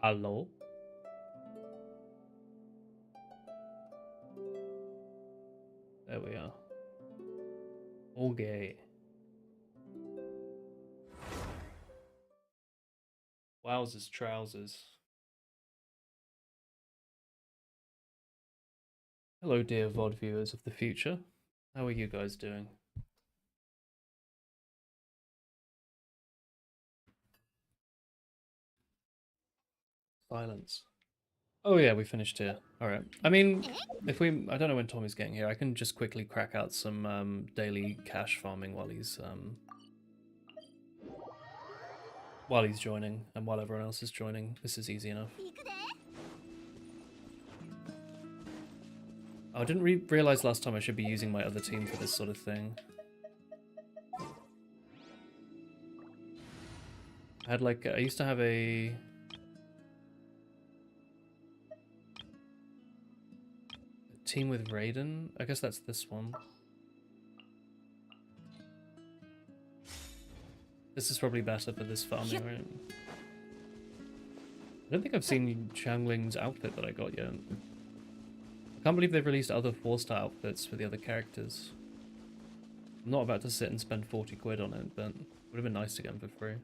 Hello? There we are. Okay. Wowzers trousers. Hello, dear VOD viewers of the future. How are you guys doing? Silence. Oh yeah, we finished here. Alright. I mean, if we... I don't know when Tommy's getting here. I can just quickly crack out some daily cash farming while he's joining and while everyone else is joining. This is easy enough. Oh, I didn't realize last time I should be using my other team for this sort of thing. I had like... I used to have a team with Raiden. I guess that's this one. This is probably better for this farming, right? I don't think I've seen Changling's outfit that I got yet. I can't believe they've released other 4-star outfits for the other characters. I'm not about to sit and spend 40 quid on it, but it would have been nice to get them for free.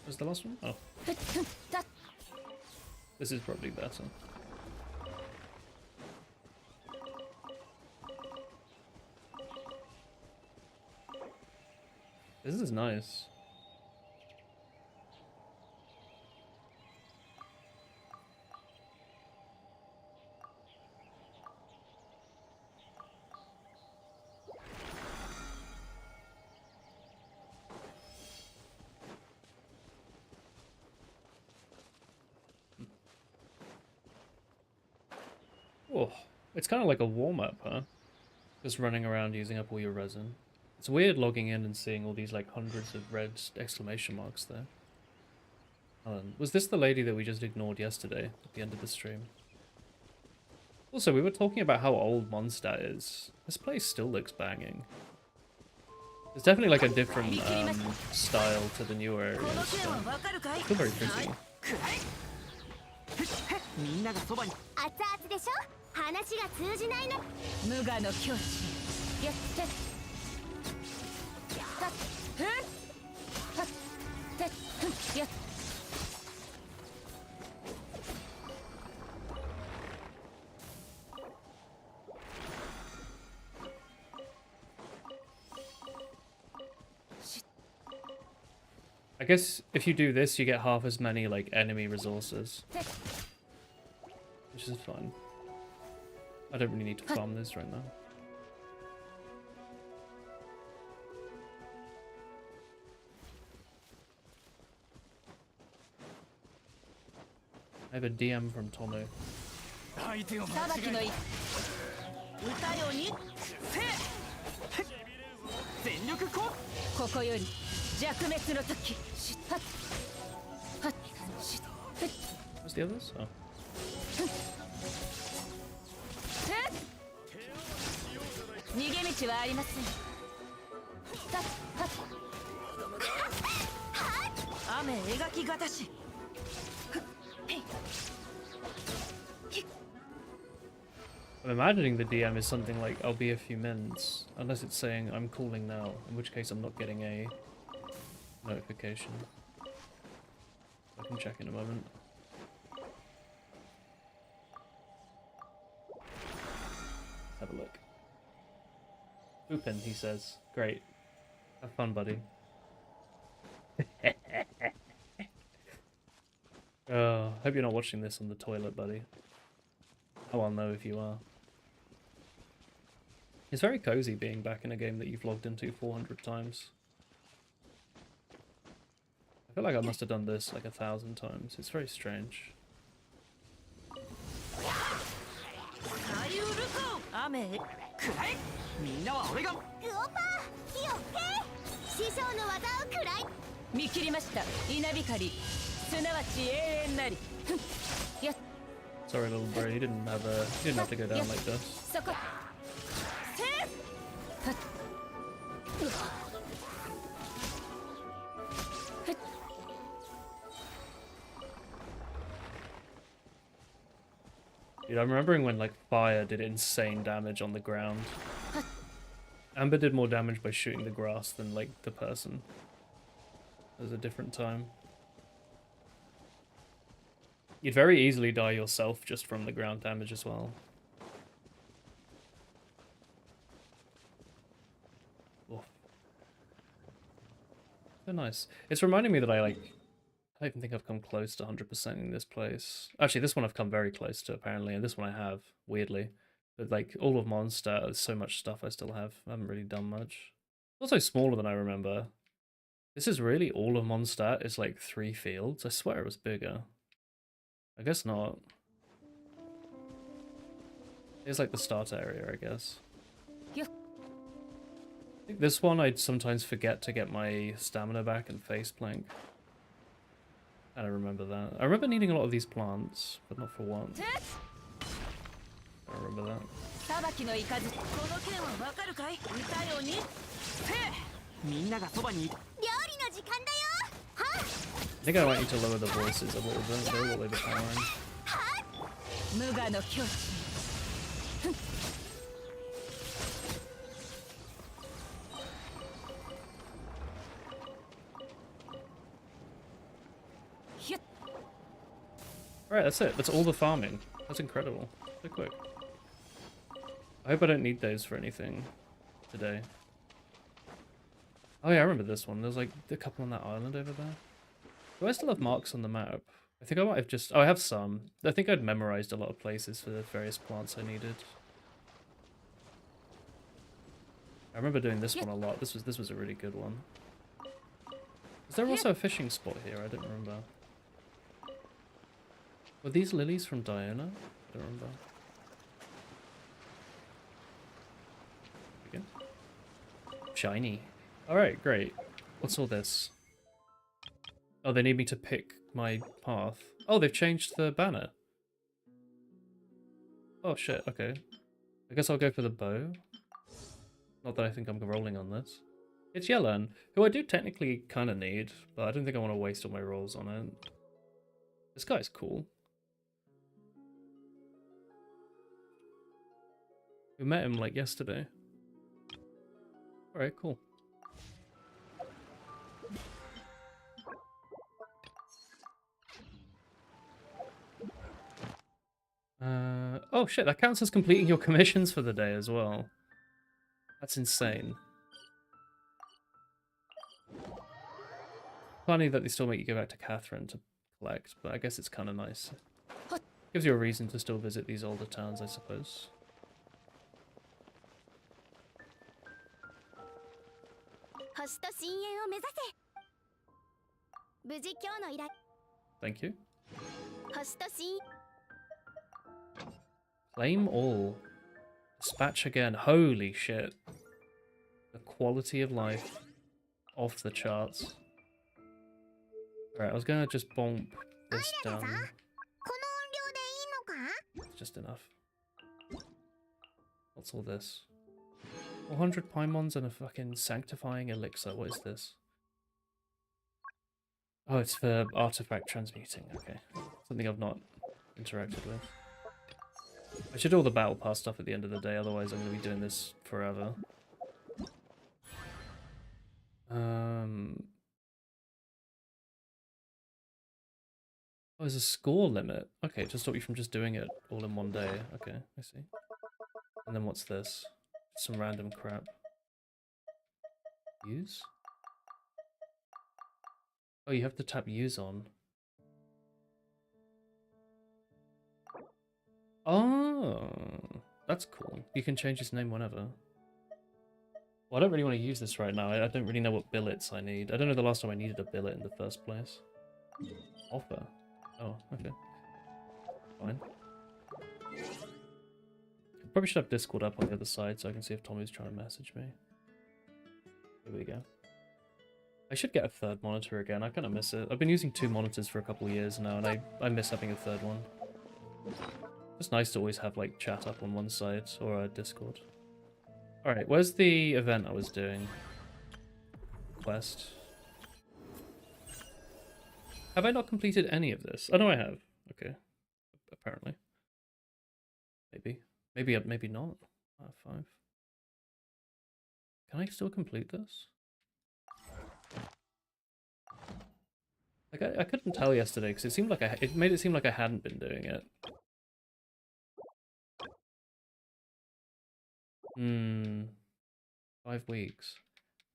What's the last one? Oh. This is probably better. This is nice. Oh, it's kind of like a warm-up, huh? Just running around using up all your resin. It's weird logging in and seeing all these like hundreds of red exclamation marks there. Was this the lady that we just ignored yesterday at the end of the stream? Also, we were talking about how old Mondstadt is. This place still looks banging. It's definitely like a different style to the newer areas. So still very pretty. I guess if you do this, you get half as many like enemy resources, which is fun. I don't really need to farm this right now. I have a DM from Tomo. What's the others? Oh. I'm imagining the DM is something like, I'll be a few minutes, unless it's saying I'm calling now, in which case I'm not getting a notification. I can check in a moment. Have a look. Open, he says. Great. Have fun, buddy. Oh, hope you're not watching this on the toilet, buddy. Oh, I'll know if you are. It's very cozy being back in a game that you've logged into 400 times. I feel like I must have done this like 1,000 times. It's very strange. みんなは俺がグオパー火を吹け師匠の技を食らい見切りました稲光すなわち永遠なりや Sorry, little bro. You didn't have to go down like this. そこセーフ Dude, I'm remembering when like fire did insane damage on the ground. Amber did more damage by shooting the grass than like the person. It was a different time. You'd very easily die yourself just from the ground damage as well. Oh. So nice. It's reminding me that I don't even think I've come close to 100% in this place. Actually, this one I've come very close to, apparently, and this one I have, weirdly. But, like, all of Mondstadt, there's so much stuff I still have. I haven't really done much. It's also smaller than I remember. This is really all of Mondstadt is, like, 3 fields. I swear it was bigger. I guess not. It's, like, the start area, I guess. Yeah. I think this one I'd sometimes forget to get my stamina back and face plank. I don't remember that. I remember needing a lot of these plants, but not for once. I don't remember that. I think I want you to lower the voices a little bit. They're a little overpowering. Alright, that's it. That's all the farming. That's incredible. So quick. I hope I don't need those for anything today. Oh yeah, I remember this one. There's like a couple on that island over there. Do I still have marks on the map? I think I might have just... Oh, I have some. I think I'd memorized a lot of places for the various plants I needed. I remember doing this one a lot. This was a really good one. Is there also a fishing spot here? I don't remember. Were these lilies from Diana? I don't remember. Again. Shiny. Alright, great. What's all this? Oh, they need me to pick my path. Oh, they've changed the banner. Oh shit, okay. I guess I'll go for the bow. Not that I think I'm rolling on this. It's Yelan, who I do technically kind of need, but I don't think I want to waste all my rolls on it. This guy's cool. We met him like yesterday. Alright, cool. Oh shit, that counts as completing your commissions for the day as well. That's insane. Funny that they still make you go back to Catherine to collect, but I guess it's kind of nice. Gives you a reason to still visit these older towns, I suppose. Thank you. Claim all. Dispatch again. Holy shit. The quality of life off the charts. Alright, I was gonna just bump this down. It's just enough. What's all this? 400 Paimons and a fucking sanctifying elixir. What is this? Oh, it's for artifact transmuting. Okay. Something I've not interacted with. I should do all the battle pass stuff at the end of the day, otherwise I'm going to be doing this forever. Oh, there's a score limit. Okay, to stop you from just doing it all in one day. Okay, I see. And then what's this? Some random crap. Use? Oh, you have to tap use on. Oh, that's cool. You can change his name whenever. Well, I don't really want to use this right now. I don't really know what billets I need. I don't know the last time I needed a billet in the first place. Offer. Oh, okay. Fine. probably should have Discord up on the other side so I can see if Tommy's trying to message me. Here we go. I should get a third monitor again. I kind of miss it. I've been using 2 monitors for a couple of years now, and I miss having a third one. It's nice to always have like chat up on one side or a Discord. Alright, where's the event I was doing? Quest. Have I not completed any of this? Oh no, I have. Okay. Apparently. Maybe. Maybe not. 5. Can I still complete this? Like I couldn't tell yesterday because it seemed like it made it seem like I hadn't been doing it. 5 weeks.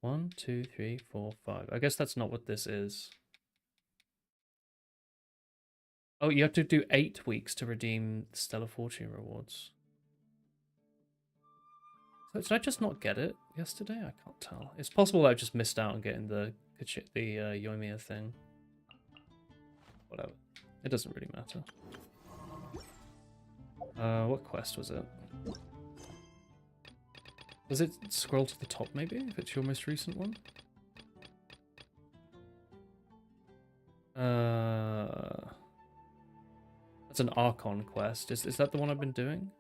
1, 2, 3, 4, 5. I guess that's not what this is. Oh, you have to do 8 weeks to redeem Stellar Fortune rewards. So did I just not get it yesterday? I can't tell. It's possible I just missed out on getting the Yoimiya thing. Whatever. It doesn't really matter. What quest was it? Does it scroll to the top maybe, if it's your most recent one? That's an Archon quest. Is that the one I've been doing?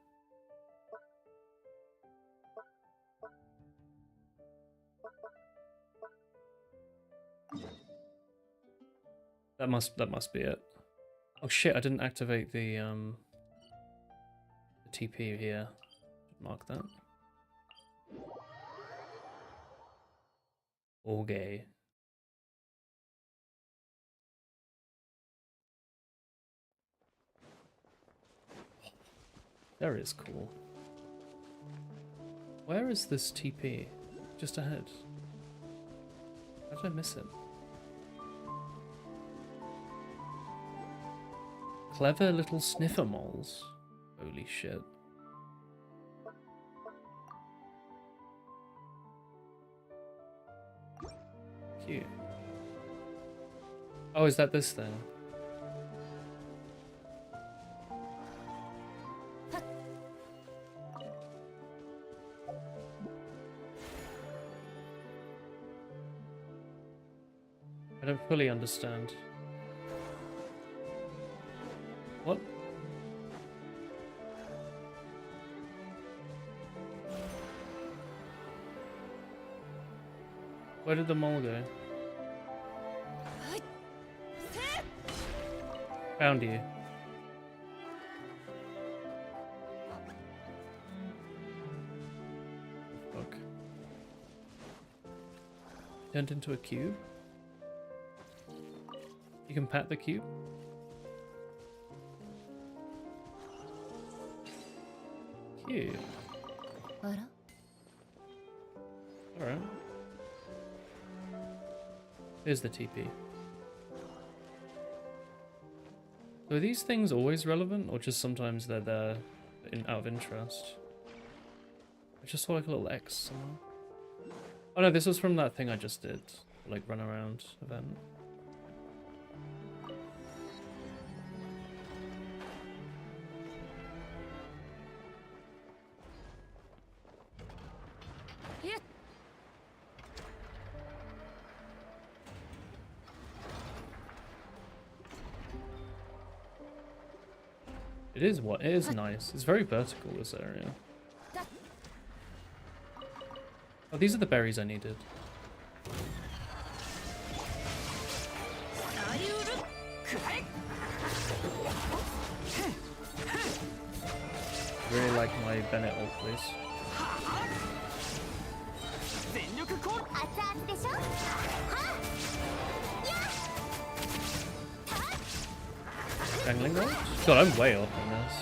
That must be it. Oh shit, I didn't activate the TP here. Mark that. Okay. There is cool. Where is this TP? Just ahead. How did I miss it? Clever little sniffer moles. Holy shit. Cute. Oh, is that this thing? I don't fully understand. What? Where did the mole go? Found you. Fuck. Turned into a cube? You can pat the cube? Cute. Alright. Here's the TP. So are these things always relevant, or just sometimes they're there out of interest? I just saw like a little X somewhere. Oh no, this was from that thing I just did. Like run around event. It is what? It is nice. It's very vertical, this area. Oh, these are the berries I needed. Really like my Bennett ult, please. Dangling ult? God, I'm way off on this.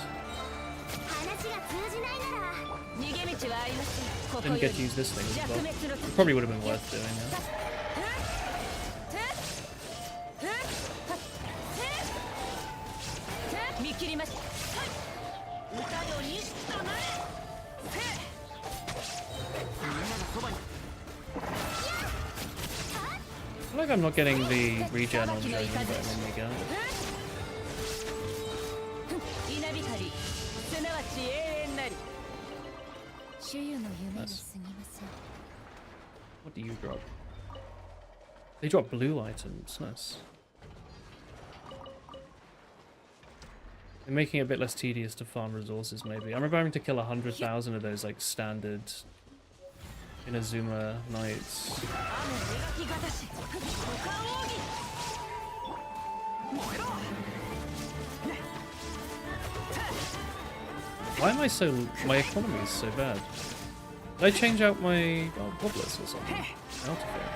Didn't get to use this thing as well. It probably would have been worth doing that. I feel like I'm not getting the regen on Dragon that I normally get. Nice. What do you drop? They drop blue items. Nice. They're making it a bit less tedious to farm resources, maybe. I remember having to kill 100,000 of those, like, standard Inazuma Knights. Why am I so... my economy is so bad? Did I change out my goblets or something? Artifacts.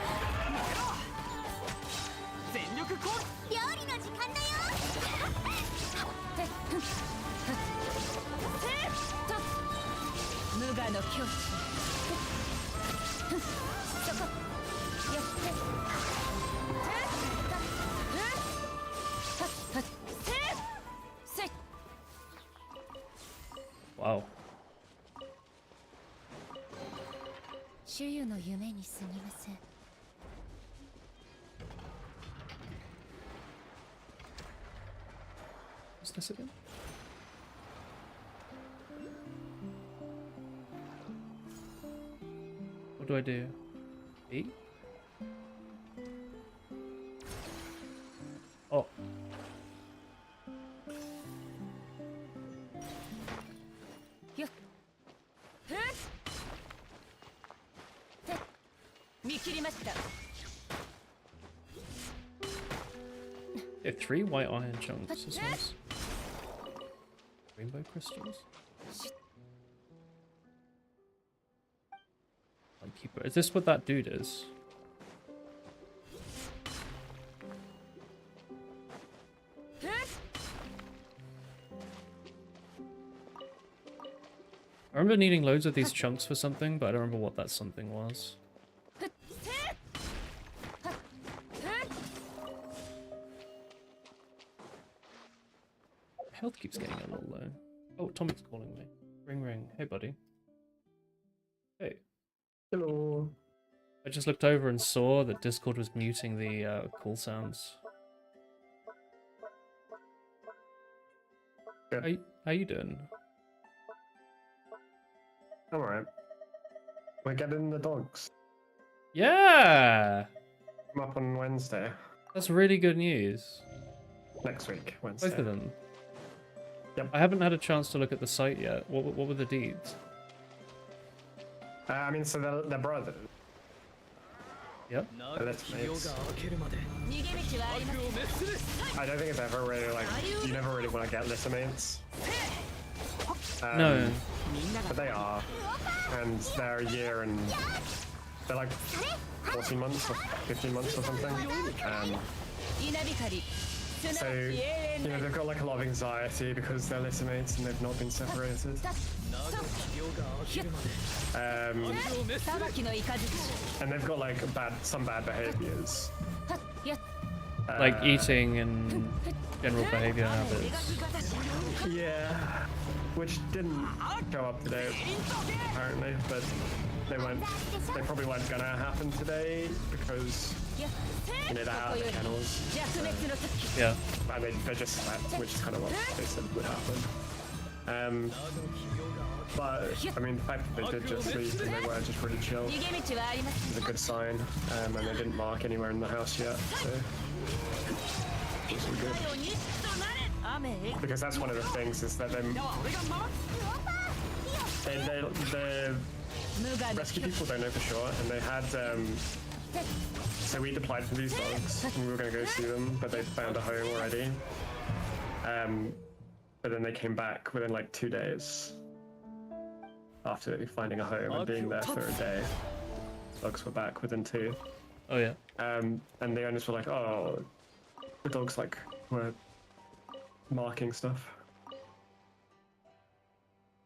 Wow. What's this again? What do I do? E? Oh. They have 3 white iron chunks. This one's rainbow crystals. Keeper. Is this what that dude is? I remember needing loads of these chunks for something, but I don't remember what that something was. Health keeps getting a little low. Oh, Tommy's calling me. Ring ring. Hey buddy. Hey. Hello. I just looked over and saw that Discord was muting the call sounds. Good. How you doing? I'm alright. We're getting the dogs. Yeah! I'm up on Wednesday. That's really good news. Next week, Wednesday. Both of them. Yep. I haven't had a chance to look at the site yet. What were the deeds? I mean, so they're brothers. Yep. That's mates. I don't think it's ever really like, you never really want to get littermates. No. But they are. And they're a year and they're like 14 months or 15 months or something. So, you know, they've got like a lot of anxiety because they're littermates and they've not been separated. And they've got like some bad behaviors. Like eating and general behavior habits. Yeah, which didn't go up today apparently, but they probably weren't gonna happen today because you know they're out of the kennels. Yeah. And they just slept, which is kind of what they said would happen. But I mean, the fact that they did just sleep and they were just really chill is a good sign. And they didn't mark anywhere in the house yet, so it's all good. Because that's one of the things is that the rescue people don't know for sure, and they had so we applied for these dogs and we were going to go see them, but they found a home already. But then they came back within like 2 days after finding a home and being there for a day. Dogs were back within 2. Oh yeah. And the owners were like, oh, the dogs like were marking stuff.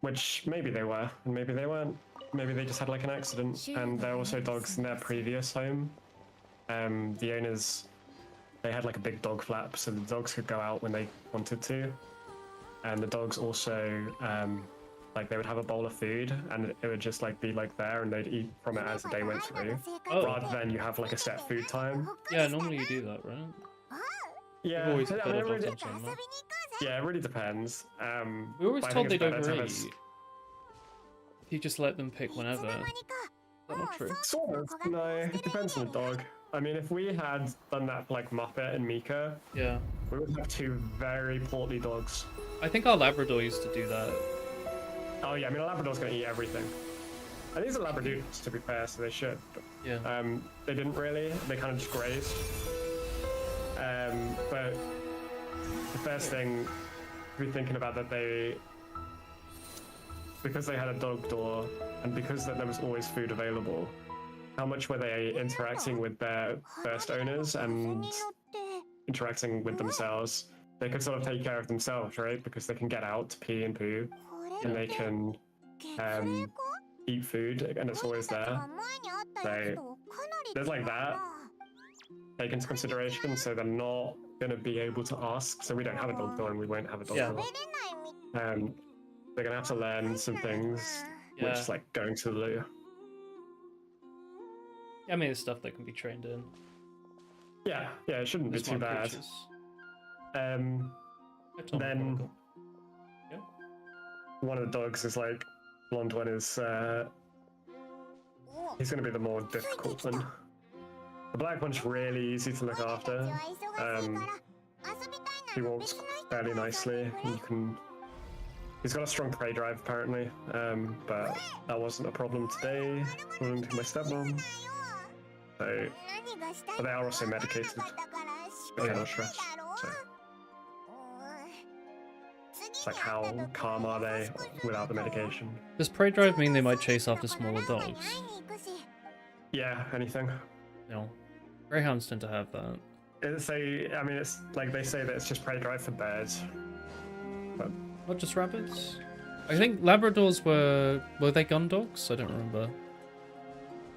Which maybe they were, and maybe they weren't. Maybe they just had like an accident. And there are also dogs in their previous home. The owners, they had like a big dog flap, so the dogs could go out when they wanted to. And the dogs also, like they would have a bowl of food, and it would just like be like there, and they'd eat from it as the day went through. Oh. Rather than you have like a set food time. Yeah, normally you do that, right? Yeah, Always I mean, put it our really, dogs on that. yeah, it really depends. We were always but I told think they'd it's better to have overeat. You just let them pick whenever. Is that not true? Sort of. No, it depends on the dog. I mean, if we had done that like Muppet and Mika, Yeah. we would have two very portly dogs. I think our Labrador used to do that. Oh yeah, I mean a Labrador's gonna eat everything. And these are Labradoodles, to be fair, so they should. But, Yeah. they didn't really. They kind of just grazed. But the first thing to be thinking about that because they had a dog door and because that there was always food available, how much were they interacting with their first owners and interacting with themselves? They could sort of take care of themselves, right? Because they can get out to pee and poo, and they can eat food, and it's always there. So there's like that take into consideration, so they're not going to be able to ask. So we don't have a dog door, and we won't have a dog door. They're going to have to learn some things, which is like going to the loo. I mean, it's stuff that can be trained in. Yeah, it shouldn't be too bad. Then one of the dogs is like, blonde one is, he's going to be the more difficult one. The black one's really easy to look after. He walks fairly nicely. He's got a strong prey drive apparently, but that wasn't a problem today, according to my stepmom. So, but they are also medicated. They are stress. So, it's like how calm are they without the medication? Does prey drive mean they might chase after smaller dogs? Yeah, anything. No. Greyhounds tend to have that. It's like they say that it's just prey drive for birds. But Not just rabbits? I think Labradors were they gun dogs? I don't remember.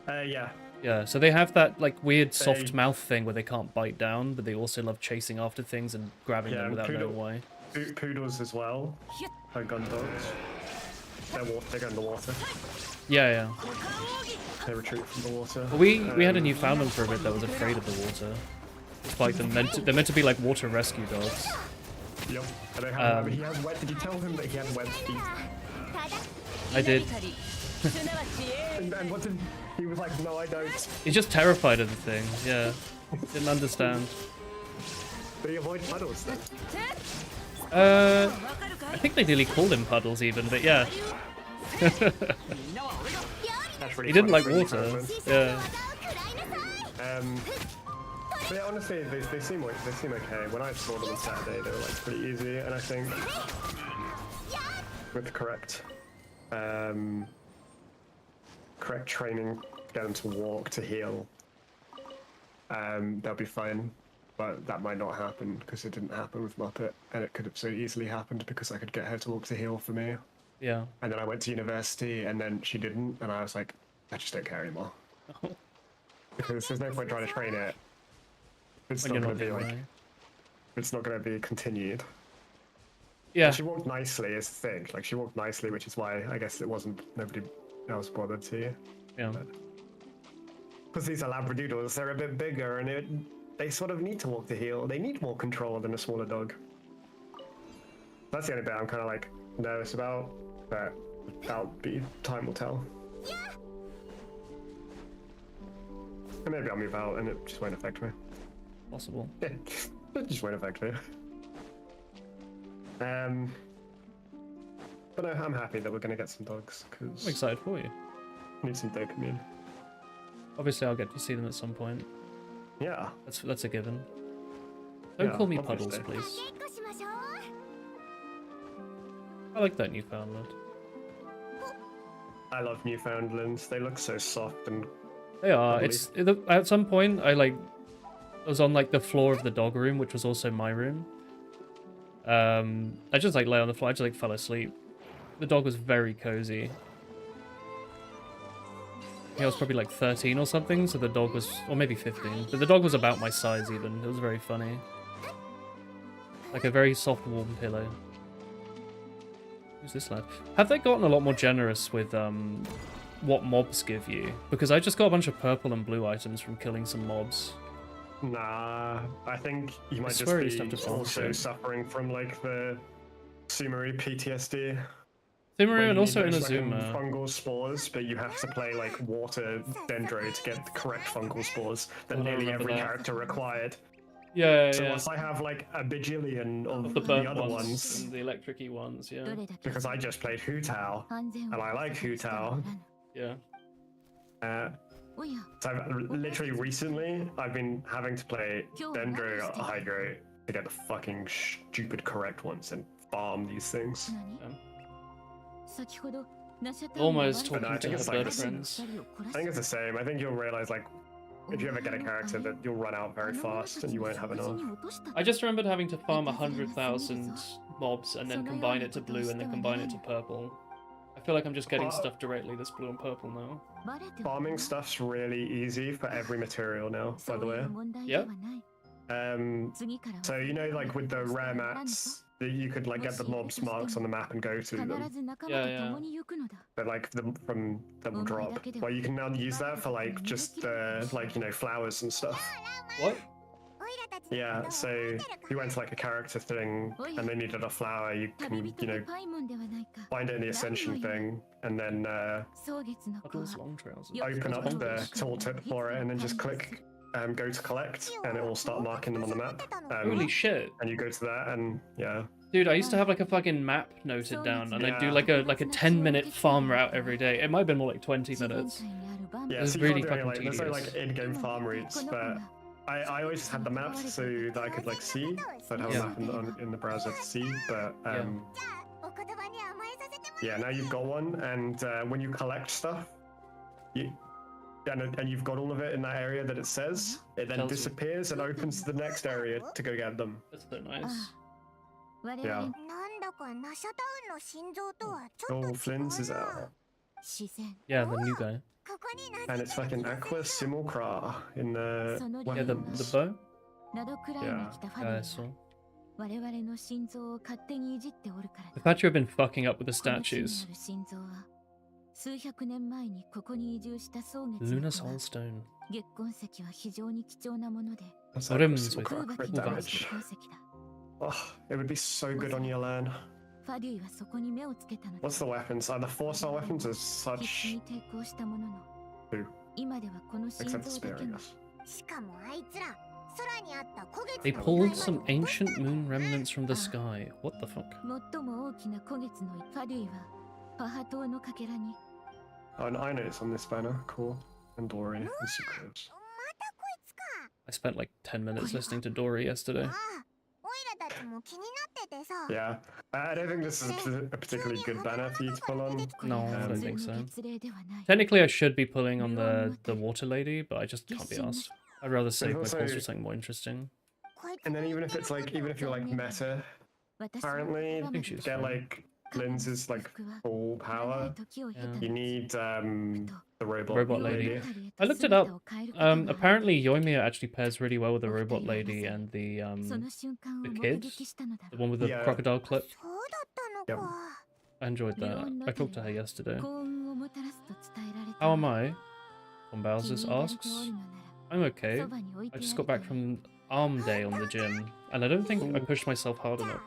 Yeah. Yeah, so they have that like weird soft mouth thing where they can't bite down, but they also love chasing after things and grabbing them without knowing why. Poodles as well are gun dogs. They go in the water. Yeah. They retreat from the water. Well, we had a Newfoundland for a bit that was afraid of the water. It's like they're meant to be like water rescue dogs. Yep. And they have, he has wet. Did you tell him that he had wet feet? I did. And what did he was like? No, I don't. He's just terrified of the thing. Yeah, didn't understand. But he avoid puddles then. I think they nearly called him Puddles even, but yeah. That's really He didn't like funny, water. Yeah. But yeah, honestly, they seem okay. When I saw them on Saturday, they were like pretty easy, and I think with the correct training, to get them to walk, to heal, they'll be fine. But that might not happen because it didn't happen with Muppet, and it could have so easily happened because I could get her to walk to heal for me. Yeah. And then I went to university, and then she didn't, and I was like, I just don't care anymore. Because there's no point trying to train it. It's not going to be like, it's not going to be continued. Yeah. And she walked nicely is the thing. Like she walked nicely, which is why I guess nobody else bothered to. Yeah. Because these are Labradoodles, they're a bit bigger, and they sort of need to walk to heel. They need more control than a smaller dog. That's the only bit I'm kind of like nervous about, but time will tell. And maybe I'll move out and it just won't affect me. Possible. Yeah, it just won't affect me. But no, I'm happy that we're going to get some dogs, because I'm excited for you. I need some dopamine. Obviously, I'll get to see them at some point. Yeah. That's a given. Don't call me obviously. Puddles, please. I like that Newfoundland. I love Newfoundlands. They look so soft and... They are. Lovely. At some point, I was on like the floor of the dog room, which was also my room. I just like lay on the floor. I just like fell asleep. The dog was very cozy. I was probably like 13 or something, so the dog was, or maybe 15, but the dog was about my size even. It was very funny. Like a very soft, warm pillow. Who's this lad? Have they gotten a lot more generous with what mobs give you? Because I just got a bunch of purple and blue items from killing some mobs. Nah, I think you might just swear I used to be have to also bullshit. suffering from like the Sumeru PTSD. Timaru you and need also those fucking Inazuma. fungal spores, but you have to play like water Dendro to get the correct fungal spores that Oh, I nearly remember every that. character required. Yeah, So yeah. once I have like a bajillion of The the burnt other ones ones, and the electric-y ones, yeah. because I just played Hu Tao, and I like Hu Tao. Yeah. So literally recently, I've been having to play Dendro Hydro to get the fucking stupid correct ones and farm these things. Almost But no, talking I to think her it's like bird friends. I think it's the same. I think you'll realize like if you ever get a character that you'll run out very fast and you won't have enough. I just remembered having to farm 100,000 mobs and then combine it to blue and then combine it to purple. I feel like I'm just getting stuff directly that's blue and purple now. Farming stuff's really easy for every material now, by the way. Yep. So you know, like with the rare mats, that you could like get the mobs marks on the map and go to them. Yeah. But like from that will drop. Well, you can now use that for like just like you know flowers and stuff. What? Yeah. So if you went to like a character thing and they needed a flower, you can you know find it in the ascension thing and then Puddles, long trails. open up the tooltip for it and then just click go to collect and it will start marking them on the map. Holy shit. And you go to that and yeah. Dude, I used to have like a fucking map noted down and I'd do Yeah. like a 10-minute farm route every day. It might have been more like 20 minutes. Yeah, It's so really you can't do any, fucking like, there's no tedious. like in-game farm routes, but I always had the maps so that I could like see. So I'd have Yeah. a map in the browser to see, but yeah, now you've got one, and when you collect stuff, and you've got all of it in that area that it says, it then Tells you. disappears and opens to the next area to go get them. That's so nice. Yeah. Oh, Flynn's is out. Yeah, the new guy. And it's fucking Aqua Simulcra in the... Yeah, the bow? Yeah. Yeah, I saw. The fact you've been fucking up with the statues. Lunar Soul Stone. That's Rims with Simulcra crit full damage. Oh, it would be so good on Yelan. What's the weapons? The 4-star weapons are such... Who? Except the spear, I guess. They pulled some ancient moon remnants from the sky. What the fuck? Oh, and I know it's on this banner. Cool. And Dory and Sucrose. I spent like 10 minutes listening to Dory yesterday. Yeah. I don't think this is a particularly good banner for you to pull on. No, I don't think so. Technically, I should be pulling on the water lady, but I just can't be asked. I'd rather save my also- pulls for something more interesting. And then even if it's like, even if you're like meta, apparently, think she was get fine. like Linz's like full power, you need the robot, Robot lady. I looked it up. Apparently, Yoimiya actually pairs really well with the robot lady and the kid, the one with the Yeah. crocodile clip. Yep. I enjoyed that. I talked to her yesterday. How am I? Von Bowser's asks. I'm okay. I just got back from arm day on the gym, and I don't think I pushed myself hard enough.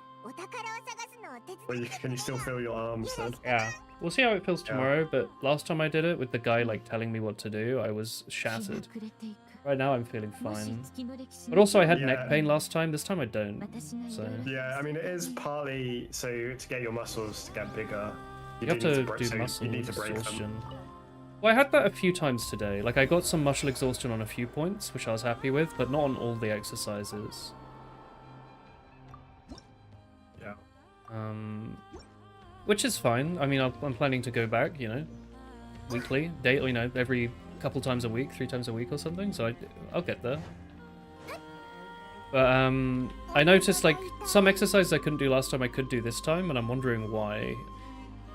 Well, can you still feel your arms then? Yeah. We'll see how it feels tomorrow, but last time I did it with the guy like telling me what to do, I was shattered. Right now I'm feeling fine. But also I had Yeah. neck pain last time, this time I don't. So Yeah, I mean it is partly so to get your muscles to get bigger. you have to do muscle you need to break them. exhaustion. Well, I had that a few times today. Like I got some muscle exhaustion on a few points, which I was happy with, but not on all the exercises. Yeah. Which is fine. I mean, I'm planning to go back, you know, weekly, daily, you know, every couple times a week, 3 times a week or something. So I'll get there. But I noticed like some exercises I couldn't do last time I could do this time, and I'm wondering why.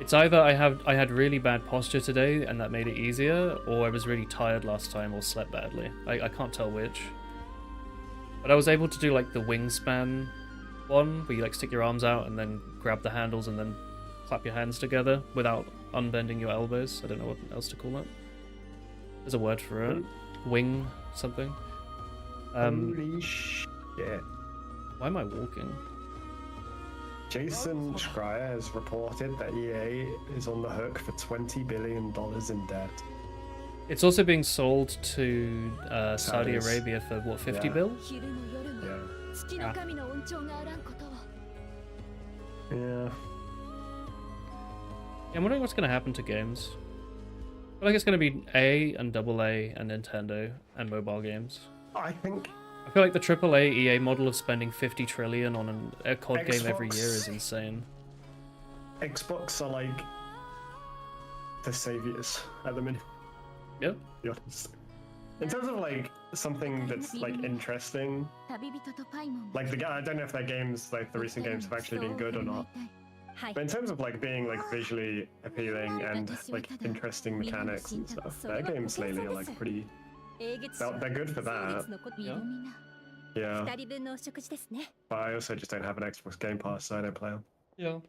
It's either I had really bad posture today and that made it easier, or I was really tired last time or slept badly. I can't tell which. But I was able to do like the wingspan one, where you like stick your arms out and then grab the handles and then clap your hands together without unbending your elbows. I don't know what else to call it. There's a word for it. Wing something. Holy shit. Why am I walking? Jason Schreier has reported that EA is on the hook for $20 billion in debt. It's also being sold to Saudi Saudis. Arabia for what, 50 Yeah. bill? 昼も夜も Yeah. 月の神の恩寵があらんことを Yeah. I'm wondering what's going to happen to games. I feel like it's going to be A and AA and Nintendo and mobile games. I think I feel like the AAA EA model of spending 50 trillion on a COD game every year is Xbox. insane. Xbox are like the saviors at the minute. Yep. To be honest. In terms of like something that's like interesting, 旅人とパイモン like I don't know if their games, like the recent games, have actually been good or not. はい But in terms of like being like visually appealing and like interesting mechanics and stuff, their games lately are like pretty. 英月賞 They're good for that. のことイルミナ Yeah. 二人分のお食事ですね But I also just don't have an Xbox Game Pass, so I don't play them. Yeah.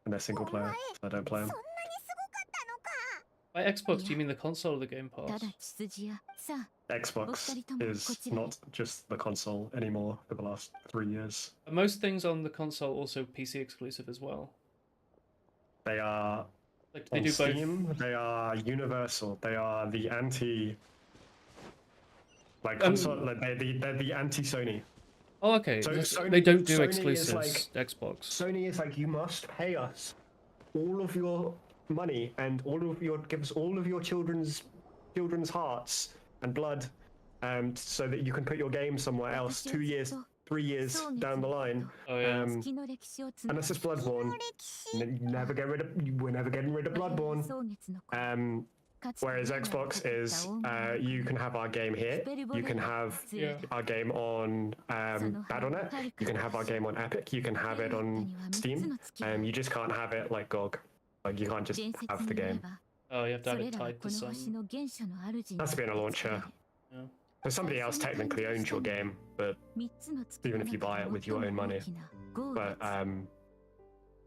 And they're single player, so I don't play them. By Xbox, do you mean the console or the Game た Pass? だ血筋やさあ Xbox is not just the console anymore for the last 3 years. Are most things on the console also PC exclusive as well? They are Like, they on do both. Steam, they are universal, they are the anti. Like Um, console, like they're the anti-Sony. Oh, okay. So Sony- They don't do Sony is exclusives. Xbox. Sony is like, you must pay us all of your money and give us all of your children's hearts and blood, so that you can put your game somewhere else 2 years, 3 years down the line. Oh yeah. 月の歴史をつ And this is Bloodborne. We're never getting rid of Bloodborne. 草月の Whereas Xbox is, you can have our game here. You can have Yeah. our game on Battle.net. You can have our game on Epic. You can have it on Steam. You just can't have it like GOG. Like you can't just 伝説 have に the よれ game. ば Oh, you have to そ have れ it らは tied こ to の星 some. の原初の主に Has to be in a launcher. So somebody else technically owns your game, but 3つの月 even if you buy it with your own money. But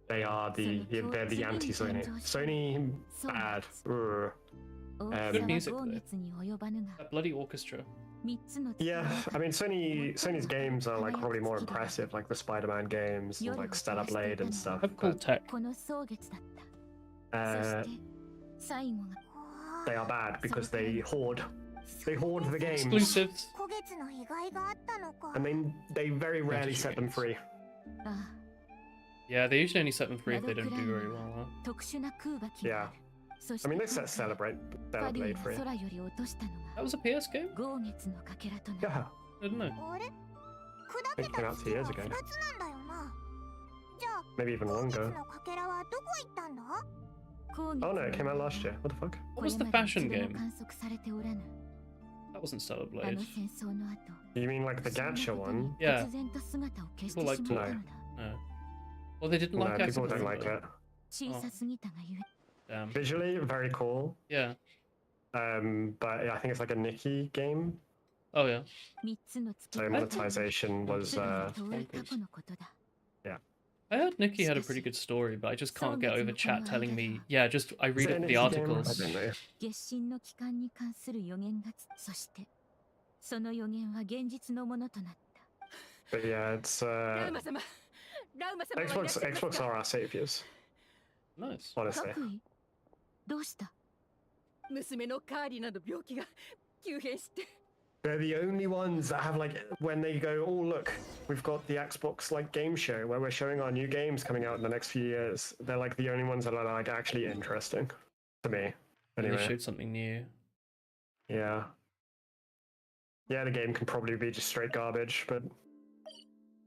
they're the anti-Sony. Sony bad. Ugh. Good music though. That bloody orchestra. Yeah, I mean Sony's games are like probably more impressive, like the Spider-Man games, and, like Stellar Blade and stuff. Have cool But, tech. この草月だったそ uh, して最後が they are bad because they hoard the games, Exclusives. 古月の意外があったのか and they very rarely set them free. あ Yeah, they usually only set them free if they don't do very well, huh? 特殊な空爆機 Yeah, そし I て mean they set Stellar パ Blade ディ Blade が free. 空より落としたの That が was a PS game? 豪月のかけらとなる Yeah, I don't know. あれ it came out 2 years ago. 2つなんだよなじゃあ Maybe even 古月 longer. のかけらはどこ行ったんだ 光月 Oh no, it came out last year. What the fuck? What was the これまで fashion 一度も game? 観測されておらぬ That wasn't Stellar あ Blade. の戦争の後 You mean like the そんな gacha ことに one? Yeah. 突然と姿を消して People し like ま to ったのだ No. Well, they didn't No, like people don't Activision, like though. it. 小さすぎたがゆえ Damn. Visually, very cool. Yeah. But yeah, I think it's like a Nikki game. Oh yeah. 3つの月 So が monetization was すぐに遠い過去のことだ I heard Nikki had a pretty good story, but I just can't get over chat telling me. Yeah, just I Is read it a up the Nikki game? I articles. don't know. 月神の帰還に関する予言がそしてその予言は現実のものとなった But yeah, it's ラウマ様ラウマ様はいらっしゃいます Xbox か are our saviors, Nice. honestly. 各位どうした娘のカーリーなど病気が急変して They're the only ones that have like when they go, oh look, we've got the Xbox like game show where we're showing our new games coming out in the next few years. They're like the only ones that are like actually interesting to me. They Anyway, showed something new. yeah. Yeah, the game can probably be just straight garbage, but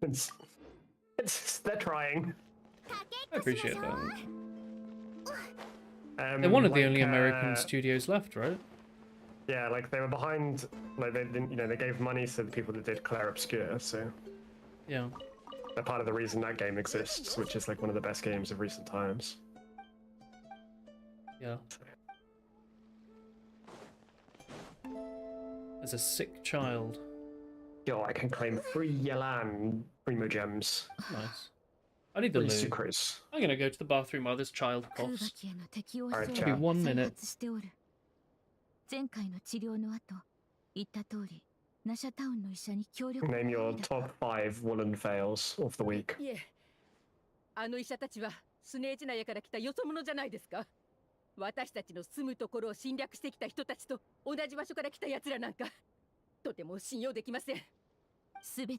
it's they're trying. I appreciate that. They're one of the only American studios left, right? Yeah, like they were behind. Like they didn't, they gave money to the people that did Claire Obscure, so Yeah. they're part of the reason that game exists, which is like one of the best games of recent times. Yeah. There's a sick child. Yo, I can claim 3 Yelan Primo Gems. Nice. I need the 3 loo. Sucres. I'm gonna go to the bathroom while this child 空 coughs. 爆への適応 Alright, 症 ciao. を One 再 minute. 発しておる前回の治療の後言った通りナシャタウンの医者に協力を Name your 頼んだ top 5 woolen fails of the week. いえあの医者たちはスネージナヤから来たよそ者じゃないですか。私たちの住むところを侵略してきた人たちと同じ場所から来た奴らなんかとても信用できません。 Have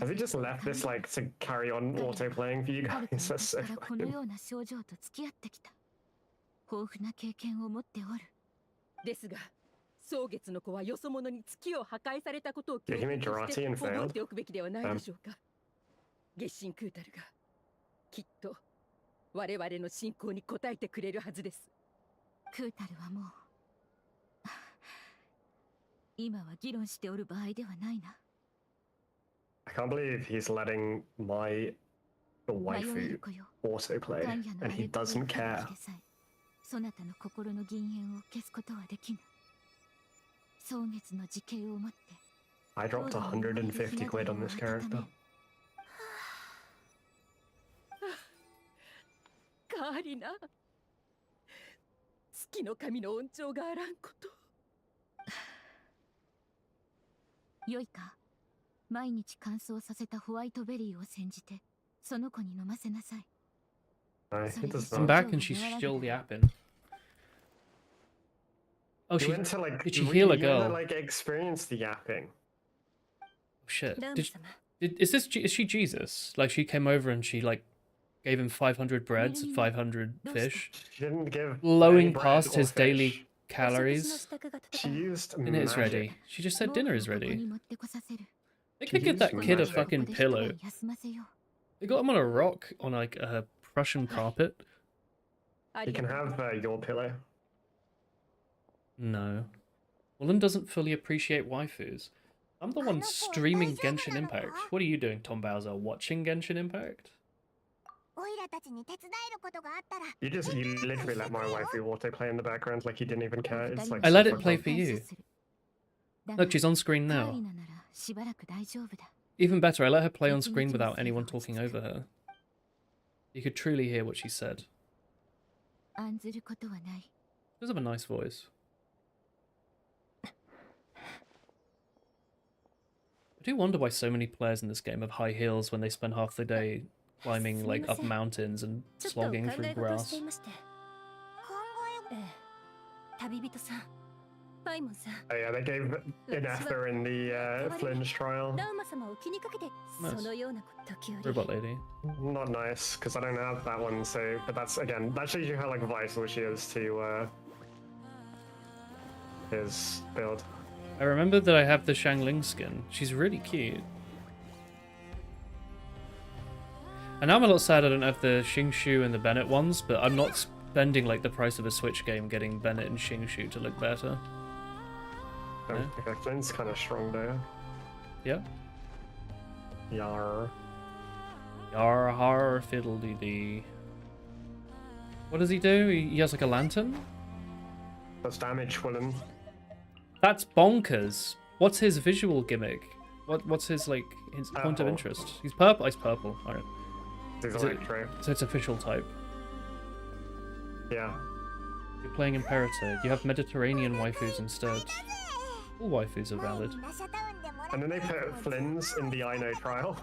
you just left this like to carry on auto playing for you guys? That's so fucking... ですが、蒼月の子はよそ者に月を破壊されたことを Yeah, he made 記憶して Jarati and 覚え failed. ておくべきではないでしょうか。月神クータルがきっと我々の信仰に応えてくれるはずです。クータルはもう今は議論しておる場合ではないな。 I can't believe he's letting my waifu autoplay and he doesn't care. そなたの心の銀煙を消すことはできぬ。蒼月の時系をもって I dropped 150 quid on this character. カーリナ、月の神の恩寵があらんこと。よいか、毎日乾燥させたホワイトベリーを煎じてその子に飲ませなさい。 He does I'm not. back and she's still yapping. Oh, He she went to like did she heal a you wanna, girl? like experience the yapping. Oh, shit. ラム Did, 様、 is she Jesus? Like she came over and she like gave him 500 breads and 500 fish, She didn't give blowing any bread past or his daily fish. calories. She used Dinner is magic. ready. She just said dinner is ready. 持ってこさせる。 They could give that used kid a magic. fucking ここで一晩 pillow. 休ませよう。 They got him on a rock on like a Prussian carpet. あ You りが can とう。 have your pillow. No. Willem doesn't fully appreciate waifus. I'm the one streaming Genshin Impact. What are you doing, Tom Bowser? Watching Genshin Impact? オイラたちに手伝えることがあったら You literally let my waifu autoplay in the background like you didn't even care. It's like I so let it fucked play up. for you. だが Look, she's on screen カー now. リナならしばらく大丈夫だ。 Even better, I let her play on screen without anyone talking over her. You could truly hear what she said. 案ずることはない。 She does have a nice voice. I do wonder why so many players in this game have high heels when they spend half the day climbing like up mountains and ちょっと考 slogging え through 事をして grass. いまして。考えええ、旅人さん、パイモンさん、 Oh yeah, they gave Inetha in the Flinge trial. ラウマ様を気にかけて、 Nice. そのような時折。 Robot lady. Not nice because I don't have that one. So, but that's again that shows you how like vital she is to his build. I remember that I have the Shangling skin. She's really cute. And now I'm a little sad I don't have the Xingshu and the Bennett ones, but I'm not spending like the price of a Switch game getting Bennett and Xingshu to look better. Oh, Yeah. okay, Flynn's kind of strong though. Yeah. Yar. Yar har fiddle dee dee. What does he do? He has like a lantern? Does damage, Willem. That's bonkers. What's his visual gimmick? What's his like his point of Purple. interest? He's purple. He's purple. Alright. He's Is it- electro. So it's official type. Yeah. You're playing Imperator. You have Mediterranean waifus instead. All waifus are 前 valid. にナシャタウンでもらっ And then they put Flynn's in the I Know trial.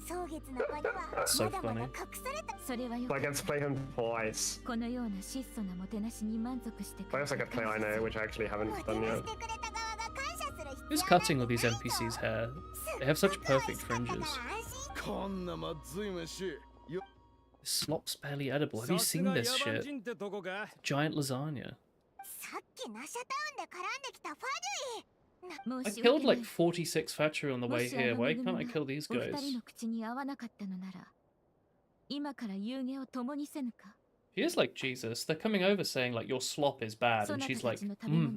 草月の子には That's so まだまだ funny. 隠されたそれはよ So か I っ get to play him twice. た。このような質素なもてなしに満足してく But I れ also て get to play I Know, which I actually haven't もて done な yet. してくれた側が感謝する必 Who's 要 cutting all these NPCs' hair? They have such perfect だから fringes. 安心 こんなまずい飯よ This slop's barely edible. Have you さす seen が this 野蛮 shit? 人ってとこか Giant lasagna. さっきナシャタウンで絡んできたファジ 申 I し killed 訳ない like 46 Fatchery on the も way しあ here. の Why 恵み can't I が kill these お二 guys? 人の口に合わなかったのなら、今から夕げを共にせぬか。 She is like Jesus. They're coming over saying like your slop is bad, and she's like,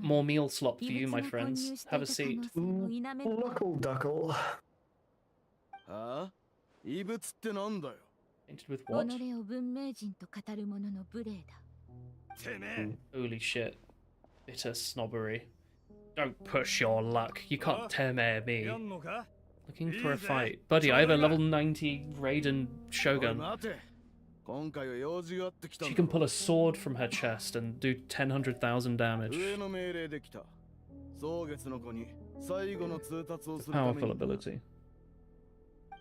more meal slop for 異 you, 物 my が混入 friends. してい Have a た可 seat. 能性を否める。 Knuckle Duckle. はあ異物ってなんだよ Painted with 己 what? を文明人と語る者の無礼だ。てめえ Holy shit. Bitter snobbery. Don't push your luck. You can't teme me. やんのか Looking for a fight. Buddy, I have a level 90 Raiden おい Shogun. 待て今回は用事があってきたん She だ can pull a sword from her chest and do 10,000 damage. 上の命令できた蒼月の子に最後の通達をするため Powerful に ability.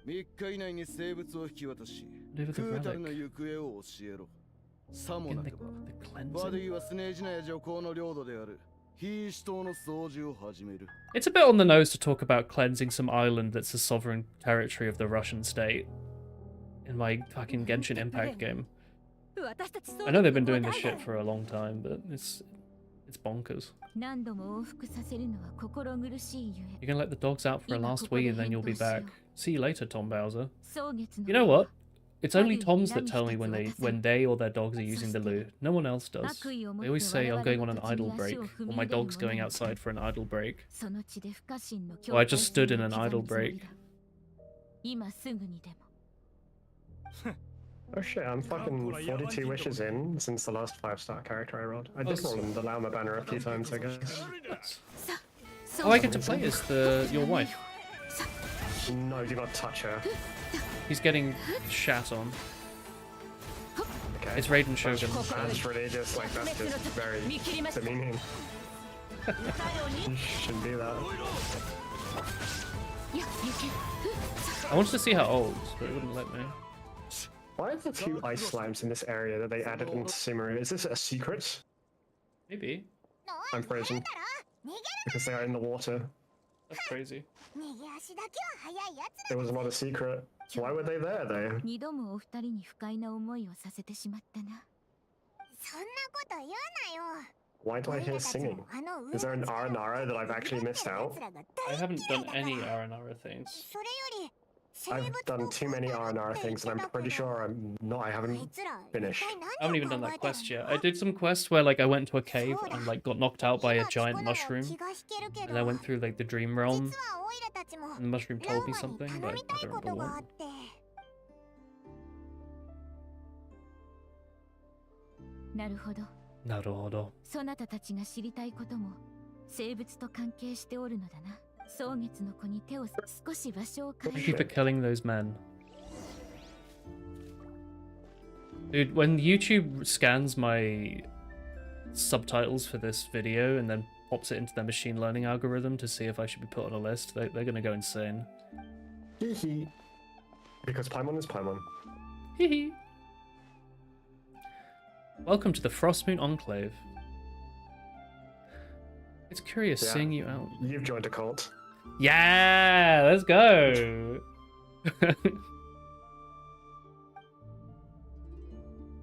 3日以内に生物を引き渡し、 Live ク the ータルの relic. 行方を教えろ。さも In な the, くば、 the バデ cleansing. ィはスネージナヤ女皇の領土であるヒーシ島の掃除を始める。 It's a bit on the nose to talk about cleansing some island that's a sovereign territory of the Russian state in my fucking Genshin Impact game. 私たち I know they've been doing this shit for a long time, but it's bonkers. 何度も往復させるのは心苦しいゆえ。 You're gonna let the dogs out for a last wee and then you'll be back. See you later, Tom Bowser. 草月の You know what? It's only Toms that tell me when they or their dogs are using the loo. No one else does. They always say I'm going on an idle break, or my dog's going outside for an idle break. その地で不可侵の Or I just stood in an idle break. 今すぐにでも。 Oh shit, I'm fucking 42 wishes in since the last 5-star character I rolled. I did roll in the Llama banner a few times, I guess. Oh, I get to play as your wife. No, do not touch her. He's getting shat on. Okay. It's Raiden Shogun. That's really just like, that's just very demeaning. You shouldn't do that. I wanted to see her old, but it wouldn't let me. Why are there 2 ice slimes in this area that they added into Sumeru? Is this a secret? Maybe. I'm frozen. Because they are in the water. That's crazy. 逃げ足だけは速いやつ It was not a secret. Why were they there though? 二度もお二人に不快な思いをさせてしまったな。そんなこと言うなよ Why do I hear singing? Is there an Aranara that I've actually missed out? I haven't done any Aranara things. それより I've done too many Aranara things and I'm pretty sure I haven't finished. I haven't even done that quest yet. I did some quests where like I went to a cave and like got knocked out by a giant mushroom. And I went through like the dream realm. And the mushroom told me something, but I don't remember what. なるほど。なるほど。そなたたちが知りたいことも生物と関係しておるのだな。草月の子に手を少し場所を変え Thank you for killing those men. Dude, when YouTube scans my subtitles for this video and then pops it into their machine learning algorithm to see if I should be put on a list, they're gonna go insane. Hee hee. Because Paimon is Paimon. Hee hee. Welcome to the Frostmoon Enclave. It's curious Yeah. seeing you out. You've joined a cult. Yeah, let's go. Looks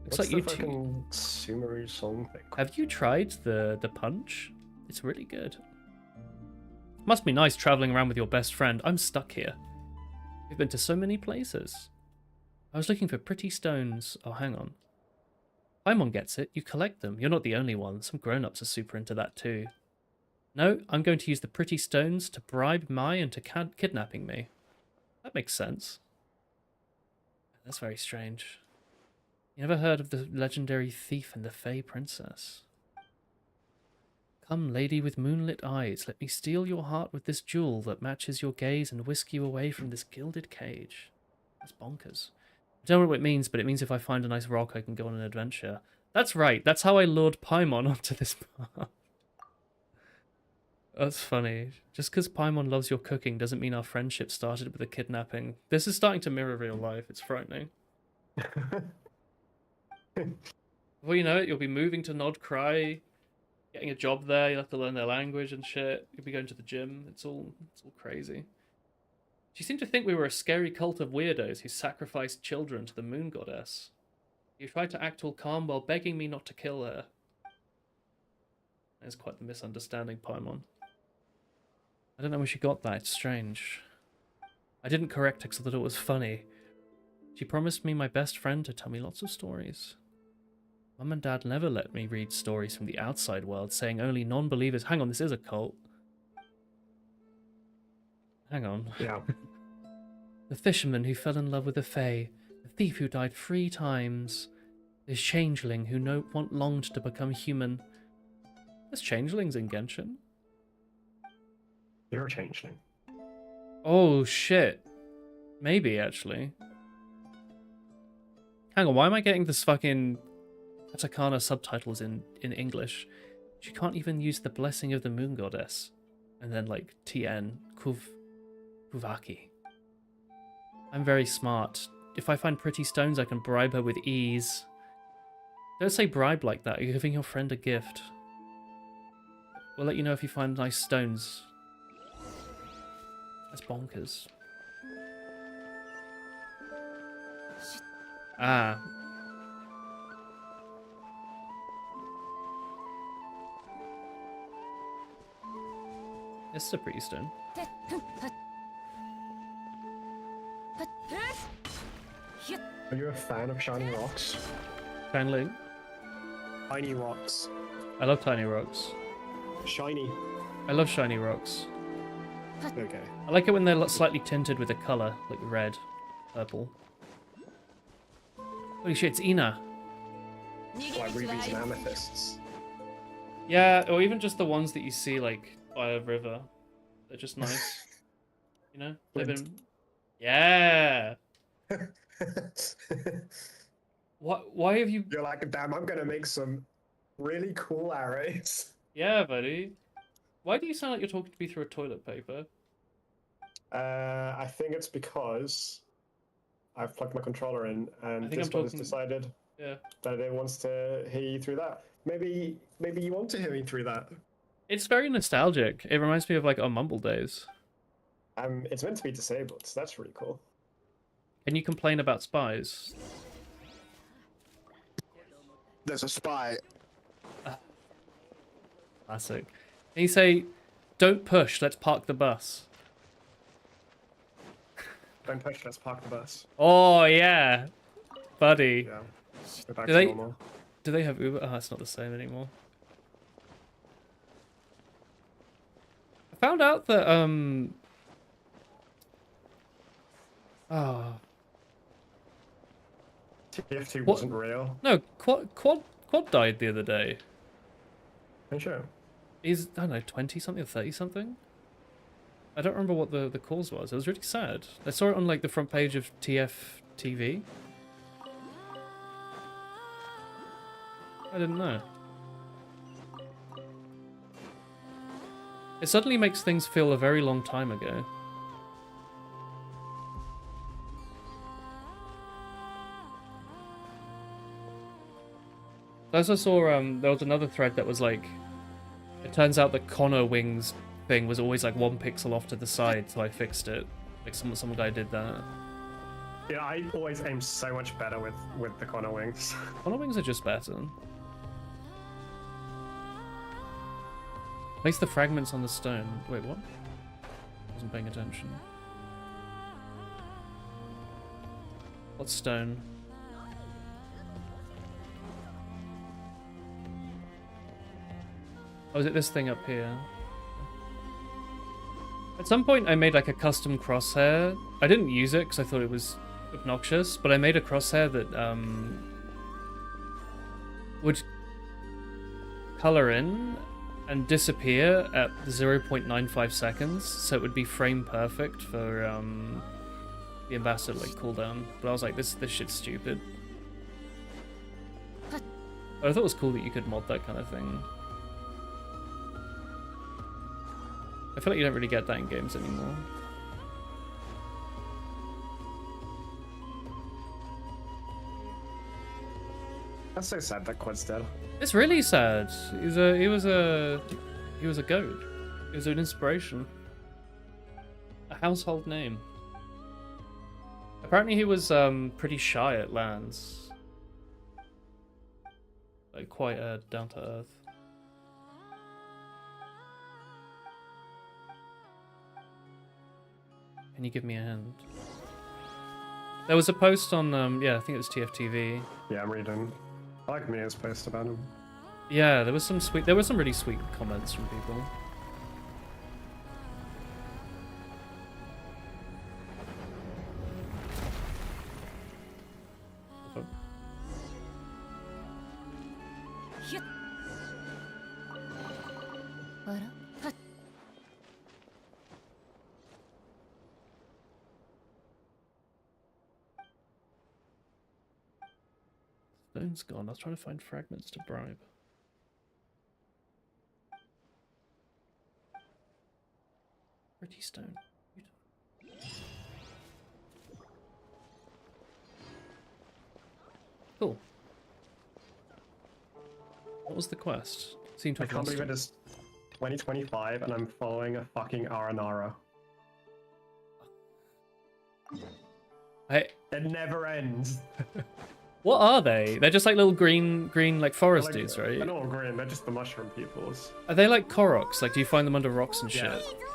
What's like the you two. fucking Sumeru song thing? Have you tried the punch? It's really good. Must be nice traveling around with your best friend. I'm stuck here. We've been to so many places. I was looking for pretty stones. Oh, hang on. Paimon gets it. You collect them. You're not the only one. Some grown-ups are super into that too. No, I'm going to use the pretty stones to bribe Mai into kidnapping me. That makes sense. That's very strange. You never heard of the legendary thief and the Fey princess? Come, lady with moonlit eyes, let me steal your heart with this jewel that matches your gaze and whisk you away from this gilded cage. That's bonkers. I don't know what it means, but it means if I find a nice rock, I can go on an adventure. That's right, that's how I lured Paimon onto this path. That's funny. Just because Paimon loves your cooking doesn't mean our friendship started with a kidnapping. This is starting to mirror real life. It's frightening. Before you know it, you'll be moving to Nod Cry, getting a job there. You'll have to learn their language and shit. You'll be going to the gym. It's all crazy. She seemed to think we were a scary cult of weirdos who sacrificed children to the moon goddess. You tried to act all calm while begging me not to kill her. There's quite the misunderstanding, Paimon. I don't know where she got that. It's strange. I didn't correct her because I thought it was funny. She promised me my best friend to tell me lots of stories. Mum and Dad never let me read stories from the outside world, saying only non-believers... Hang on, this is a cult. Hang on. Yeah. The fisherman who fell in love with a fae, the thief who died 3 times, the changeling who longed to become human. There's changelings in Genshin. You're a changeling. Oh, shit. Maybe, actually. Hang on, why am I getting this fucking katakana subtitles in English? She can't even use the blessing of the moon goddess. And then, like, TN, Kuvaki. I'm very smart. If I find pretty stones, I can bribe her with ease. Don't say bribe like that. You're giving your friend a gift. We'll let you know if you find nice stones. That's bonkers. Ah. This is a pretty stone. Are you a fan of shiny rocks? Kindly. Tiny rocks. I love tiny rocks. Shiny. I love shiny rocks. Okay. I like it when they're slightly tinted with a colour, like red, purple. Holy shit, it's Ina. Like rubies and amethysts. Yeah, or even just the ones that you see like by a river. They're just nice. You know? They've been. Yeah. What? Why have you? You're like, damn, I'm gonna make some really cool arrows. Yeah, buddy. Why do you sound like you're talking to me through a toilet paper? I think it's because I've plugged my controller in, and I think I'm Discord has talking- decided Yeah. that it wants to hear you through that. Maybe you want to hear me through that. It's very nostalgic. It reminds me of like our Mumble days. It's meant to be disabled, so that's really cool. Can you complain about spies? There's a spy. Classic. Can you say, "Don't push. Let's park the bus." Don't push, let's park the bus. Oh yeah, buddy. Yeah. Go back Do to they- normal. Do they have Uber? Oh, it's not the same anymore. I found out that oh TF2 What? wasn't real. no, Quad died the other day. Are you sure? He's, I don't know, 20 something or 30 something. I don't remember what the cause was. It was really sad. I saw it on like the front page of TF TV. I didn't know. It suddenly makes things feel a very long time ago. I also saw there was another thread that was like, it turns out that Connor Wings thing was always like 1 pixel off to the side, so I fixed it. Like some guy did that. Yeah, I always aim so much better with the Connor Wings. Connor Wings are just better. Place the fragments on the stone. Wait, what? Wasn't paying attention. What stone? Oh, is it this thing up here? At some point I made like a custom crosshair. I didn't use it because I thought it was obnoxious, but I made a crosshair that would color in and disappear at 0.95 seconds, so it would be frame perfect for the ambassador like cooldown. But I was like, this shit's stupid. But I thought it was cool that you could mod that kind of thing. I feel like you don't really get that in games anymore. That's so sad that Quad's dead. It's really sad. He was a goat. He was an inspiration. A household name. Apparently he was pretty shy at lands. Like quite down to earth. Can you give me a hand? There was a post on yeah, I think it was TFTV. Yeah, I'm reading. I like Mia's post about him. Yeah, there were some really sweet comments from people. Stone's gone. I was trying to find fragments to bribe. Pretty stone. Cool. What was the quest? Seemed to I have can't lost believe it. it is 2025 and I'm following a fucking Aranara. Hey, It never ends. what are they? They're just like little green like They're forest like, dudes, they're right? not all green, they're just the mushroom peoples. Are they like Koroks? Like, do you find them under rocks and shit?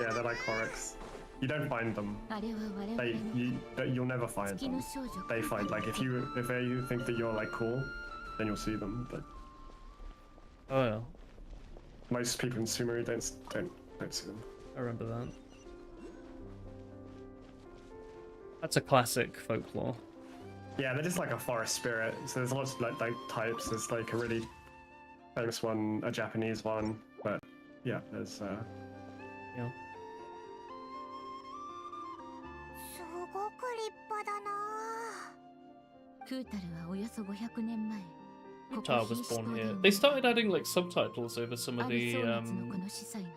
Yeah, they're like Koroks. You don't find them. あれは我々の You'll never find 月の them. 少女 They find, like, if you think that you're like cool, then you'll see them. But Oh yeah, most people in Sumeru don't see them. I remember that. That's a classic folklore. Yeah, they're just like a forest spirit. So there's lots of like types. There's like a really famous one, a Japanese one, but yeah, there's Yeah. すごく立派だな。クータルはおよそ500年前 Tar was born here. They started adding like subtitles over some of ある the 草月のこの司祭が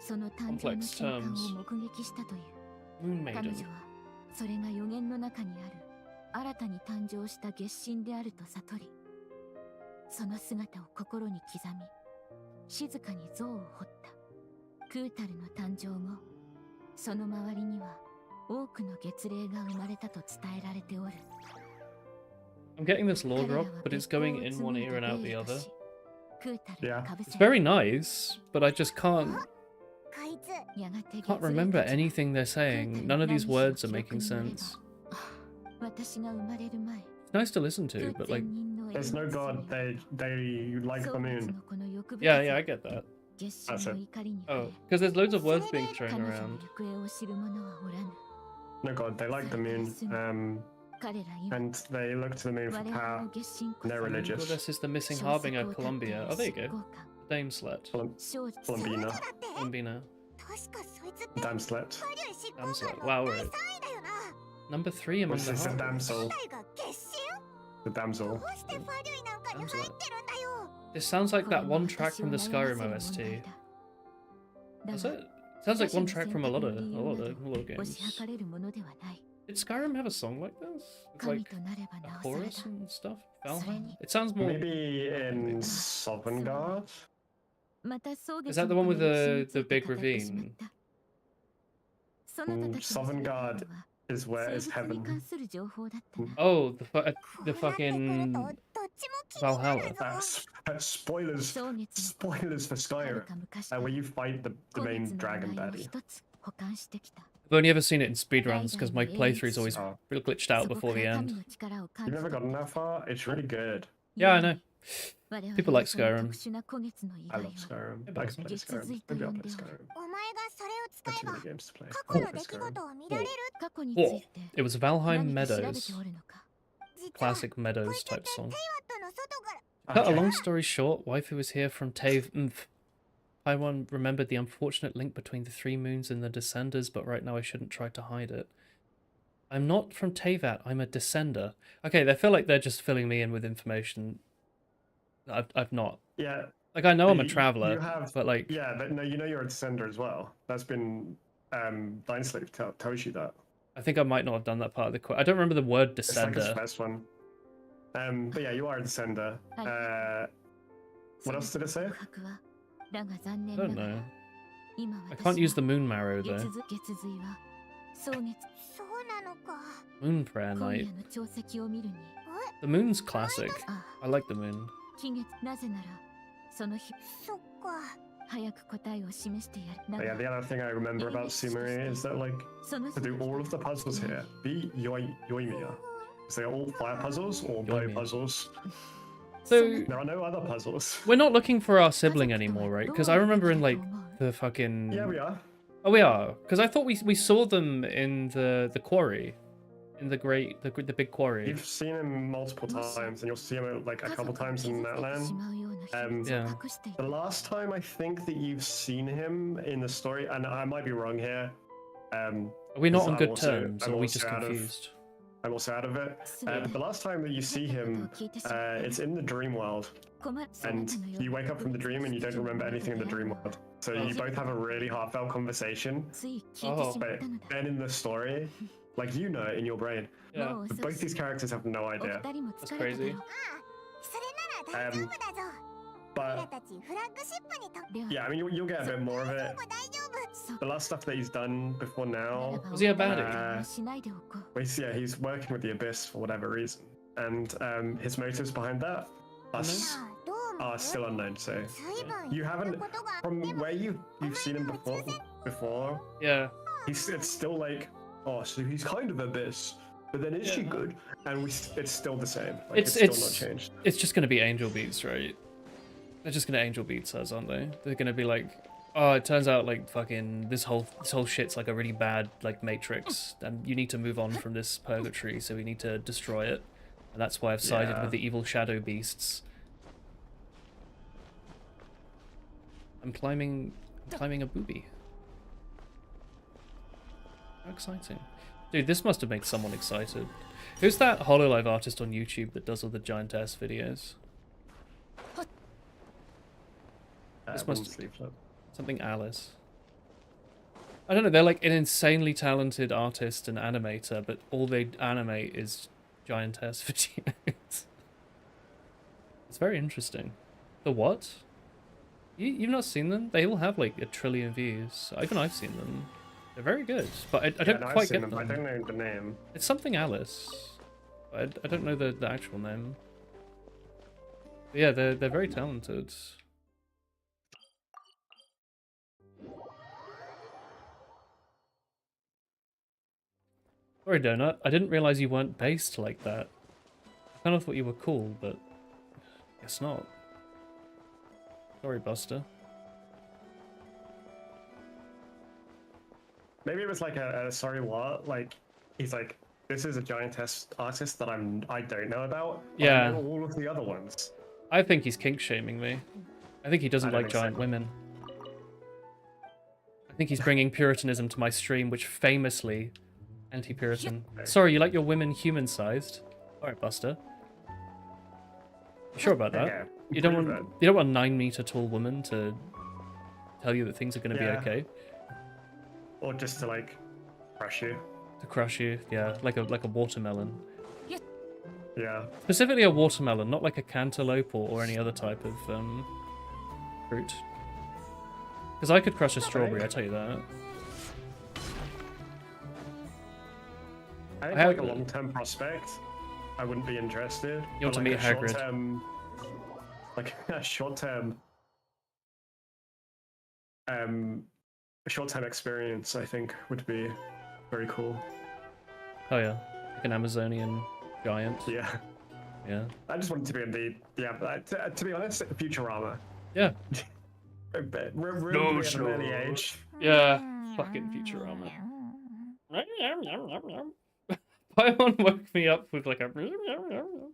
その誕生の瞬間を目撃したという Moon 彼 Maiden. 女はそれが予言の中にある新たに誕生した月神であると悟りその姿を心に刻み静かに像を彫ったクータルの誕生後その周りには多くの月霊が生まれたと伝えられておる I'm getting this lore drop, but it's going in one ear and out the other. クータルにかぶ It's せ very nice, but I just can't こいつやがて can't remember anything they're saying. None of these words are making sense. 私が生まれる前 It's nice to listen to, but like, there's no god. They like the moon. yeah, I get that. 月神の怒りに Oh, because there's loads of words being thrown 彼女の around. 行方を知る者はおらぬ No god, they like the moon. 彼ら今 And they look to the moon 我 for 々 power. の月神こ They're そ religious. Goddess is the missing 消息 harbinger, を絶った Columbia. Oh, there you 執 go. 行官 Dame slut. 少女 Columbina. だって Columbina. 確かそいつって Damn slut. ファリュイ執行 Damn slut. 官 Wow, の we're 第 at 3位だよな。 number 3 among Which the is a harbingers. damsel. 誰が月 The 神 damsel. どうしてファリュイなんかに入ってるんだよ。 This sounds like これ that も one track 私を from the 悩 Skyrim ませる問題 OST. だ Is だが it? Sounds like one 他者 track の from a lot 選 of 択の a 理由 lot な of, a lot of ど推し games. 量れるものではない Did Skyrim have a song like this? With 神 like となれば a なおさら chorus だ and stuff? それ Valheim? に It sounds more. Maybe in Sovngarde? また草 Is 月 that the の one こ with の歴史 the について big 語ってしまっ ravine? たそなたたちのすることは Is where 生 is 物に heaven? 関する情報だったな Oh, the こうなってくる fucking とどっちも気になる Valhalla. ぞ。 Spoilers. 草月の Spoilers for はる Skyrim. か昔から Where you fight the 今 main 月の dragon 名前を daddy. 一つ保管してきた I've only ever seen it in speedruns because my playthrough's always Oh. real glitched out そこ before か the ら神 end. の力を感 You've じ never た gotten that far? It's really good. Yeah, I know. 我々 People は like その Skyrim. 特殊な古月の依 I 頼 love を Skyrim. Yeah, I can play It's Skyrim. easy Maybe I'll to play learn. Skyrim. お前がそれを使 Got え too ば many games to play. 過去 I'll の play 出来 Skyrim. 事を見られる。 過去につ Whoa. いて It was Valheim 何か調べ Meadows. ておるのか 実は Classic Meadows type song. テイワットの外から Cut a Okay. long story short, waifu was here from Tave. Taiwan remembered the unfortunate link between the three moons and the Descenders, but right now I shouldn't try to hide it. I'm not from Tavat, I'm a Descender. Okay, they feel like they're just filling me in with information that I've not. Yeah. Like, I know I'm a You- traveler, you have- but like, Yeah, but no, you know you're a descender as well. That's been Dynasleep tells you that. I think I might not have done that part of the quest. I don't remember the word It's like the Descender. first one. But yeah, you are a descender. What else did it say? 告白はだが残 I 念な don't がら know. 今 I 私 can't use は the moon marrow 月 though. 月髄は草月そうなのか。 Moon prayer 今 night. 夜の潮石を見るに The moon's classic. あ I like the moon. 期月なぜならその日そっか。早く答えを示してやる But だ yeah, the が other thing I remember about Sumeri is that like その to do all of the puzzles here, be Yoimiya. So they're all fire puzzles or bow Yoimiya. puzzles. So There are no other puzzles. we're not looking for our sibling anymore, right? Because I remember in like the fucking Yeah, we are. oh we are because I thought we saw them in the quarry, in the big quarry. You've seen him multiple times, and you'll see him like a couple times in that land. しまうような秘密を Yeah. 隠してい The た last time I think that you've seen him in the story, and I might be wrong here. Are we not on I'm good also- terms, I'm or are we also just out of- confused? I'm also out of it. But the last time that you see him, it's in the dream world, 困る and you wake up from the dream and you don't remember anything in the dream world. So you both have a really heartfelt conversation. つい聞いてしまったのだ But then in the story, Like you know it in your brain. Yeah. もう But 遅 both いし these characters have no お idea. 二人も That's 疲れただ crazy. ろう。それなら大丈夫だぞ。俺 But らたちフラッグシップにと。では yeah, I mean you'll get a bit more of it. もう大丈夫。そ The last stuff that he's done before なら now. ば Was he a お二人 baddie? はしないでおこう。 Well, yeah, he's working with the Abyss for whatever reason, and his motives behind that are, どう思う are still unknown. So 随分 you いろん haven't, なことがあって from も where you've seen him before, Yeah. it's still like, oh, so he's kind of Abyss, but then is she Yeah. good? And it's still the same. Like, It's it's still not changed. It's just gonna be angel beats, right? They're just gonna angel beats us, aren't they? They're gonna be like, oh, it turns out like fucking this whole shit's like a really bad like matrix, and you need to move on from this purgatory, so we need to destroy it, and that's why I've sided Yeah. with the evil shadow beasts. I'm climbing a booby. How exciting. Dude, this must have made someone excited. Who's that HoloLive artist on YouTube that does all the giantess videos? This must- Sleep flip. Something Alice. I don't know, they're like an insanely talented artist and animator, but all they animate is giantess videos. It's very interesting. The what? You've not seen them? They all have like 1 trillion views. Even I've seen them. They're very good, but I don't no, I've quite seen get them. I don't know the name. It's something Alice. I don't know the actual name. But yeah, they're very talented. Sorry, Donut. I didn't realize you weren't based like that. I kind of thought you were cool, but guess not. Sorry, Buster. Maybe it was like a sorry what? Like he's like, this is a giantess artist that I don't know about. But Yeah. I know all of the other ones. I think he's kink shaming me. I think he doesn't I don't like think so. giant women. I think he's bringing Puritanism to my stream, which famously anti-Puritan. Sorry, you like your women human-sized? All right, Buster. You sure about that? Yeah, You don't prove want it. you don't want a 9-meter tall woman to tell you that things are going to Yeah. be okay, Or just to like crush you. to crush you. Yeah, like a watermelon. Yeah. Specifically a watermelon, not like a cantaloupe or any other type of fruit. Because I could crush a strawberry, I tell you that. I think I like a have- long-term prospect, I wouldn't be interested. You want but, to like, meet a Hagrid. short-term, like a short-term experience, I think would be very cool. Oh yeah, like an Amazonian giant. Yeah. Yeah. I just wanted to be in to be honest, Futurama. Yeah. Really at an early age. Yeah. Fucking Futurama. Paimon woke me up with like a. Was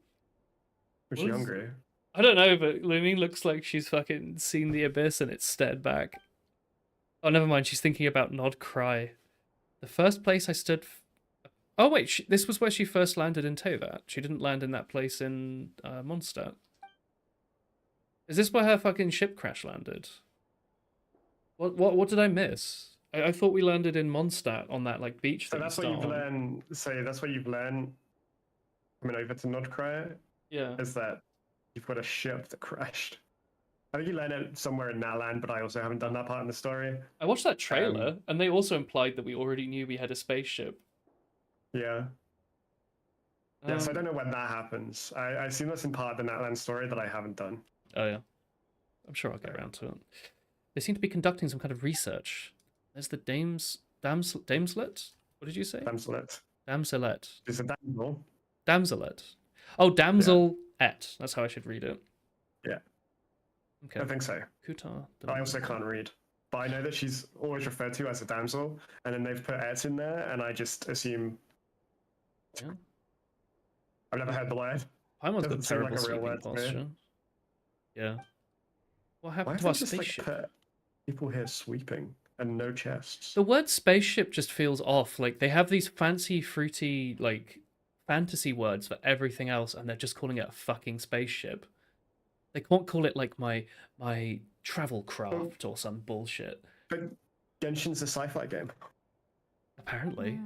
she Was- hungry? I don't know, but Lumi looks like she's fucking seen the abyss and it's stared back. Oh, never mind. She's thinking about Nod Cry. The first place I stood. Oh wait, this was where she first landed in Teyvat. She didn't land in that place in Mondstadt. Is this where her fucking ship crash landed? What did I miss? I thought we landed in Mondstadt on that like beach So thing. that's what you've learned. So that's what you've learned coming over to Nordcry, Yeah. is that you've got a ship that crashed. I think you learned it somewhere in Naland, but I also haven't done that part in the story. I watched that trailer, and they also implied that we already knew we had a spaceship. Yeah. Yeah, so I Um, don't know when that happens. I assume that's in part of the Natland story that I haven't done. Oh yeah, I'm sure I'll get around to it. They seem to be conducting some kind of research. There's the Damslet. What did you say? Damselet. Damselet. It's a damsel. Damselet. Oh, Damselet. That's how I should read it. Yeah. Okay. I think so. Kutar. I also can't read. But I know that she's always referred to as a damsel, and then they've put et in there, and I just assume. Yeah. I've never heard the word. Paimon's got Doesn't seem terrible like a real sleeping word to me. posture. Yeah. What Why happened have to they our just like spaceship? put people here sweeping and no chests? The word spaceship just feels off. Like they have these fancy, fruity, like fantasy words for everything else, and they're just calling it a fucking spaceship. They can't call it like my travel craft or some bullshit. But Genshin's a sci-fi game. Apparently.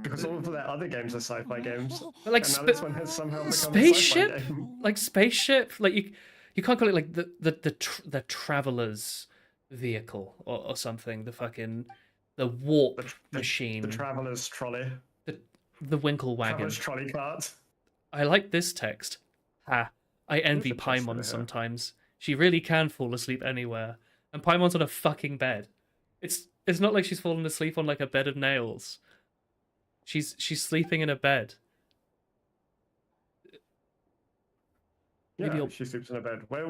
because all of their other games are sci-fi games. But like And now this one has somehow become a sci-fi spaceship, game. like spaceship, like you can't call it like the traveler's vehicle or something. The fucking the warp machine. The traveler's trolley. The Winkle wagon. Traveler's trolley cart. I like this text. Ha! I envy What's the text over Paimon here? sometimes. She really can fall asleep anywhere, and Paimon's on a fucking bed. It's not like she's fallen asleep on like a bed of nails. She's sleeping in a bed. Maybe Yeah, she sleeps in a bed. Where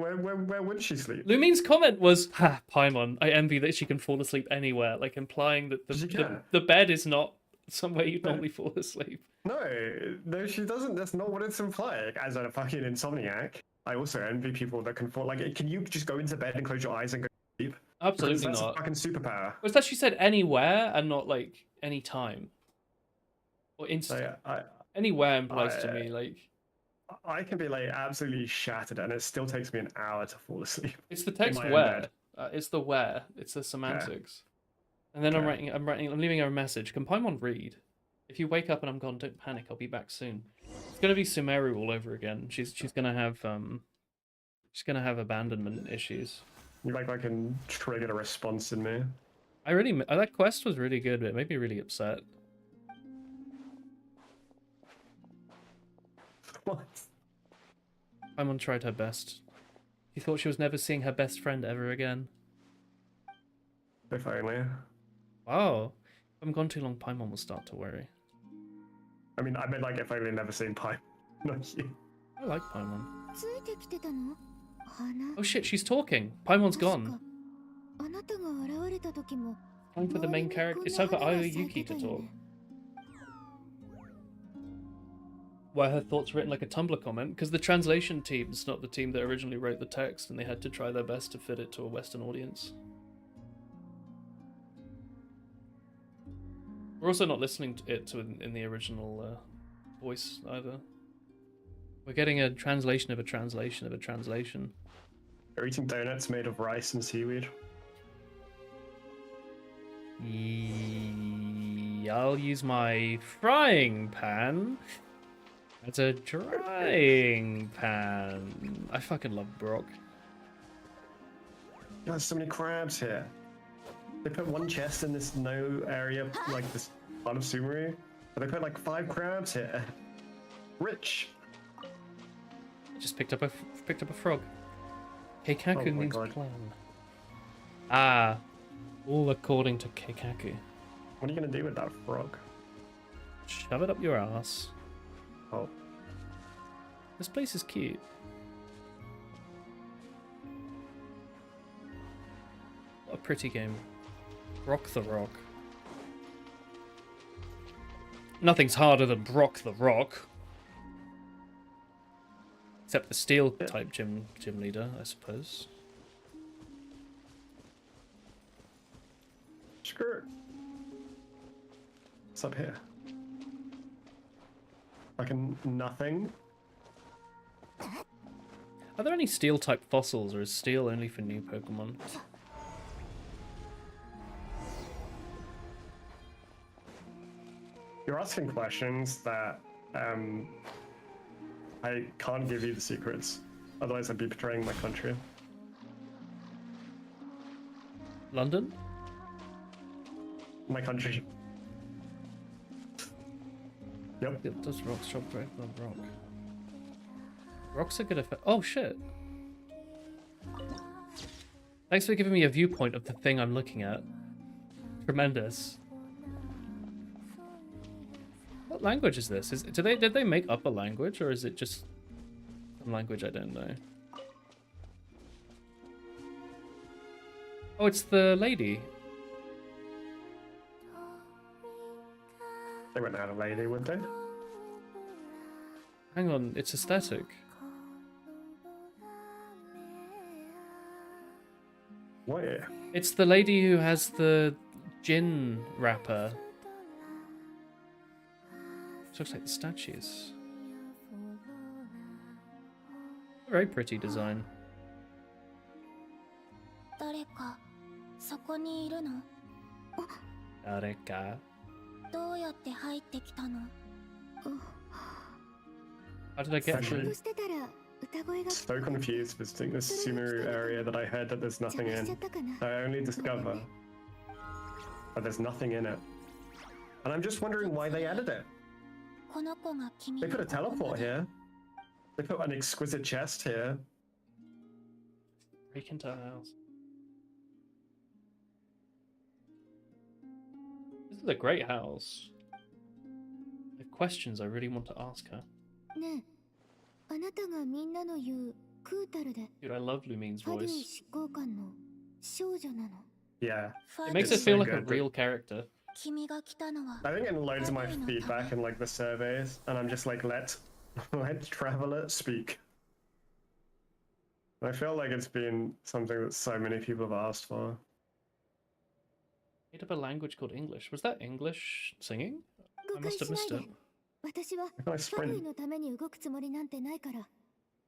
would she sleep? Lumine's comment was, "Ha, Paimon, I envy that she can fall asleep anywhere," like implying that She can. the bed is not somewhere you'd No. normally fall asleep. No, she doesn't. That's not what it's implying. As a fucking insomniac, I also envy people that can fall. Like, can you just go into bed and close your eyes and go to sleep? Because Absolutely that's not. a fucking superpower. Was that she said anywhere and not like any time or instant? So, Anywhere implies to me like I can be like absolutely shattered, and it still takes me an hour to fall asleep. it's the text my own where. bed. It's the where. It's the semantics. And then I'm leaving her a message. Can Paimon read? If you wake up and I'm gone, don't panic. I'll be back soon. It's gonna be Sumeru all over again. She's gonna have abandonment issues. You like fucking triggered a response in me. That quest was really good, but it made me really upset. What? Paimon tried her best. She thought she was never seeing her best friend ever again. If only. Wow. If I'm gone too long, Paimon will start to worry. I mean, I meant like if only never seen Pi. Not you. I like Paimon. ついてきてたの？花。 Oh shit, she's talking. Paimon's 確か gone. あなたが現れた時も Time for the main character. It's time for Aoyuki to talk. Why her thoughts written like a Tumblr comment? Because the translation team's not the team that originally wrote the text, and they had to try their best to fit it to a Western audience. We're also not listening to it in the original voice either. We're getting a translation of a translation of a translation. You're eating donuts made of rice and seaweed. I'll use my frying pan as a drying pan. I fucking love Brock. There's so many crabs here. They put one chest in this no area, like this part of Sumeru, but they put like 5 crabs here. Rich. Just picked up a frog. Keikaku Oh my means God. clan. Ah, all according to Keikaku. What are you gonna do with that frog? Shove it up your ass. Oh, This place is cute. What a pretty game. Brock the Rock. Nothing's harder than Brock the Rock. Except the steel type gym leader, I suppose. screw it. What's up here? Fucking nothing. Are there any steel type fossils, or is steel only for new Pokemon? You're asking questions that I can't give you the secrets. Otherwise, I'd be betraying my country. London? My country. Yep. It does rocks drop break on rock. Rocks are good effect. Oh shit. Thanks for giving me a viewpoint of the thing I'm looking at. Tremendous. What language is this? Did they make up a language, or is it just some language I don't know? Oh, it's the lady. They wouldn't have a lady, would they? Hang on, it's aesthetic. What? It's the lady who has the gin wrapper. Looks like the statues. Very pretty design. 誰かそこにいるの？ Areka. どうやって入ってきたの？ How did I get Actually- here? してたら歌声が So confused visiting this Sumeru area that I heard that there's 邪 nothing 魔しちゃ in. ったかな。 I only discover that there's nothing in it. And I'm just wondering why they added it. この子が君 They の put a teleport here. They put an exquisite chest here. Break into our house. This is a great house. I have questions I really want to ask her. ねえ、あなたがみんなの言うクータルで Dude, I love Lumine's ファデュイ voice. 執行官の少女なの。 Yeah. ファ It デュ makes イ it feel so like a good, but- real character. 君が来たのは I think in loads of my feedback and like the surveys, and I'm just like, let traveler speak. I feel like it's been something that so many people have asked for. Made up a language called English. Was that English singing? 誤 I 解 must し have ない missed で it.。私は How can I ファデュイ sprint? のために動くつもりなんてないから。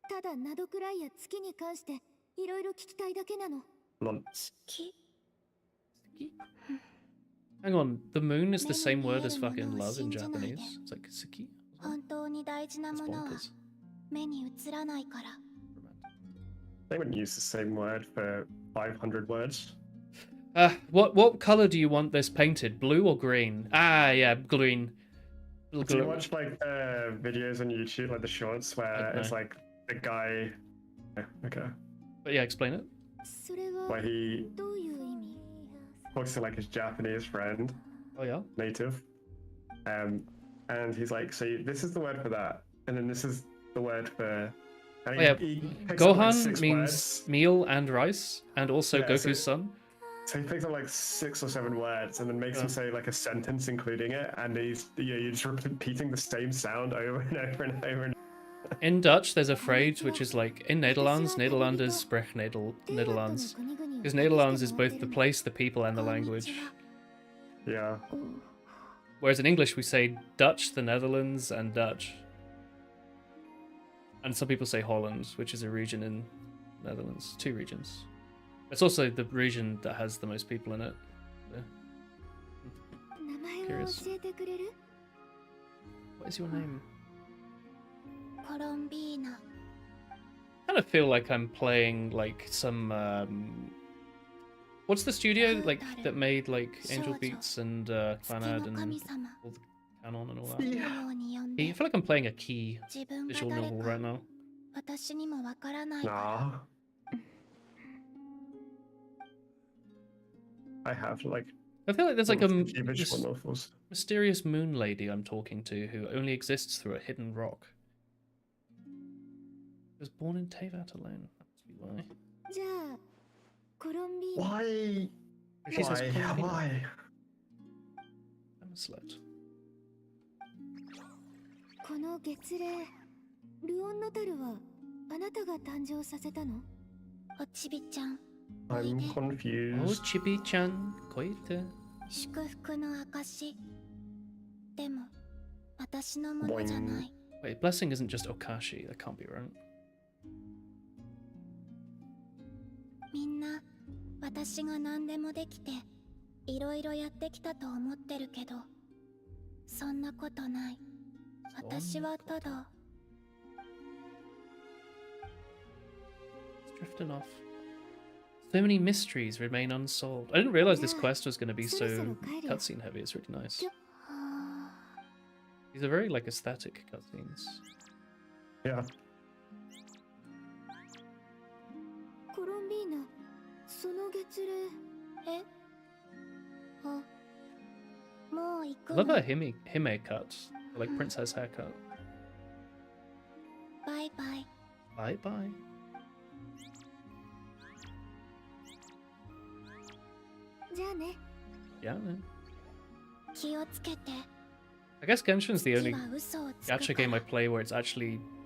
ただナドクライや月に関していろいろ聞きたいだけなの。 Lol. 月 Hang on, the moon is the same word as Maybe fucking no love in Shinjanai Japanese. then. It's like suki. 本当に大事な That's ものは bonkers. 目に映らないから。 They wouldn't use the same word for 500 words. What color do you want this painted? Blue or green? Ah, yeah, green. Do you watch like videos on YouTube, like the shorts, where Okay. it's like the guy? Yeah, okay. But yeah, explain it. それは Where he どういう意味？ talks to like his Japanese friend, Oh yeah. native, and he's like, so this is the word for that, and then this is the word for. And Oh, yeah. he picks up, like, Gohan 6 means words. meal and rice, and also Yeah, so- Goku's son. So he picks up like 6 or 7 words and then makes Yeah. them say like a sentence including it, and you're just repeating the same sound over and over and over. And In Dutch, there's a phrase which is like in Nederlands, Nederlanders spreken Nederlands. Because Nederlands is both the place, the people, and the language. yeah, Whereas in English, we say Dutch, the Netherlands, and Dutch. And some people say Holland, which is a region in Netherlands. 2 regions. It's also the region that has the most people in it. Yeah. 名前を教えてくれる？ What is your name? コロンビーナ。 I kind of feel like I'm playing like some what's the studio like that made like Angel Beats and 月 Clanad の and 神様。 all the canon and all 好 that? きなように呼ん I で feel like I'm playing a key 自分が visual 誰 novel か right now. 私にもわからないから。 nah. I have like I feel like there's like a key visual novels. mysterious moon lady I'm talking to who only exists through a hidden rock. She was born in Teyvat alone. That must be why. じゃあコロンビーナ。 Why? She says Why? Columbina. Why? I'm a slut. この月齢ルオンノタルはあなたが誕生させたの？おちびちゃん。 I'm Oh, confused. Chibi-chan, koite. 祝福の証。でも私のものじゃない。 Wait, blessing isn't just Okashi. That can't be right. みんな私が何でもできていろいろやってきたと思ってるけどそんなことない。私はただ It's drifting off. So many mysteries remain unsolved. I didn't realize this Yeah, quest was going to be so そろそろ帰るよ。 cutscene heavy. It's really nice. はあ These are very like aesthetic cutscenes. Yeah. コロンビーナその月齢えあもう行 I く love の her hime cut, like princess haircut. バイバイ Bye bye. じゃあね Yeah, man. 気をつけて I guess Genshin's the 次 only は嘘をつ gacha くか game I ら play where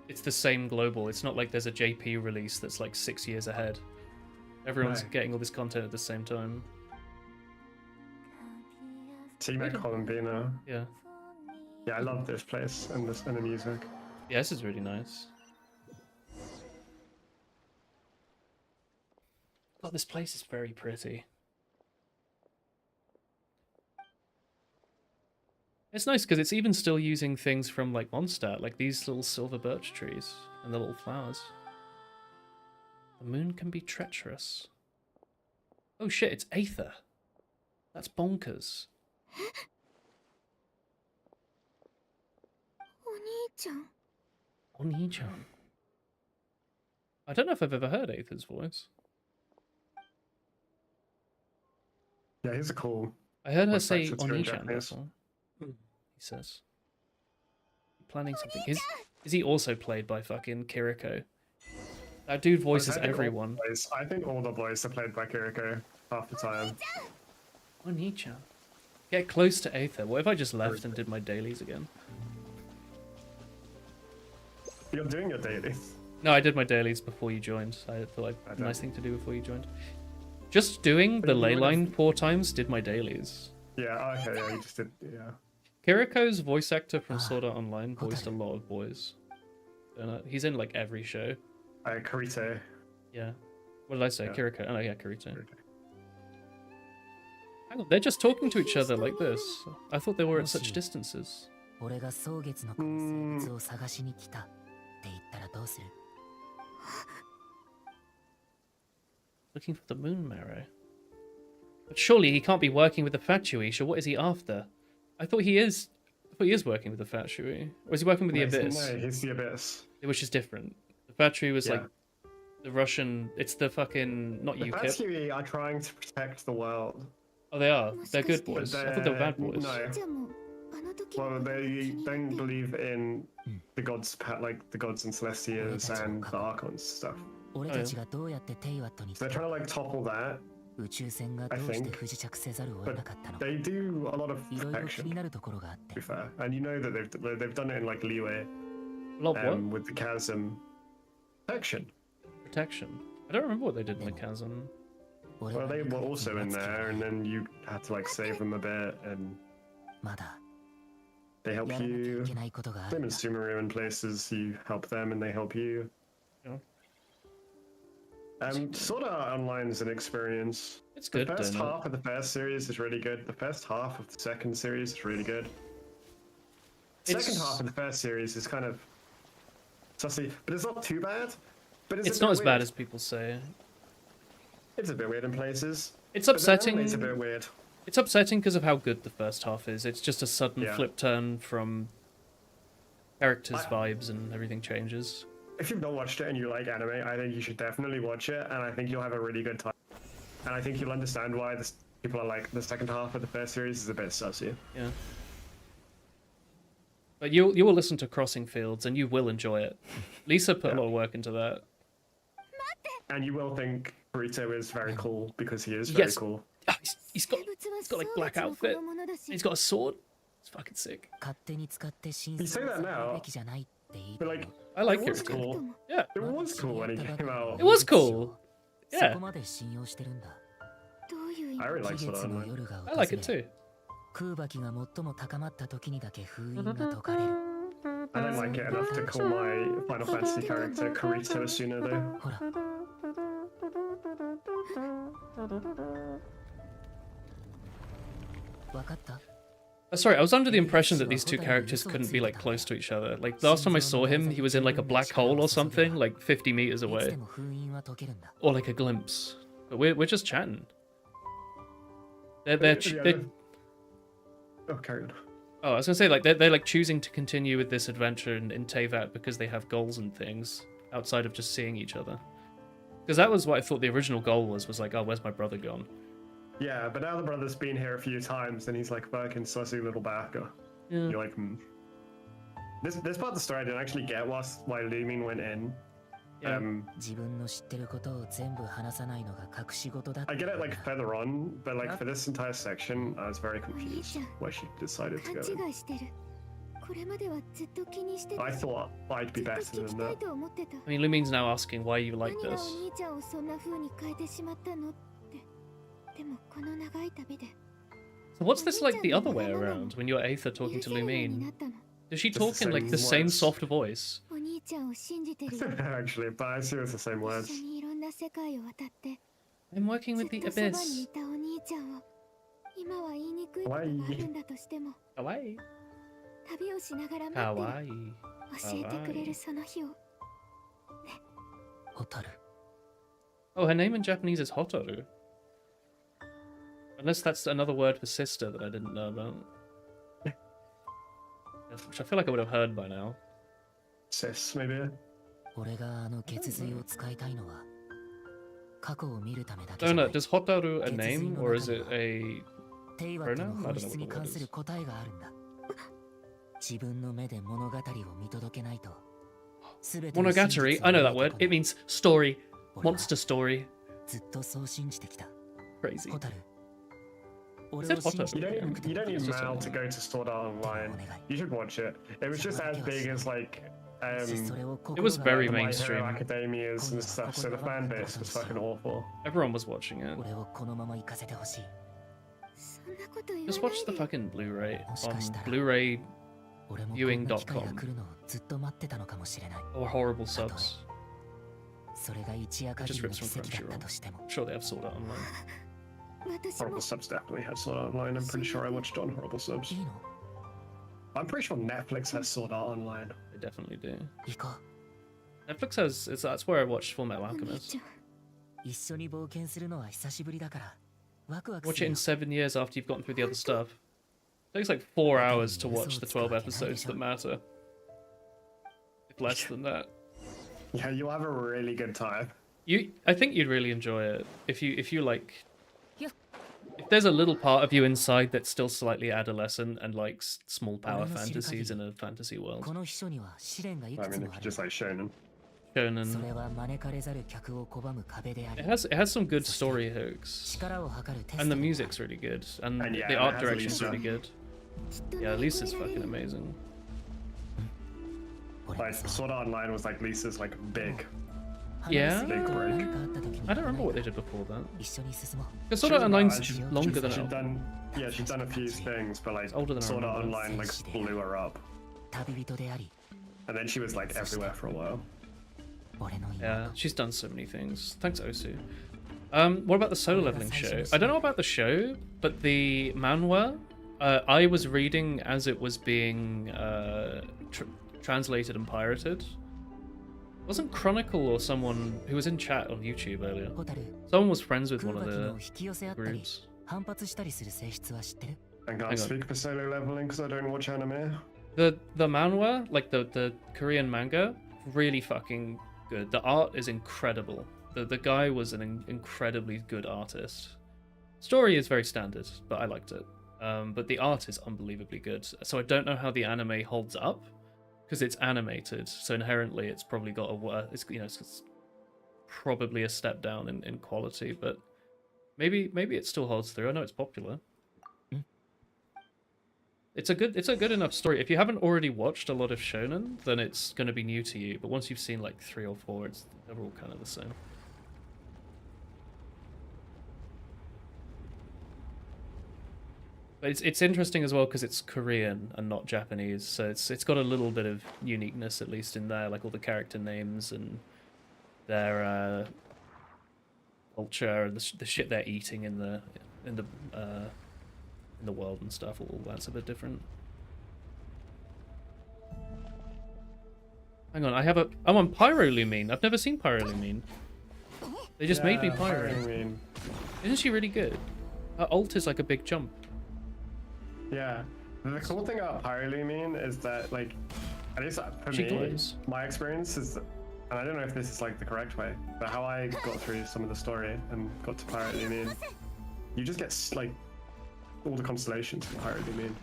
it's the same global. It's not like there's a JP release that's like 6 years ahead. Everyone's Right. getting all this content at the same time. Team Columbina. Yeah. Yeah, I love this place and the music. Yeah, this is really nice. God, this place is very pretty. It's nice because it's even still using things from like Mondstadt, like these little silver birch trees and the little flowers. The moon can be treacherous. Oh shit, it's Aether. That's bonkers. お兄ちゃん Oni-chan. I don't know if I've ever heard Aether's voice. Yeah, he's a cool. I heard her voice say actor too in Oni-chan Japanese. before. He says. Planning something. Is he also played by fucking Kiriko? That dude voices I think all the everyone. boys- I think all the boys are played by Kiriko half the time. Oni-chan. Get close to Aether. What if I just left and did my dailies again? You're doing your daily. No, I did my dailies before you joined. I thought I a don't. nice thing to do before you joined. Just doing But the you ley would've- line 4 times did my dailies. Yeah, okay, yeah, you just did, yeah. Kiriko's voice actor from Sword Art Online voiced a lot of boys. He's in like every show. Kurito. Yeah. What did I say? Yeah. Kiriko. Oh, yeah, Kirito. Kurito. Hang on, they're just talking to each other like this. I thought they were at such distances. 俺が蒼月の生物を探しに来たって言ったらどうする？ Looking for the moon marrow. But surely he can't be working with the Fatuisha. What is he after? I thought he is working with the Fatui. Or is he working with the Abyss? No, he's the Abyss. Which is different. The Fatui was Yeah. like the Russian. It's the fucking not The UKIP. Fatui are trying to protect the world. Oh, they are. They're good boys. I thought they were bad boys. No. じゃあもうあの時の Well, ことが they 気になっ don't て believe in the gods, like the gods and celestials and the archons stuff. 俺たちがどうやってテイワットに So they're trying to like topple that. 宇宙船がどうして不時着せざるを得なかったのか They do a lot of いろいろ気 protection, になるところがあっ to て be fair. And you know that they've done it in like Liyue, A lot of what? with the chasm protection. Protection. I don't remember what they did in the chasm. 俺 Well, が they 2 were ヶ月 also 待 in つけど there, and then you had to like save them a bit, and まだ they や help らなきゃい you. けないことがあ Same るん in だ Sumeru and places, you help them and they help you. Yeah. Sword Art Online is an experience. It's The good. first doing it. half of the first series is really good. The first half of the second series is really good. It's- Second half of the first series is kind of sussy, but it's not too bad. But it's, It's a bit not as bad weird. as people say. It's a bit weird in places. It's But the upsetting. anime's a bit weird. It's upsetting because of how good the first half is. It's just a sudden Yeah. flip turn from characters' I- vibes and everything changes. If you've not watched it and you like anime, I think you should definitely watch it, and I think you'll have a really good time. And I think you'll understand why people are like the second half of the first series is a bit sussy. Yeah. But you will listen to Crossing Fields and you will enjoy it. Lisa put a Yeah. lot of work into that. And you will think Burrito is very cool because he is very Yes. cool. Ah, he's got 生物は got like 蒼 black 月の子 outfit. 供だし He's got a sword. It's fucking sick. 勝手に使って真 You 相 say を that 探る now, べきじゃないって言い but like I like It was it. cool. Yeah. It was cool when he came out. It was cool. そ Yeah. こまで信用してるんだ どういう意 I 味 really like 季 Sword 月 Art の Online. 夜が I like 訪 it れ too. 空爆が最も高まった時にだけ封印が解かれる I don't like it enough to call my Final Fantasy character Kurito Asuna though. ほら わかった Sorry, I was under the impression that these two characters couldn't be like close to each other. Like last time I saw him, he was in like a black hole or something, like 50 meters いつで away, も封印は解けるんだ or like a glimpse. But we're just chatting. They're Oh, carry on. oh, I was gonna say like they're like choosing to continue with this adventure in Tevat because they have goals and things outside of just seeing each other. Because that was what I thought the original goal was like, oh, where's my brother gone? Yeah, but now the brother's been here a few times and he's like fucking sussy little bastard. Yeah. You're like, This part of the story I didn't actually get why Lumin went in. Yeah. 自分の知ってることを全部話さないのが隠し事だって I get it like 言うんだ further on, but like for this entire section, I was very confused why she decided to 勘 go in. 違いしてるこれまではずっと気にしてた I thought I'd ず be っと better 聞き than たい that. と思ってた I mean, Lumin's now asking why you like 何が this. お兄ちゃんをそんな風に変えてしまったのってでもこの長い旅で So what's this like the other way around when you're Aether talking to 許せるようにな Lumine? ったの Does she It's talk the in like same the same words. soft voice? お兄ちゃんを信じてるよ Actually, but I assume it's the same 一 words. 緒にいろんな世界を渡って I'm working ず with っ the とそばに abyss. いたお兄ちゃんを今は言いにくいことがあるんだとしても Kawaii. 旅をしながら待ってる。 Kawaii. 教えてくれるその日を。ホタル。 Oh, her name in Japanese is Hotaru. Unless that's another word for sister that I didn't know about. Which I feel like I would have heard by now. Sis, maybe. 俺があの血髄を使いたいのは過去を見るためだけじ I ゃ don't な know, い。 does Hotaru a name or is it a テイワットの pronoun? I 本 don't know 質 what に the 関 word する is. 答えがあるんだ。自分の目で物語を見届けないと。全ての真実を Monogatari? I know that 見 word. てこない It means story. 俺は Monster story. ずっとそう信じてきた。 Crazy. ホタル。 It 俺 said を信 Hotaru. じ You て don't くれな even, くて you も don't need It's just Mal a- to go to Sword Art Online. You should watch it. It was just as big as like それを It was 心が very the My Hero mainstream. Academias and stuff, so the fan base was fucking awful. Everyone was watching it. 俺をこのまま行かせてほしい。そんなこと言わ Just な watch い the で。 fucking Blu-ray on もしかしたら Blu-ray 俺もこんな機会が viewing.com 来るのをずっと待ってたのかもしれない。 or horrible subs. それが一夜 I 限 just りの ripped 奇 some 跡だった Crunchyroll. としても。 I'm sure they have Sword Art Online. 私も Horrible Subs definitely had Sword Art Online. I'm pretty sure I watched it on Horrible Subs. いいの？ I'm pretty sure Netflix has Sword Art Online. They definitely do. 行こ Netflix has. That's where I watched Fullmetal お兄 Alchemist. ちゃん。う。一緒に冒険するのは久しぶりだから。ワクワク Watch す it る in よ。 7 years after you've gotten through the other stuff. It takes like 4 hours to watch the 12 episodes that matter. If less than that. Yeah, you'll have a really good time. I think you'd really enjoy it if you like. Yeah. If there's a little part of you inside that's still slightly adolescent and likes small power fantasies in a fantasy world. この秘書には試練がい I くつ mean, も if あ you る。 just like shonen. そ Shonen. れは招かれざる客を拒む壁であり It。has some good story hooks. 力を測るテスト And the でもある。 music's really good. And And yeah, the it art has direction's Lisa. really good. きっと Yeah, 乗り越 Lisa's えられ fucking る。 amazing. 俺も Like そう Sword Art Online was like Lisa's like big. 話す Yeah? ことが何かあった時に I don't remember what they did before that. 一緒に進もう。 Because She Sword Art was about- Online's she- longer than she'd Alchemist. done, yeah, she'd done a few things, but like It's older than I Sword Art remember. Online like blew her up, 旅人であり、 and then she was like everywhere for a while. 俺の Yeah, 妹。 she's done so many things. Thanks, Osu. What about the solo leveling show? I don't know about the show, but the manhwa, I was reading as it was being translated and pirated. Wasn't Chronicle or someone who was in chat on YouTube earlier? ホタル、 Someone was friends with 空 one of 爆の the 引き寄せあったり、 groups. 反発したりする性質は知ってる？ I can't Hang on. speak for solo leveling because I don't watch anime. The manhwa, like the Korean manga, really fucking good. The art is incredible. The guy was an incredibly good artist. Story is very standard, but I liked it. But the art is unbelievably good. So I don't know how the anime holds up because it's animated. So inherently, it's probably got it's probably a step down in quality. But maybe it still holds through. I know it's popular. It's a good enough story. If you haven't already watched a lot of shonen, then it's going to be new to you. But once you've seen like 3 or 4, they're all kind of the same. But it's interesting as well because it's Korean and not Japanese, so it's got a little bit of uniqueness at least in there, like all the character names and their culture and the shit they're eating in the world and stuff. All that's a bit different. Hang on, I'm on Pyrolumine. I've never seen Pyrolumine. They just made me Yeah, Pyro. I mean, Isn't she really good? Her ult is like a big jump. yeah. The cool thing about Pyrolumine is that, like, at least for She me, glows. my experience is, and I don't know if this is like the correct way, but how I got through some of the story and got to Pyrolumine, you just get like all the constellations from Pyrolumine.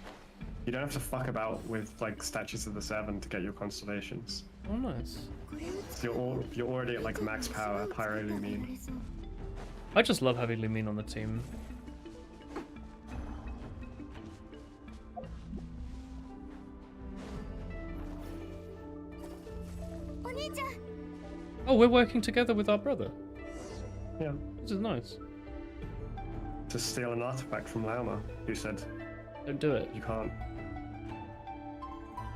You don't have to fuck about with like statues of the Seven to get your constellations. Oh, nice. So you're already at like max power Pyrolumine. I just love having Lumine on the team. Oh, we're working together with our brother. Yeah. This is nice. To steal an artifact from Lauma, who said Don't do it. you can't.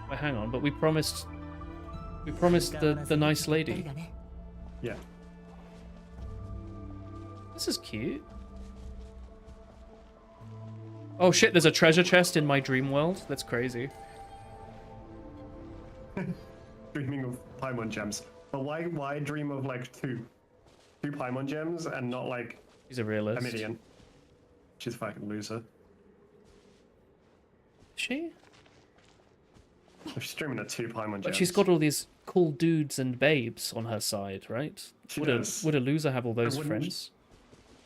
Wait, hang on, but we promised the nice lady. Yeah. This is cute. Oh shit, there's a treasure chest in my dream world. That's crazy. dreaming of Paimon gems. But why dream of like two Paimon gems and not like He's a a realist. million? She's a fucking loser. Is she? If she's dreaming of two Paimon gems. But she's got all these cool dudes and babes on her side, right? She Would does. a loser have all those wouldn't- friends?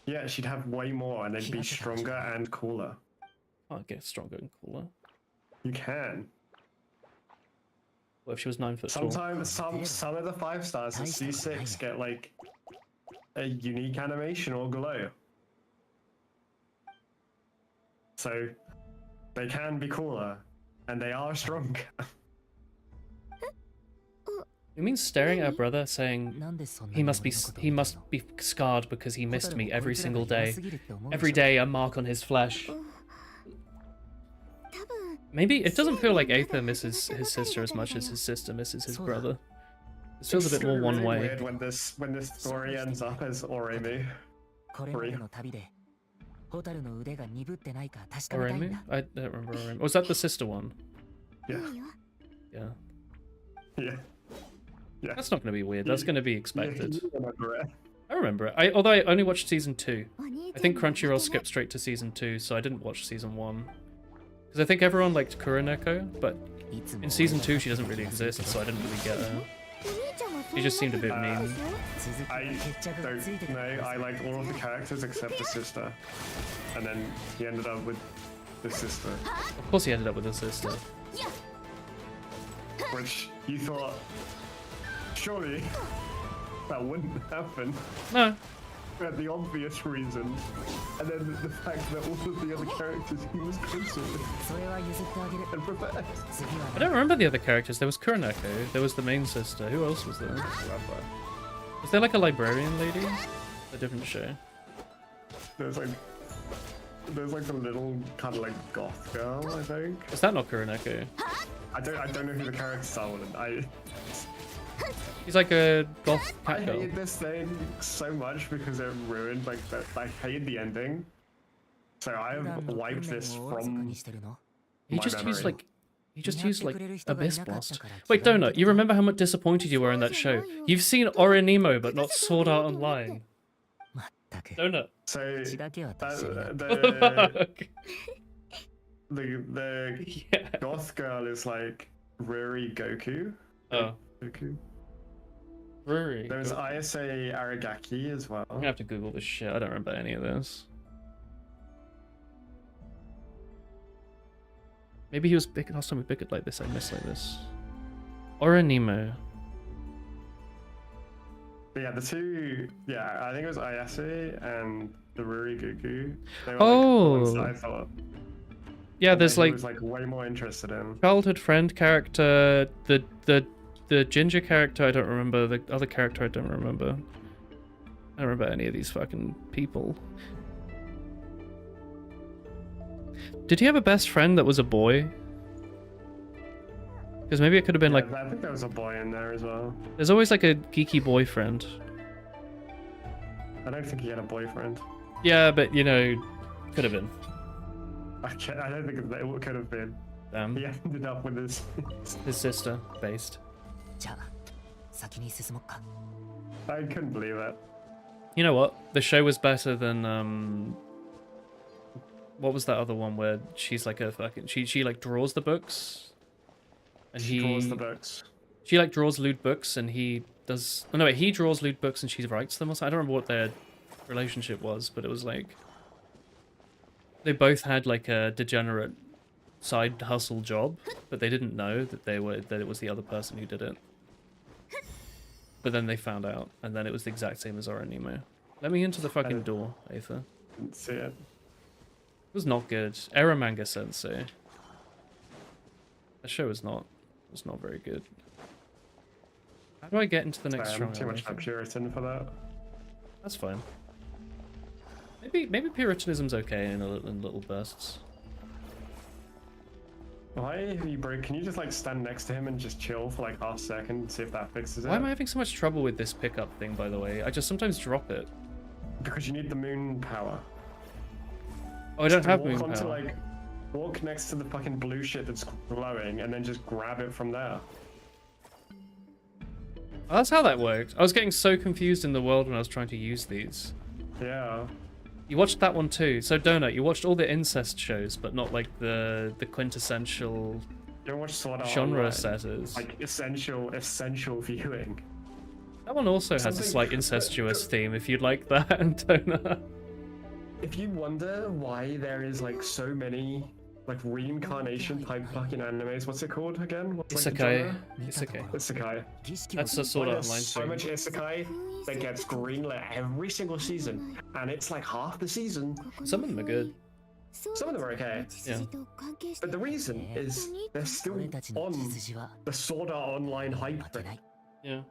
Yeah, she'd have way more and they'd be stronger and cooler. I'll get stronger and cooler. You can. What if she was 9 foot tall? Sometimes some of the 5 stars at C6 get like a unique animation or glow. So they can be cooler and they are stronger. You mean staring at her brother, saying he must be scarred because he missed me every single day. Every day a mark on his flesh. Maybe it doesn't feel like Aether misses his sister as much as his sister misses his brother. It feels a bit more one way. Weird when this story ends up as Oremu. これまでの旅で蛍の腕が鈍ってないか確かめたいん Oremu? だ I don't remember Oremu. Was that the sister one? Yeah. Yeah. Yeah. Yeah. That's not going to be weird. That's going to be Yeah, expected. you remember it. I remember it. Although I only watched season 2. I think Crunchyroll skipped straight to season 2, so I didn't watch season 1. Because I think everyone liked Kuroneko, but in season 2 she doesn't really exist, so I didn't really get her. She just seemed a bit mean. I don't know. I liked all of the characters except the sister. And then he ended up with the sister. Of course he ended up with a sister. Which you thought, surely that wouldn't happen. No. For the obvious reason. And then the fact that all of the other characters he was closer with それは譲ってあげる and prepared. 次は I don't remember the other characters. There was Kuroneko, there was the main sister. Who else was there? Was there like a librarian lady? A different show. There's like the little kind of like goth girl, I think. Is that not Kuroneko? I don't know who the characters are. He's like a goth I cat girl. hated this thing so much because it ruined like that. I hated the ending, so I've wiped this 普段のおろそか from にしてるの He my just used memory. like Abyss Blast. Wait, Wait, Donut, you remember how much disappointed you were in that show? You've seen Oranimo, but not Sword Art Online. まったく Donut. So 血だけは達者になっ What the fuck? the Yeah. goth girl is like Ruri Goku. Oh, Goku. Ruri. There was I'm ISA Aragaki as well. gonna have to Google this shit. I don't remember any of this. Maybe he was big last time we picked it like this. I missed like this. Oranimo. But yeah, the two. Yeah, I think it was Ayase and the Ruri Goku. They were Oh. like the ones that I thought. Yeah, that there's he like was like way more interested in. childhood friend character, the ginger character I don't remember, the other character I don't remember. I don't remember any of these fucking people. Did he have a best friend that was a boy? Because maybe it could have been Yeah, like, I think there was a boy in there as well. there's always like a geeky boyfriend. I don't think he had a boyfriend. Yeah, but you know, could have been. I don't think it could have been. Damn. He ended up with his. His sister, based. じゃあ先に進もうか I couldn't believe it. You know what? The show was better than what was that other one where she's like a fucking she like draws the books, and She draws the books. She like draws lewd books and he does. Oh no, wait, he draws lewd books and she writes them or something. I don't remember what their relationship was, but it was like they both had like a degenerate side hustle job, but they didn't know that it was the other person who did it. But then they found out, and then it was the exact same as Oranimo. Let me into the fucking door, Aether. Didn't see it. It was not good. Error Manga Sensei. The show was not very good. How do I get into the next I'm too strong much of a Puritan for that. That's fine. Maybe Puritanism's okay in little bursts. Why are you broke? Can you just like stand next to him and just chill for like half a second and see if that fixes it? Why am I having so much trouble with this pickup thing, by the way? I just sometimes drop it. Because you need the moon power. Oh, I don't To have walk moon onto, power. like, walk next to the fucking blue shit that's glowing and then just grab it from there. Oh, that's how that worked. I was getting so confused in the world when I was trying to use these. Yeah. You watched that one too. So Donut, you watched all the incest shows, but not like the quintessential You ever watch Sword Art genre Online? setters. Like essential viewing. That one also has a Something- slight incestuous theme, if you'd like that, Donut. If you wonder why there is like so many like reincarnation type fucking animes, what's it called again? What's like the Isekai. genre? Isekai. Isekai. That's a Sword Why Art there's Online so thing. much isekai that gets greenlit every single season, and it's like half the season. Some of them are good. Some of them are okay. Yeah. But the reason is they're still on the Sword Art Online hype thing. Yeah.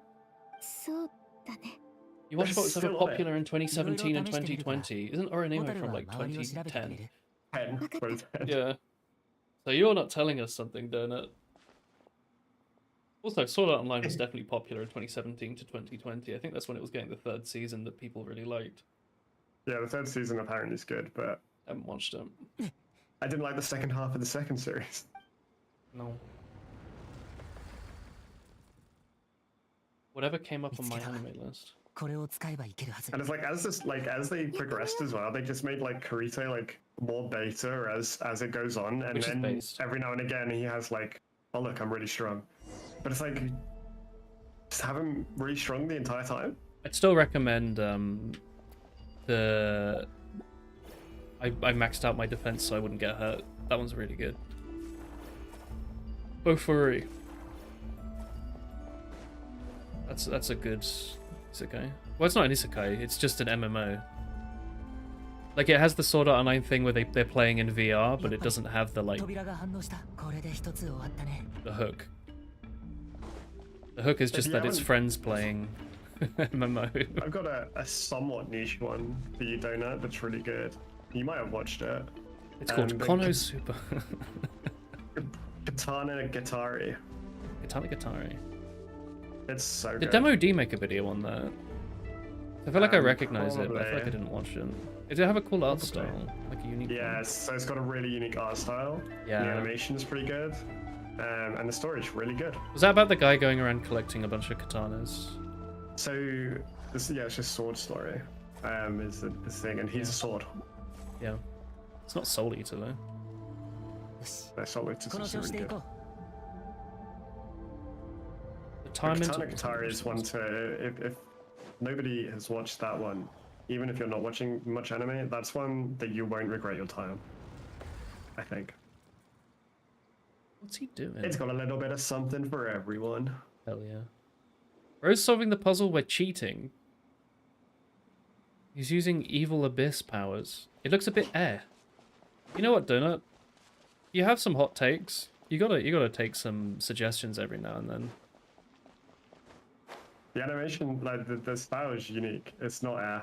そうだね。You watched what was ever Still on it. popular in 2017 and 2020. Isn't Oranimo from like 2010? 10. Yeah. So you're not telling us something, Donut. Also, Sword Art Online was definitely popular in 2017 to 2020. I think that's when it was getting the third season that people really liked. Yeah, the third season apparently is good, but I haven't watched it. I didn't like the second half of the second series. No. Whatever came up on my anime list. これを使えばいけるはず And it's like as they progressed as well, they just made like Kurito like more beta as it goes on, and Which is then based. every now and again he has like, oh look, I'm really strong, but it's like just have him really strong the entire time. I'd still recommend the. I maxed out my defense so I wouldn't get hurt. That one's really good. Bofuri. That's a good isekai. Well, it's not an isekai. It's just an MMO. Like it has the Sword Art Online thing where they're playing in VR, but it doesn't have the like 扉が反応したこれで一つ終わったね the hook. The hook is just you that it's haven't- friends playing MMO. I've got a somewhat niche one for you, Donut, that's really good. You might have watched it. It's called the Kono Super. Katana Gatari. Katana Gatari. It's so Did good. Demo D make a video on that? I feel like I Um, recognize it, but I feel like I probably. didn't watch it. Does it have a cool art Probably. style? Like a unique Yeah, one? so it's got a really unique art style. Yeah. The animation is pretty good. And the story is really good. Was that about the guy going around collecting a bunch of katanas? So, it's just sword story. Is the thing, and he's a sword. Yeah. It's not Soul Eater though. よし Soul Eater's この調子 really でい good. こ The But time Katana interval. Gatari is one to if nobody has watched that one, even if you're not watching much anime, that's one that you won't regret your time. I think. What's he doing? It's got a little bit of something for everyone. Hell yeah. Bro's solving the puzzle by cheating. He's using evil abyss powers. It looks a bit You know what, Donut? You have some hot takes. You gotta take some suggestions every now and then. The animation, like the style is unique. It's not air.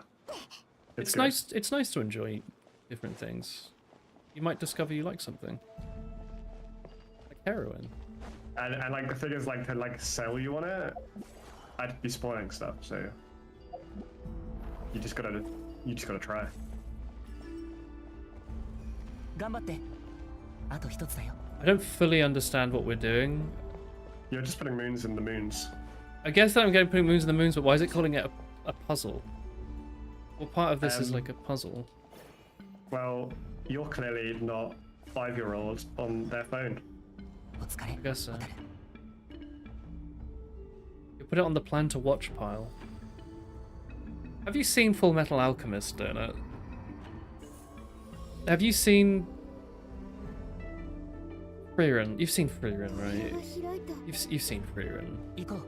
It's good. nice. It's nice to enjoy different things. You might discover you like something, like heroin. And like the thing is, like to like sell you on it, I'd be spoiling stuff. So you just gotta try. う頑張ってあと一つだよ I don't fully understand what we're doing. You're just putting moons in the moons. I guess that I'm getting putting moons in the moons, but why is it calling it a puzzle? Well, part of this is like a puzzle. Well, you're clearly not 5-year-olds on their phone. お疲れ I guess so. ホタル You put it on the plan to watch pile. Have you seen Full Metal Alchemist, Donut? Have you seen Freerun? You've seen Freerun, 扉 right? が開いた。 You've seen Freerun. 行こう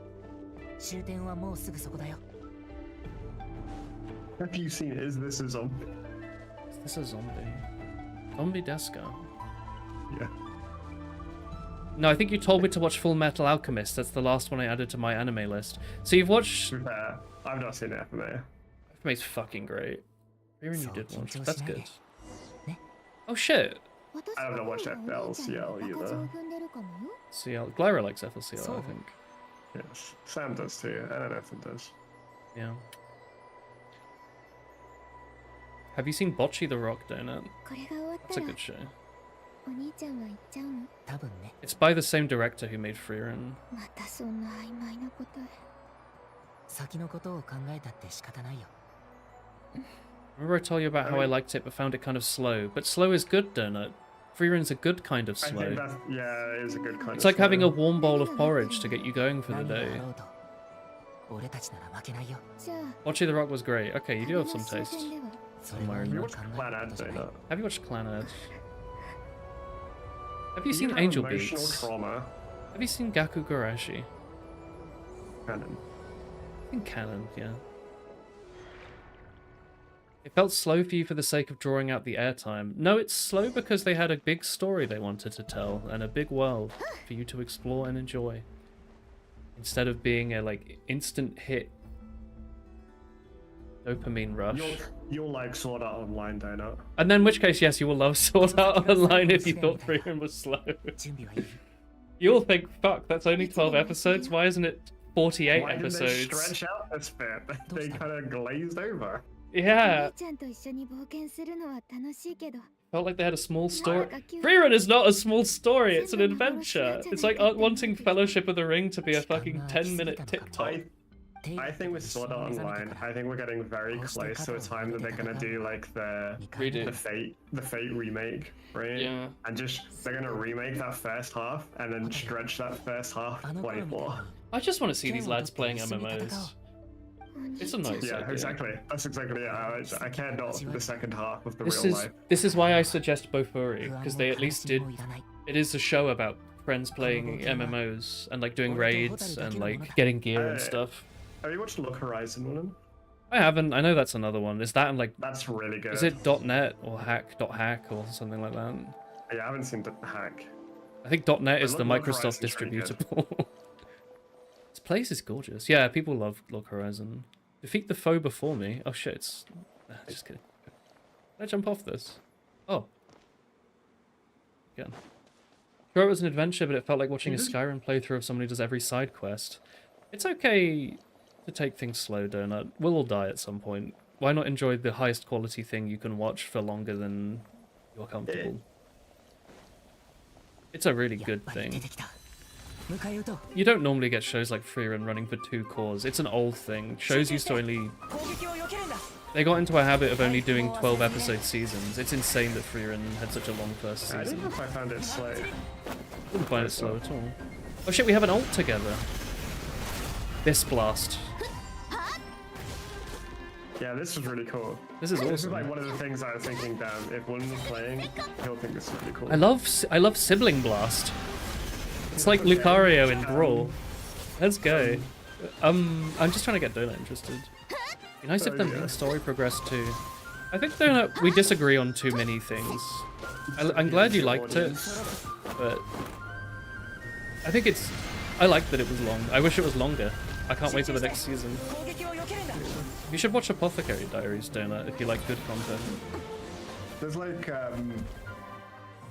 終点はもうすぐそこだよ Have you seen Is This a Zombie? Is this a zombie? Zombie Deska. Yeah. No, I think you told me to watch Full Metal Alchemist. That's the last one I added to my anime list. So you've watched... To be fair, I've not seen FMA. FMA's fucking great. Freerun you did So, watch.緊張 That's しないで。 good. ね Oh shit! 私 I have の not watched 方がお姉ちゃんの FLCL 場数 either. を踏んでるかもよ。 CL. Glyra likes FLCL, I So- think. Yes. Sam does too, and Ethan does. Yeah. Have you seen Bocce the Rock Donut? これが終わっ That's た a ら good show. お兄ちゃんは行っちゃうの。多分ね It's by the same director who made Freerun. またそんな曖昧な答え。先のことを考えたって仕方ないよ。 Remember I told you about how I liked it but found it kind of slow. But slow is good, Donut. Freerun's a good kind of I slow. think that's, yeah, it is a good kind It's of like having a slow. warm bowl of porridge to get you going for the 何が day. あろうと俺たちなら負けないよ。じゃあ Watching the Rock was great. Okay, you do have some 旅の taste. 終点ではそれは Have 今 you 考 watched え Clan たこ Ad とじゃない。 Donut? Have you watched Clan Edge? Have you You seen have Angel emotional Beats? trauma. Have you seen Gaku Garashi? Canon. I think canon, yeah. It felt slow for you for the sake of drawing out the airtime. No, it's slow because they had a big story they wanted to tell and a big world for you to explore and enjoy. Instead of being a like instant hit dopamine rush. You'll like Sword Art Online, Donut. And then in which case, yes, you will love Sword Art Online if you thought Freedom was slow. 準備はいい。 You'll think, fuck, that's only 12 episodes? Why isn't it 48 Why did they episodes? stretch out this bit? They kind of glazed over. お Yeah, 姉ちゃんと一緒に冒険するのは楽しいけど felt like they had a small story. Freerun is not a small story, it's an adventure. It's like wanting Fellowship of the Ring to be a fucking 10-minute TikTok. I think with Sword Art Online, I think we're getting very close to a time that they're gonna do like the Redo. Fate remake, right? Yeah. And just they're gonna remake that first half and then stretch that first half way more. I just want to see these lads playing MMOs. It's a nice Yeah, idea. exactly. That's exactly it. I care not the second half of the This real is life. this is why I suggest Bofuri, because they at least did. It is a show about friends playing MMOs and like doing raids and like getting gear and stuff. Have you watched Look Horizon, William? I haven't. I know that's another one. Is that and like That's really good. is it .net or hack or something like that? Yeah, I haven't seen the hack. I think .net is the Look Microsoft Horizon's really good. distributable. This place is gorgeous. Yeah, people love Look Horizon. Defeat the foe before me. Oh shit, it's... Just kidding. Can I jump off this? Oh. Again. Sure, it was an adventure, but it felt like watching a Skyrim playthrough of someone who does every side quest. It's okay to take things slow, Donut. We'll all die at some point. Why not enjoy the highest quality thing you can watch for longer than you're comfortable? It's a really good やっぱり出 thing. てきた。迎え撃とう。 You don't normally get shows like Freerun running for 2 cores. It's an old thing. Shows used to only... 攻撃を避けるんだ。 They got into a habit of only doing 12 episode seasons. It's insane that Freerun had such a long first I don't season. know if I found it slow. Wouldn't find it slow at all. Oh shit, we have an ult together. This blast. Yeah, this was really cool. This is This is awesome. like one of the things I was thinking, damn, if William was playing, he'll think this is really cool. I love Sibling Blast. It's like Lucario in Brawl. Let's go. I'm just trying to get Donut interested. Be nice if the main story progressed too. I think Donut, we disagree on too many things. I'm glad you liked it, but I think it's... I like that it was long. I wish it was longer. I can't wait for the next season. 攻撃を避けるんだ。 You should watch Apothecary Diaries, Donut, if you like good content. There's like,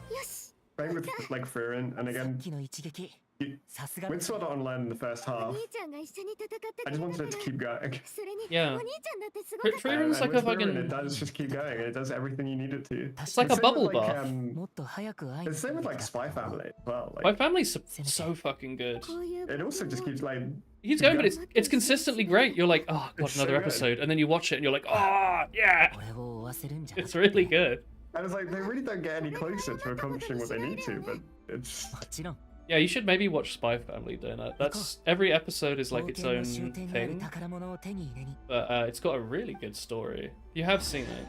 よし same with like Freerun, and さっ again, きの一撃。 you- さすが with Sword Art Online in the first お half, 兄ちゃんが一緒に戦った I just 国 wanted だ it か to keep ら going. それに Yeah. お兄ちゃんだってすごかった Freerun's like And a with Freerun, fucking... it does just keep going. It does everything you need it to. It's like a Same with, bubble like, bath. もっと早く会いに It's the 行 same く with べき like だ Spy った。 Family as well. My Like, family's so fucking good. こういう it also just keeps like, He's going, but it's consistently great. You're like, oh, God, It's another so good. episode. And then you watch it and you're like, oh, yeah. 俺を追わせるんじゃなく It's て really good. and it's like they really don't get any closer to accomplishing what they need to, but it's もちろん。 Yeah, you should maybe watch Spy Family, Donut. That's... Every episode is like 冒 its 険 own の終点にある thing. 宝物を手に入れに。 But it's got a really good story. You have seen it.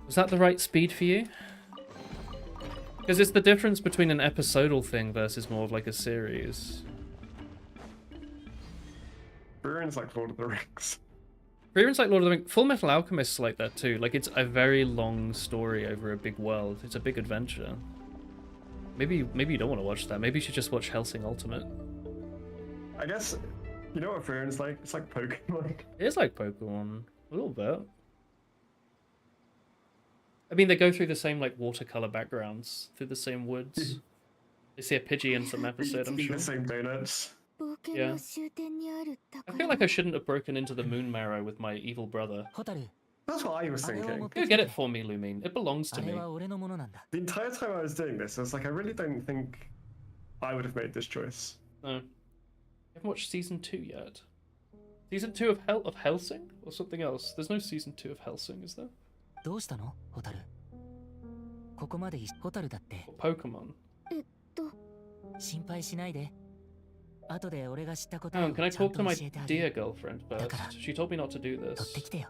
Was that the right speed for you? Because it's the difference between an episodal thing versus more of like a series. Freerun's like Lord of the Rings. Freerun's like Lord of the Rings. Full Metal Alchemist's like that too. Like it's a very long story over a big world. It's a big adventure. Maybe you don't want to watch that. Maybe you should just watch Hellsing Ultimate. I guess, you know what Freerun's like? It's like Pokemon. It is like Pokemon. A little bit. I mean, they go through the same like watercolor backgrounds, through the same woods. They see a Pidgey in some episode, I'm Eat sure. the same donuts. 冒険 Yeah. の終点にある I 宝 feel like I shouldn't have broken into the Moon Marrow with my evil brother. ホタル、 That's what I was あれを持 thinking. って Go きて get く it れ。 for me, Lumine. It belongs あ to れ me. は俺のものなんだ。 The entire time I was doing this, I was like, I really don't think I would have made this choice. No. You haven't watched season 2 yet. Season 2 of Hellsing? Or something else? There's no season 2 of Hellsing, is there? どうしたのホタル。ここまでホタルだって。 Or Pokemon? 心配しないで。後で俺が知ったことを Hang on, can I ちゃん talk と to 教 my えてあげ dear る。 girlfriend first? Dakara. She told me not to do 取って this. きてよ。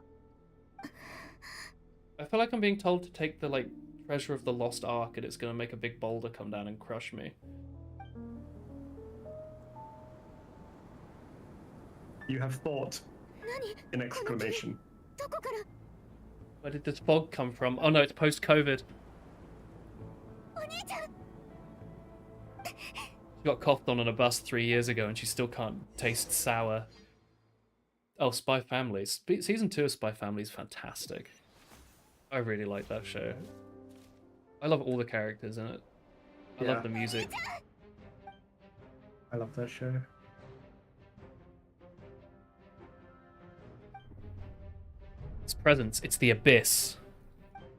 I feel like I'm being told to take the, like, treasure of the lost ark and it's gonna make a big boulder come down and crush me. You have thought. In exclamation. Where did this fog come from? Oh no, it's post-COVID. She got coughed on a bus 3 years ago and she still can't taste sour. Oh, Spy Family. Season 2 of Spy Family is fantastic. I really like that show. I love all the characters in it. I love the music. I love that show. Its presence, it's the abyss.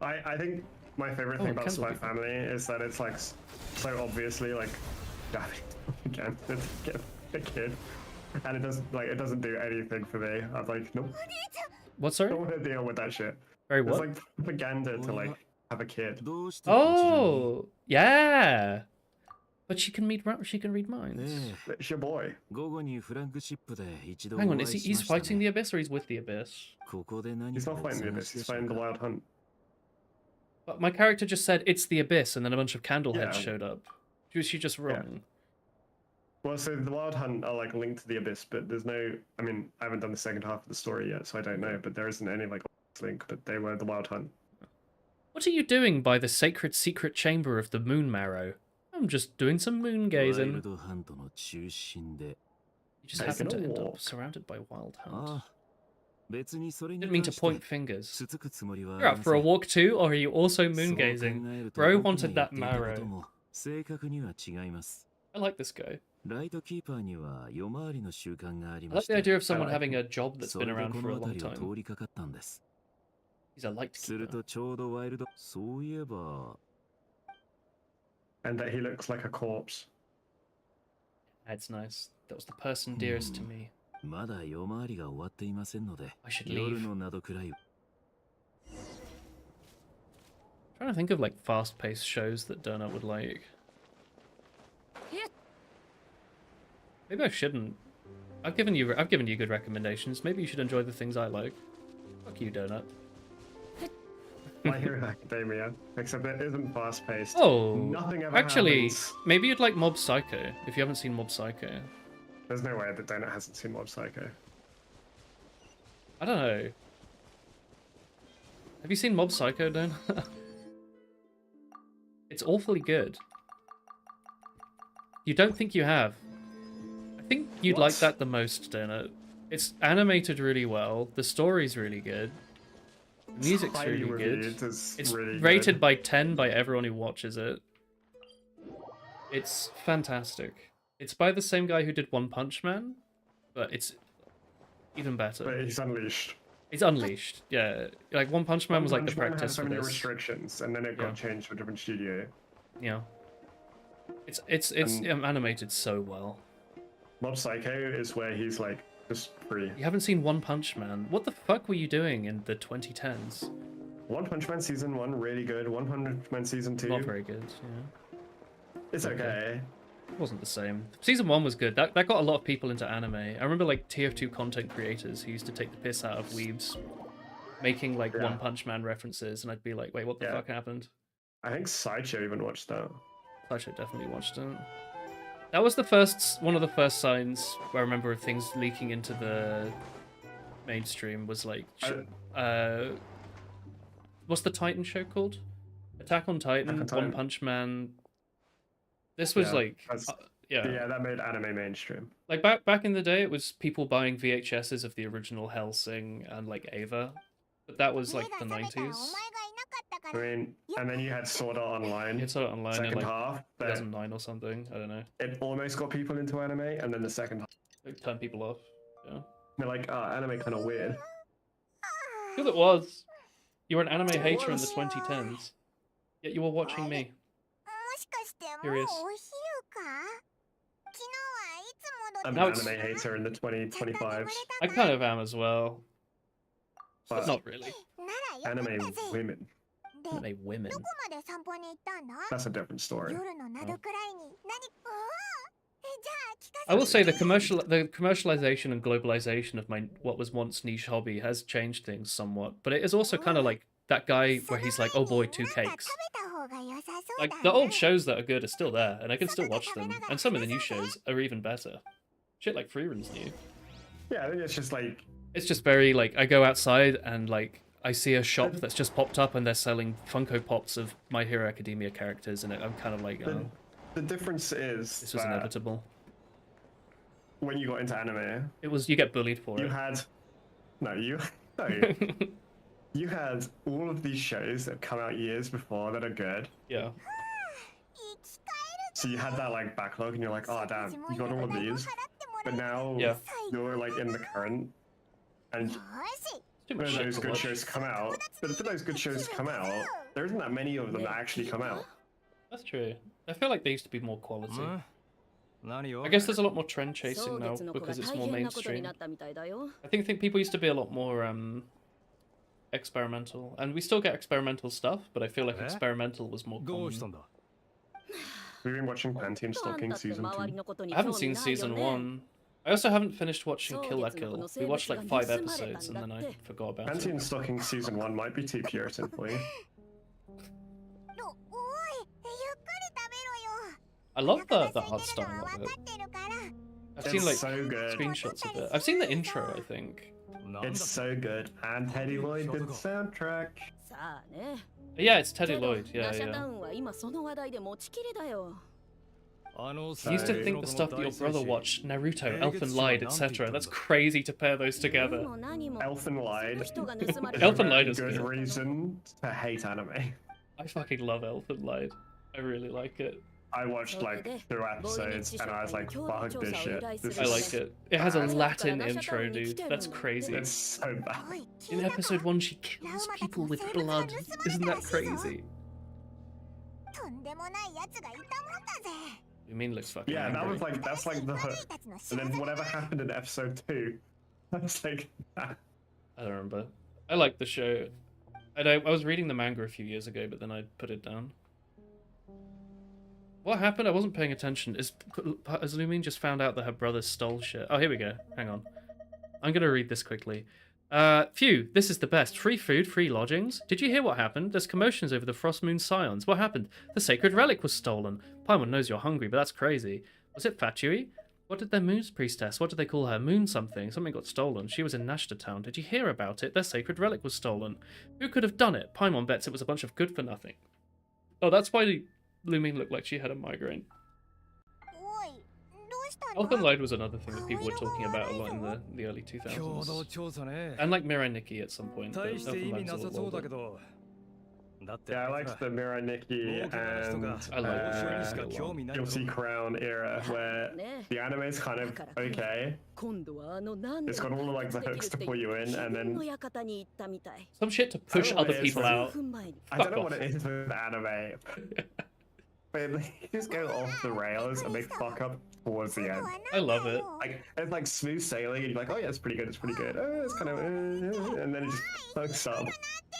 I think my favorite thing about Spy Family is that it's like so obviously like again it's a kid, and it doesn't do anything for me. I'm like, nope. What, sorry? I don't want to deal with that shit. Very It's what? like propaganda to like have a kid. どうして Oh, yeah. But she can read minds. え It's your boy. 午後にフラッグシップで一度 Hang お on, 会い is he? し He's ました fighting ね the abyss or he's with the abyss? ここで何 He's か not を fighting the 探 abyss. して He's しま fighting う the か wild hunt. But my character just said it's the abyss, and then a bunch of candle heads Yeah. showed up. Was she just wrong? Well, so the wild hunt are like linked to the abyss, but there's no. I mean, I haven't done the second half of the story yet, so I don't know. But there isn't any like link. But they were the wild hunt. What are you doing by the sacred secret chamber of the moon marrow? I'm just doing some moon ワイル gazing. ドハントの中心で You just Taking happen to a end walk. up surrounded by wild hunt. ああ別にそれに Didn't mean 関 to して point fingers. つつくつもりはあ You're り out ま for せ a ん walk too, or are you also そう moon 考え gazing? ると Bro 僕 wanted が that 言っていたこと marrow. も正確には違います I like this guy. ライトキーパーには夜回りの習慣があり I ま like し the て idea of someone like having a job that's そ been れで around こ for a の long 辺りを time. 通りかかったんです He's a light する keeper. とちょうどワイルドそういえば And that he looks like a corpse. That's nice. That was the person dearest to me. まだ夜回りが終わっていませんので I should 夜 leave. のなどくらい Trying to think of like fast-paced shows that Donut would like. Maybe I shouldn't. I've given you good recommendations. Maybe you should enjoy the things I like. Fuck you, Donut. My Hero Academia, except it isn't fast paced. Oh, Nothing ever actually, happens. maybe you'd like Mob Psycho if you haven't seen Mob Psycho. There's no way that Donut hasn't seen Mob Psycho. I don't know. Have you seen Mob Psycho, Donut? It's awfully good. You don't think you have? I think you'd like What? that the most, Donut. It's animated really well. The story's really good. The music's Highly really good. reviewed, It's really rated good. by 10 by everyone who watches it. It's fantastic. It's by the same guy who did One Punch Man, but it's even better. But he's unleashed. It's unleashed, yeah. Like One Punch Man was like the Punch Man had practice so for many this. restrictions, and then it got Yeah. changed to a different studio. Yeah. It's animated so well. Mob Psycho is where he's like just free. You haven't seen One Punch Man? What the fuck were you doing in the 2010s? One Punch Man season 1 really good. One Punch Man season 2 Not very good, yeah. it's okay. okay. It wasn't the same. Season 1 was good. That got a lot of people into anime. I remember like TF2 content creators who used to take the piss out of weebs making like Yeah. One Punch Man references, and I'd be like, wait, what the Yeah. fuck happened? I think Sideshow even watched that. I should definitely watched it. That was one of the first signs where I remember of things leaking into the mainstream was like, what's the Titan show called? Attack on Titan, Attack on Titan. One Punch Man. This was Yeah, like, that's- yeah, Yeah, that made anime mainstream. like back in the day, it was people buying VHSs of the original Hellsing and like Ava, but that was like the 90s. I mean, and then you had Sword Art Online, It's out online in second like half, that 2009 or something. I don't know. it almost got people into anime, and then the second half, Like turn people off. Yeah. they're like, anime kind of weird. Because it was. You were an anime hater in the 2010s. Yet you were watching me. Curious. I'm Now an it's- anime hater in the 2025s. I kind of am as well, but But not really. anime women, Anime women. that's a different story. I will say the commercialization and globalization of my what was once niche hobby has changed things somewhat, but it is also kind of like that guy where he's like, oh boy, 2 cakes. Like the old shows that are good are still there, and I can still watch them, and some of the new shows are even better. Shit like Free Run's new. Yeah, I think it's just like It's just very like I go outside and like I see a shop that's just popped up and they're selling Funko Pops of My Hero Academia characters, and I'm kind of like, oh, the difference is this was that inevitable. when you got into anime, It was, you get bullied for you it. had no, you had all of these shows that have come out years before that are good. Yeah. So you had that like backlog, and you're like, oh damn, you got all of these. But now Yeah. you're like in the current, and Too when much shit those to good watch. shows come out, but for those good shows come out, there isn't that many of them that actually come out. That's true. I feel like they used to be more quality. 何よ I guess there's a lot more trend chasing now because it's more mainstream. I think people used to be a lot more experimental, and we still get experimental stuff, but I feel like experimental was more どうした common. んだ We've been watching Pantheon Stalking season 2. I haven't seen season 1. I also haven't finished watching Kill La Kill. We watched like 5 episodes and then I forgot about it. Pantheon Stalking season 1 might be too Puritan for you. I love the art style of it. I've seen It's like so good. screenshots of it. I've seen the intro, I think. なんだ It's so good. And Teddy Lloyd did the soundtrack. さあね Yeah, it's Teddy けど Lloyd. Yeah, ナシャタ yeah. ウンは今その話題で持ちきりだよあの I used to think the stuff that your brother watched, Naruto, Elfen Lied, etc. That's crazy to pair those 何 together. も何も Elfen Lied 人が盗まれ is た a Elfen very Lied is good good. reason to hate anime. I fucking love Elfen Lied. I really like it. I watched like 2 episodes and I was like, fuck this shit. This I is, like it. It has a Latin intro, dude. That's crazy. It's so bad. In episode 1, she kills people with blood. Isn't that crazy? You mean looks fucking Yeah, that angry. was like, that's like the hook. And then whatever happened in episode 2, that's like, I don't remember. I like the show. I was reading the manga a few years ago, but then I put it down. What happened? I wasn't paying attention. Is Lumine just found out that her brother stole shit? Oh, here we go. Hang on. I'm gonna read this quickly. Phew, this is the best. Free food, free lodgings. Did you hear what happened? There's commotions over the Frost Moon Scions. What happened? The sacred relic was stolen. Paimon knows you're hungry, but that's crazy. Was it Fatui? What did their Moon's priestess? What did they call her? Moon something. Something got stolen. She was in Nashta Town. Did you hear about it? Their sacred relic was stolen. Who could have done it? Paimon bets it was a bunch of good for nothing. Oh, that's why Lumine looked like she had a migraine. Elfen Lied was another thing that people were talking about a lot in the early 共同 2000s. 調査ね And like Mirai Nikki at some point. But 大して意 Elfen 味 Lied な was a さ lot そうだ older. けどだって yeah, I liked the Mirai Nikki and I like the show. しか興味ない Guilty Crown era where ね the anime is kind of okay. 今度はあの何 It's got all of like the hooks to pull you in, and 自分の then 館に行ったみたい Some shit to push know what other it is, people but- out. 分前に I don't know Fuck what it is with anime, but they just go off the rails and they fuck up towards the end. I love it. Like it's like smooth sailing, and you're like, oh yeah, it's pretty good, it's pretty good. Oh, it's kind of, and then it just fucks up.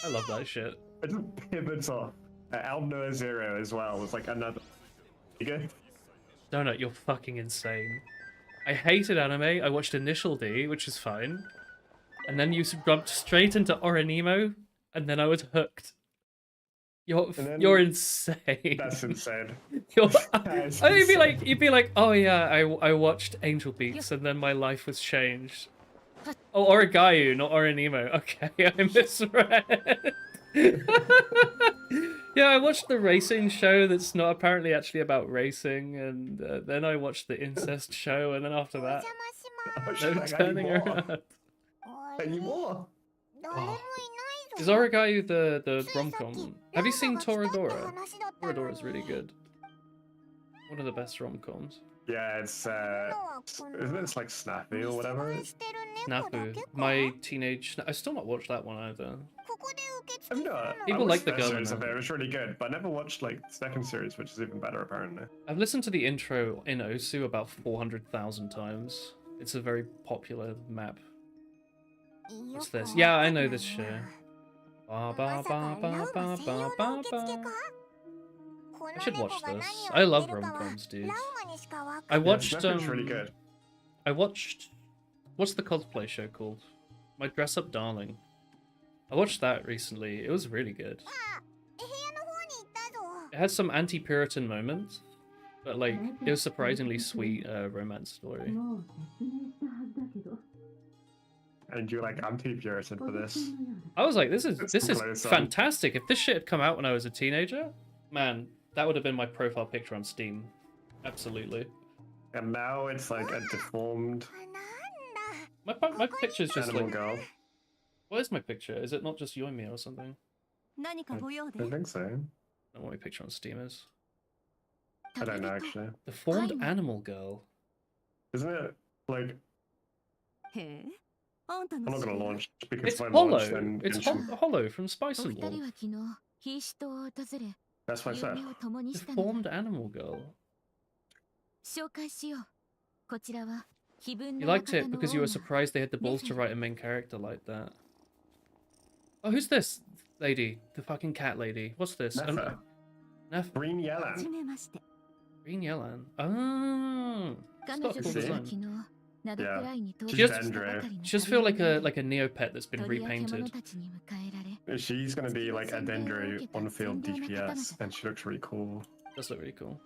I love that shit. It just pivots off. Noah Zero as well was like another good. Donut, you're fucking insane. I hated anime. I watched Initial D, which is fine. And then you jumped straight into Oranimo, and then I was hooked. then- You're insane. That's insane. You're, is oh, you'd insane. be like, oh yeah, I watched Angel Beats, and then my life was changed. Oh, Origayu, not Oranimo. Okay, I misread. Yeah, I watched the racing show that's not apparently actually about racing, and then I watched the incest show, and then after that, Oh, no shit, like, turning anymore. around. Anymore. Is Origayu the rom-com? Have you seen Toradora? Toradora's really good. One of the best rom-coms. Yeah, isn't it like Snappy or whatever? Snafu. My Teenage... I've still not watched that one either. I mean, People I like watched the first girl series in of it. it. It was really good, but I never watched like the second series, which is even better apparently. I've listened to the intro in Osu about 400,000 times. It's a very popular map. What's this? Yeah, I know this show. Ba ba ba ba ba ba ba ba. I should watch this. I love rom-coms, dude. I watched Netflix really good. I watched what's the cosplay show called? My Dress Up Darling. I watched that recently. It was really good. It had some anti-Puritan moments, but like it was surprisingly sweet romance story. And you're like anti-Puritan for this. I was like, this is close on. fantastic. If this shit had come out when I was a teenager, man, that would have been my profile picture on Steam. Absolutely. And now it's like a deformed My picture's just animal like, girl. what is my picture? Is it not just Yoimiya or something? I don't think so. I don't know what my picture on Steam is. I don't know actually. Deformed animal girl. Isn't it like? I'm not gonna launch because It's if I Hollow. launch, then It's Genshin- Hollow from Spice お and 二 Wolf. 人は昨日ヒーシトを訪れ That's what I said. 夢を共にしたの Deformed だ animal girl. 紹介しようこちらは非分 You の liked 館 it の because you were オーナー surprised they had the balls to write a main character like that. Oh, who's this lady? The fucking cat lady. What's this? Nefer. Nefer. Green は Yellow. じめまして Green Yellow. Oh. It's 彼 got 女 a た cool ちは design. 昨日灘くらいに到 She 着 just- したばかりの She just feel like a Neopet that's been 鳥や獣 repainted. たちに迎えられ She's gonna be like a Dendro on-field DPS, and she looks really cool. Does look really cool.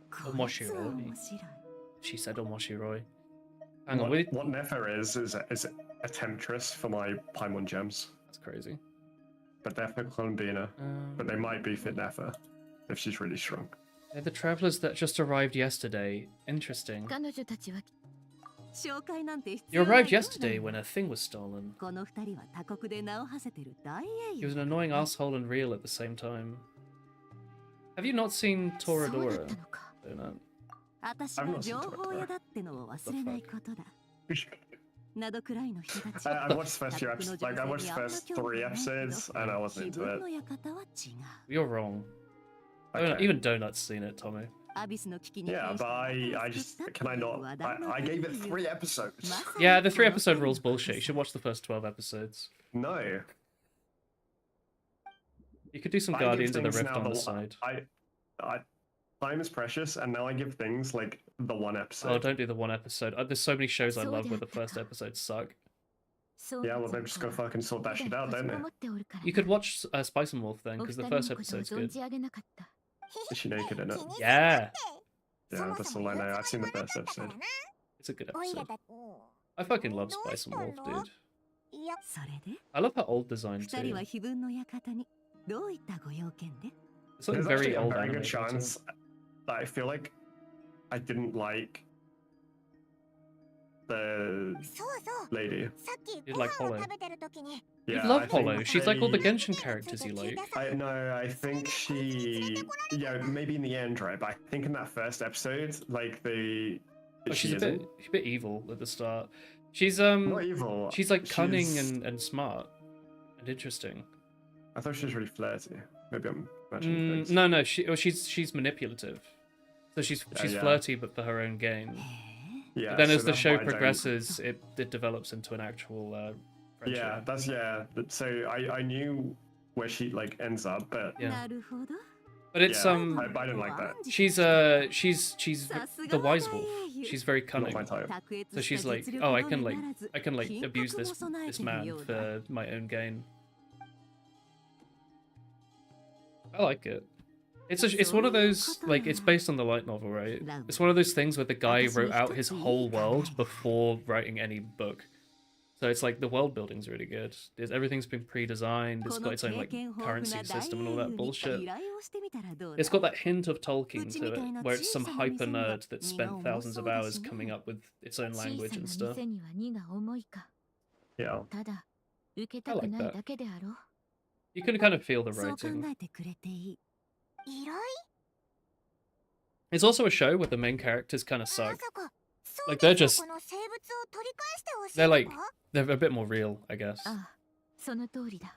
こいつは Omoshiroi. 面白い She said Omoshiroi. Hang on, What Nefer is a temptress for my Paimon gems, that's crazy. but they're for Colombina. But they might be for Nefer if she's really strong. They're the travelers that just arrived yesterday. Interesting. 彼女たちは紹介なんて必 You 要ない arrived よ yesterday when a thing was stolen. この二人は他国で名を馳せてる大英 He was 雄 an annoying asshole and real at the same time. Have you not seen そうだ Toradora? ったのか Donut? 私は情報屋だってのを忘れないことだ灘くらいの人たち I watched the first few episodes. Like I watched the first 3 episodes, and I wasn't 自 into 分 it. の館は違う You're wrong. Okay. Even Donut's seen it, Tommy. アビスの危機に Yeah, but I just can I not? I gave it 3 episodes. Yeah, the 3-episode rule's bullshit. You should watch the first 12 episodes. No. You could do some I give Guardians of the things Rift now on the side. Time is precious, and now I give things like the 1 Oh, episode. don't do the one episode. There's so many shows I So love where the yeah. first episodes suck. Yeah, well, they've just got to fucking sort that shit out, don't they? You could watch Spice and Wolf then, お because the 二人 first のことを episode's 存 good. じ上げなかった Is she naked in it? Yeah, Yeah, that's all I know. I've seen the first episode. it's a good episode. I fucking love Spice and Wolf, dude. それで I love her old design 二人 too. は非分の館にどういったご用件で It's like There's very actually a old very anime. good chance that I feel like I didn't like the そうそう lady. さっき You'd ご like 飯を Hollow. 食べてる時に You Yeah, love I think Hollow. She's like all the they- Genshin characters you like. I no, I think she. Yeah, maybe in the end, right? But I think in that first episode, like the. Oh, she she's a isn't. bit evil at the start. She's Not evil. she's like cunning she's- and smart and interesting. I thought she was really flirty. Maybe I'm imagining things. No, she's manipulative. So she's yeah. flirty, but for her own gain. Yeah. But then so as the that's show why I don't- progresses, it develops into an actual friendship. Yeah, that's yeah. So I knew where she like ends up, but Yeah. なるほど But it's yeah, I didn't like that. she's the wise wolf. She's very Not cunning. my type. So she's like, oh, I can like abuse this man for my own gain. I like it. It's one of those like it's based on the light novel, right? It's one of those things where the guy wrote out his whole world before writing any book. So it's like the world building's really good. Everything's been pre-designed. It's got its own like currency system and all that bullshit. It's got that hint of Tolkien to it, where it's some hyper nerd that spent thousands of hours coming up with its own 小 language さ and な stuff. 店には荷が重いか Yeah. ただ受けたくないだけであろう You can kind of feel the そう考 writing. えてくれていい依頼 It's also a show where the main characters kind of ま suck. さかそう Like, they're です just- この生物を取り返してほしい they're の like か they're a bit more real, I guess. ああ、その通りだ。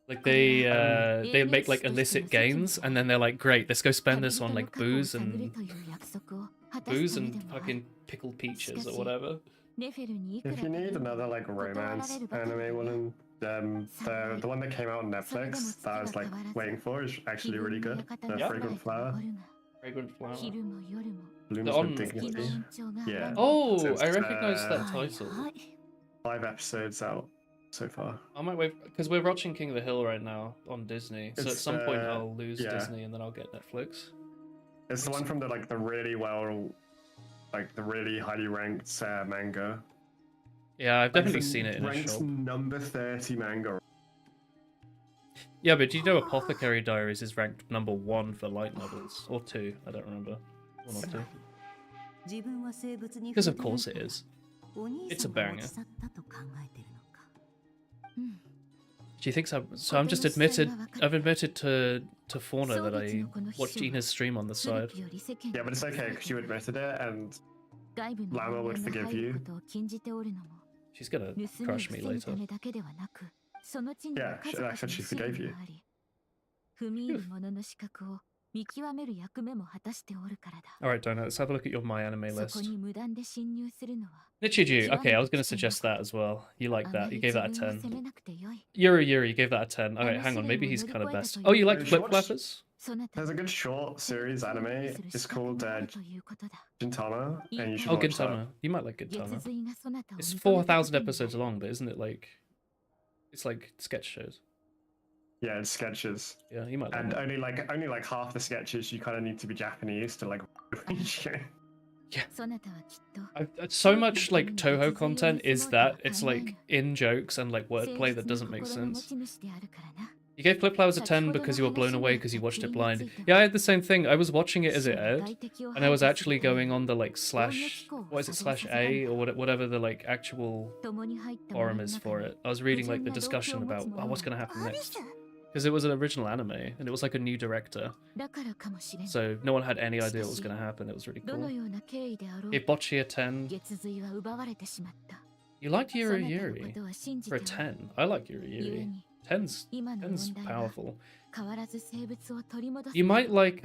Like これは they make like illicit gains, and then they're like, great, let's go spend this on like booze and という約束を果たす booze ため and でもある fucking pickled peaches or whatever. ネフェルにいくら If you need another like 断られ romance るばかり anime だ one, the one that came out on Netflix that I was like waiting for is actually really good. The Yeah. Fragrant Flower, Fragrant flower. 昼も夜も Blooms on- with 月の Dignity. 延長が Yeah. Oh, So it's, I recognize that はい title. はい 5 episodes out so far. I might wait because we're watching King of the Hill right now on Disney. So at It's, some point uh, I'll lose yeah. Disney and then I'll get Netflix. It's the one from the like the really well, like the really highly ranked manga. Yeah, I've definitely Like, seen it in a ranked shop. number 30 manga. Yeah, but do you know Apothecary Diaries is ranked #1 for light novels? Or 2, I don't remember. 1 or 2. 自分は生物に Because of course it is. お兄 It's さ a んが banger. 持ち去ったと考えてるのか She thinks I'm so I'm just I've admitted to Fauna that I watched Ina's stream on the 古 side. きより世間 Yeah, but it's okay because you admitted it, and 外部の Lama would 人間 forgive の入 you. ることを禁じておるのも She's gonna 盗みを crush me 防ぐ later. ためだけではなくその地には Yeah, 数々の that's what she 試 forgave 練 you. があり踏み入る者の資格を見極める役目も果たしておるからだ Alright, Donna, let's have a look at your My Anime そこ list. に無断で侵入するのは Nichiju, okay, I was gonna suggest that as well. You like あま that. り You gave that a 自分を責め 10. なくてよい Yuri, you gave that a 10. Okay, hang on, maybe he's kind of best. Oh, you like Flip Flappers? そなた there's a good short series anime. する It's 資格 called があるということだ Gintama, and you should Oh, watch that. Gintama. You might like 月 Gintama. 髄がそなたを It's 認めたこ 4,000とに episodes long, but isn't it like... It's like sketch shows. Yeah, it's sketches, Yeah, you might like and it. only like half the sketches you kind of need to be Japanese to like appreciate. そなたはきっと So much like Toho content is that it's like in jokes and like wordplay that doesn't make 誠実な心の持 sense. ち主であるからな You gave Flip Flowers a 10 because you were blown away because you watched it blind. Yeah, I had the same thing. I was watching it as it aired, and I was actually going on the like slash, what is it, slash A or whatever the like actual 共に入った者 forum の is 中 for に it. I was reading like the discussion about what's going to happen アリ next ス because it was an original anime and it was like a new director, だからかもしれん so no one had any idea what was going to happen. It was really どの cool. ような経緯であろう Gave Bocchi a 10. 月髄は奪われてしまった You liked そ Yuri なたの Yuri ことは信じ for て a おる 10. I like Yuri 故 Yuri. に 10's 今の 10's 問題は powerful. 変わらず生物を取り戻す You might like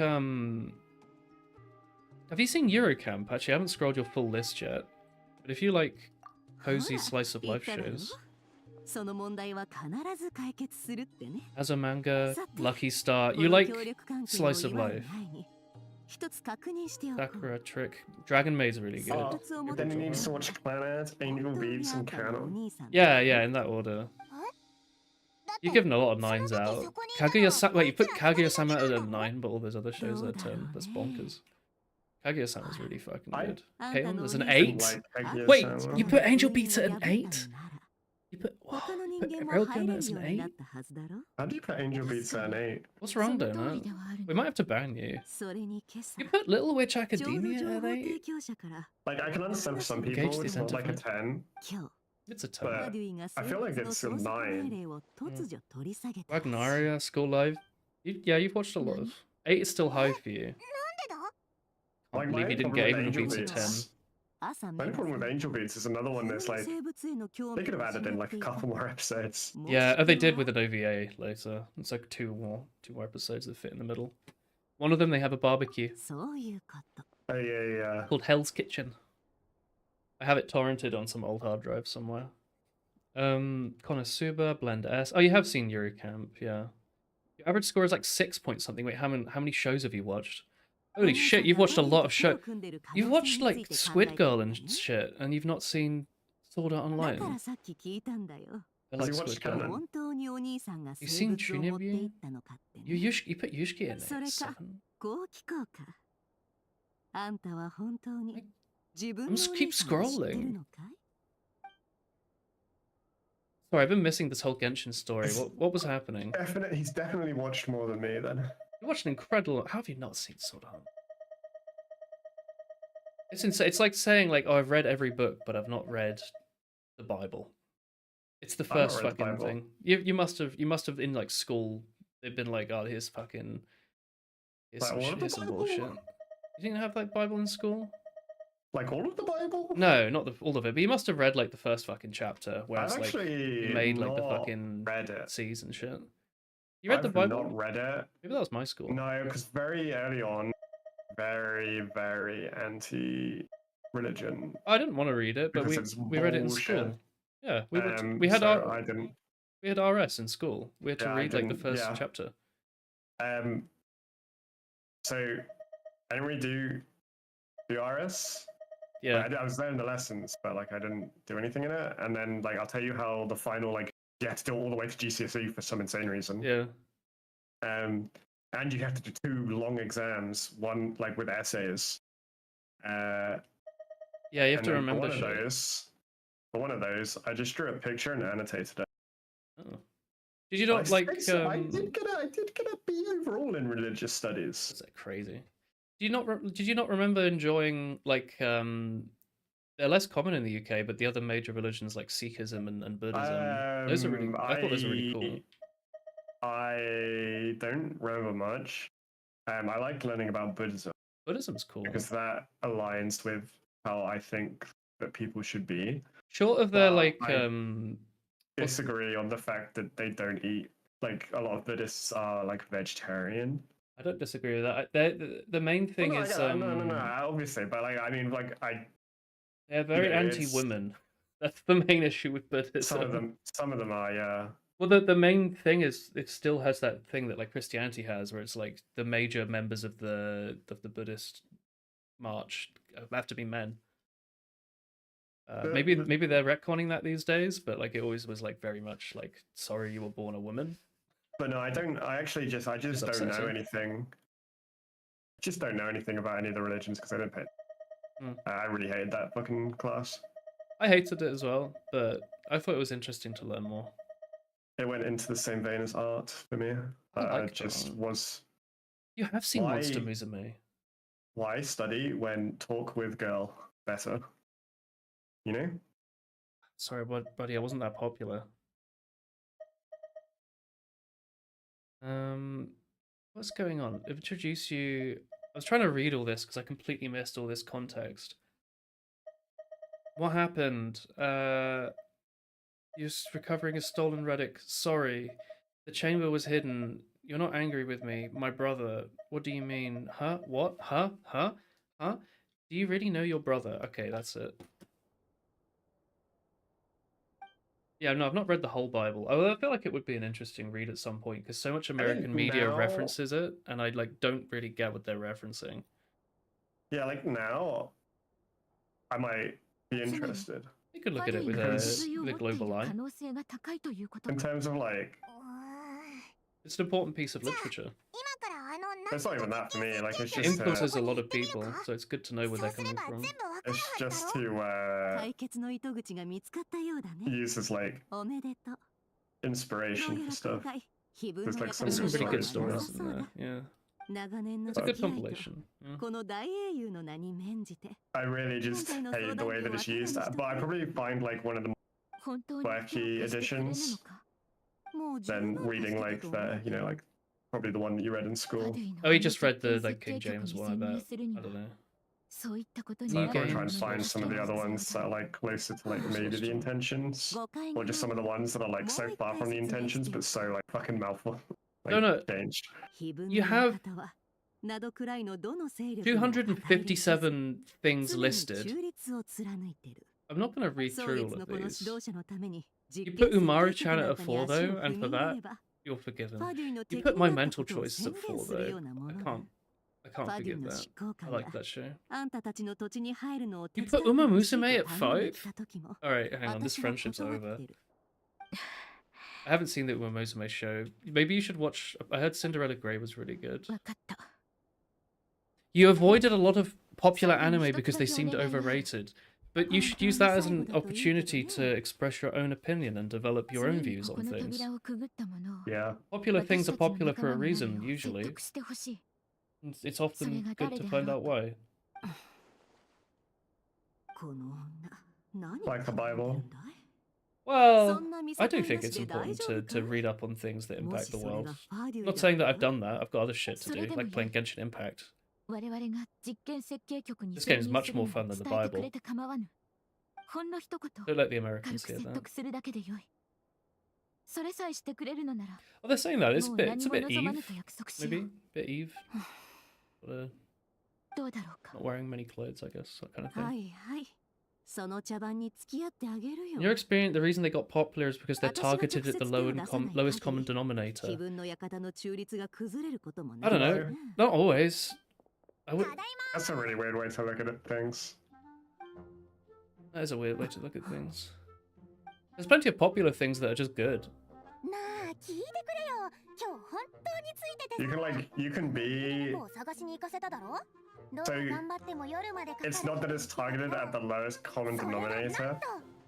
have you seen Eurocamp? Actually, I haven't scrolled your full list yet. But if you like cozy slice of life 言っただろ shows, その問題は必ず解決するってね as a manga, さて Lucky Star, こ you の like 協力関係を slice of 祝う life. 前に一つ確認しておこう Sakura Trick, Dragon Maid's really good. Oh, then he needs to watch Planet, Angel 本当に Beats, あん and たのお Canon. 兄さん Yeah, yeah, in that order. だって You've given a lot of その nines 時 out. そこにいたのは Kaguya-sama, wait, you こ put いつら二人 Kaguya-sama だ at け a なの 9, but all those other shows are a 10. That's bonkers. Kaguya-sama's really fucking I- good. あんた Kaon, のお there's 兄 an さん 8? Like Kaguya-sama. Wait, you put Angel Beats at an 破ったの 8? なら You put, 他の人 put 間も Railgun 入れ as るよ an うになっ 8? たはずだろ How do you put Angel Beats at an 8? What's そ wrong, の通り Donut? ではある We might have to ban you. それに今朝 You put Little Witch ちょうど Academia 情 at 報 an 提 8? 供者から Like I can understand for some Engage people the it's not like a sentiment. 10. 今日 It's a 10. But バデュイが I feel like 生物の it's a 相続 nine. 命令を突如取り下げたらしい Wagnaria, School Life. Yeah, you've watched a lot of. 8 is still high for you. なんでだ I Like, believe my you didn't problem get with Angel Angel Beats a Beats- 10. 朝 My only 目 problem with Angel Beats is another one that's like 生物への興 they 味 could have を added in like a 失っていた couple more episodes. Yeah, oh, they did with もしく an OVA later. It's like two more episodes that fit in the middle. One of them, they have a barbecue はそういうこと Oh yeah, yeah. called Hell's Kitchen. I have it torrented on some old hard drive somewhere. Konosuba, Blend S. Oh, you have seen Eurocamp, yeah. Your average score is like 6 point something. Wait, how many shows have you watched? Holy shit, you've watched a lot of shows. You've watched like Squid Girl and shit, and you've not seen Sword Art だから Online. さっき聞いたんだよ I Has like he watched Squid Girl. Canon? 本当にお兄さんが You 生 seen 物を持ってい Chunibyo? ったのかってね You put Yushki in it. それか 7. こう聞こうかあんたは本当に I- 自分 I'm の just お keep 兄さんを知ってる scrolling. のかい Sorry, I've been missing this whole Genshin story. What was happening? He's definitely watched more than me then. You watched an incredible. How have you not seen Sword Art? It's insane. It's like saying like, "Oh, I've read every book, but I've not read the Bible." It's the I've not first read the fucking Bible. thing. You must have in like school. They've been like, "Oh, here's Like, some, what the here's some Bible? bullshit." You didn't have like Bible in school? Like all of the Bible? No, not all of it, but you must have read like the first fucking chapter where I've it's like actually made like the not fucking read it. seas and shit. You read the I've Bible? not read it. Maybe that was my school. No, because very early on, very anti-religion. I didn't want to read it, but Because it's we read it in bullshit. school. Yeah, we had so I didn't. we had RS in school. We had to Yeah, I read like the didn't- first yeah. chapter. So I didn't really do RS. Yeah. I was there in the lessons, but like I didn't do anything in it. And then like I'll tell you how the final like you had to do it all the way to GCSE for some insane reason. Yeah. And you have to do 2 long exams, one like with essays. Yeah, you have to remember for shit. one of those, I just drew a picture and annotated it. Oh. Did you not like? I did get a B overall in religious studies. Is that crazy? Did you not remember enjoying like they're less common in the UK, but the other major religions like Sikhism and Buddhism, those are really. I thought those were really cool. I don't remember much. I like learning about Buddhism. Buddhism's cool because that aligns with how I think that people should be. Short of their But like I disagree on the fact that they don't eat. Like a lot of Buddhists are like vegetarian. I don't disagree with that. The main thing Well, no, is no, obviously, but like I mean, like they're very know, it's- anti-women. That's the main issue with Buddhism. some of them are, yeah. Well, the main thing is it still has that thing that like Christianity has, where it's like the major members of the Buddhist march have to be men. Maybe they're retconning that these days, but like it always was like very much like sorry you were born a woman. But no, I don't. I just don't know anything. Just don't know anything about any of the religions because I didn't pay. I really hated that fucking class. I hated it as well, but I thought it was interesting to learn more. It went into the same vein as art for me. I just art. was. You have seen Monster Musume. Why study when talk with girl better? You know? Sorry, buddy, I wasn't that popular. What's going on? Introduce you. I was trying to read all this because I completely missed all this context. What happened? You're recovering a stolen relic. Sorry. The chamber was hidden. You're not angry with me. My brother. What do you mean? Huh? What? Huh? Huh? Huh? Do you really know your brother? Okay, that's it. Yeah, no, I've not read the whole Bible. I feel like it would be an interesting read at some point because so much American media references it, and I like don't really get what they're referencing. Yeah, like now, I might be interested. You could look at it with a global eye. In terms of like, it's an important piece of literature. it's not even that for me. Like, it's It just influences a lot of people, so it's good to know where they're coming from. it's just to use as like inspiration for stuff. There's like There's some pretty good stories in stories in there. Yeah, it's a good compilation. Yeah. I really just hate the way that it's used, but I probably find like one of the quirky editions than reading like the, you know, like probably the one that you read in school. Oh, he just read the like King James one, I bet. I don't know. So I'm gonna try and find some of the other ones that are like closer to like maybe the intentions, or just some of the ones that are like so far from the intentions but so like fucking mouthful. Like, No. changed. You have 257 things listed. I'm not going to read through all of these. You put Umaru-chan at a 4 though, and for that, you're forgiven. You put My Mental Choices at 4 though. I can't forgive that. I like that show. You put Uma Musume at 5? Alright, hang on, this friendship's over. I haven't seen the Uma Musume show. Maybe you should watch... I heard Cinderella Grey was really good. You avoided a lot of popular anime because they seemed overrated. But you should use that as an opportunity to express your own opinion and develop your own views on things. Yeah. Popular things are popular for a reason, usually. It's often good to find out why. Like the Bible. Well, I do think it's important to read up on things that impact the world. I'm not saying that I've done that. I've got other shit to do, like playing Genshin Impact. 我々が実験設計局に This game is 潜 much 入する more の fun を than the 伝えてく Bible. れて構わぬ。ほんの一言 Don't let the 軽 Americans く hear 説 that. 得するだけでよい。それさえしてくれるのなら Oh, they're saying that. It's も a う bit, it's 何 a も bit 望ま Eve, ぬと約束しよ maybe? う。 Bit Eve. But, どうだろうか。 not wearing many clothes, I guess, that kind of は thing. いはい。その茶番に付き合ってあげるよ。 In your experience, the reason they got popular is because they're 私が直 targeted 接 at the 手を出さない lowest 限 common り、自 denominator. 分の館の中立が崩れることもな I い。 don't know. Not always. I would. That's a really weird way to look at it, things. That is a weird way to look at things. There's plenty of popular things that are just good. なあ聞いてくれよ。今日本当についてて You can like you can be. もう探しに行かせただろ。どう So 頑張っても夜までかかる it's not that it's targeted at the lowest common それがなん denominator, と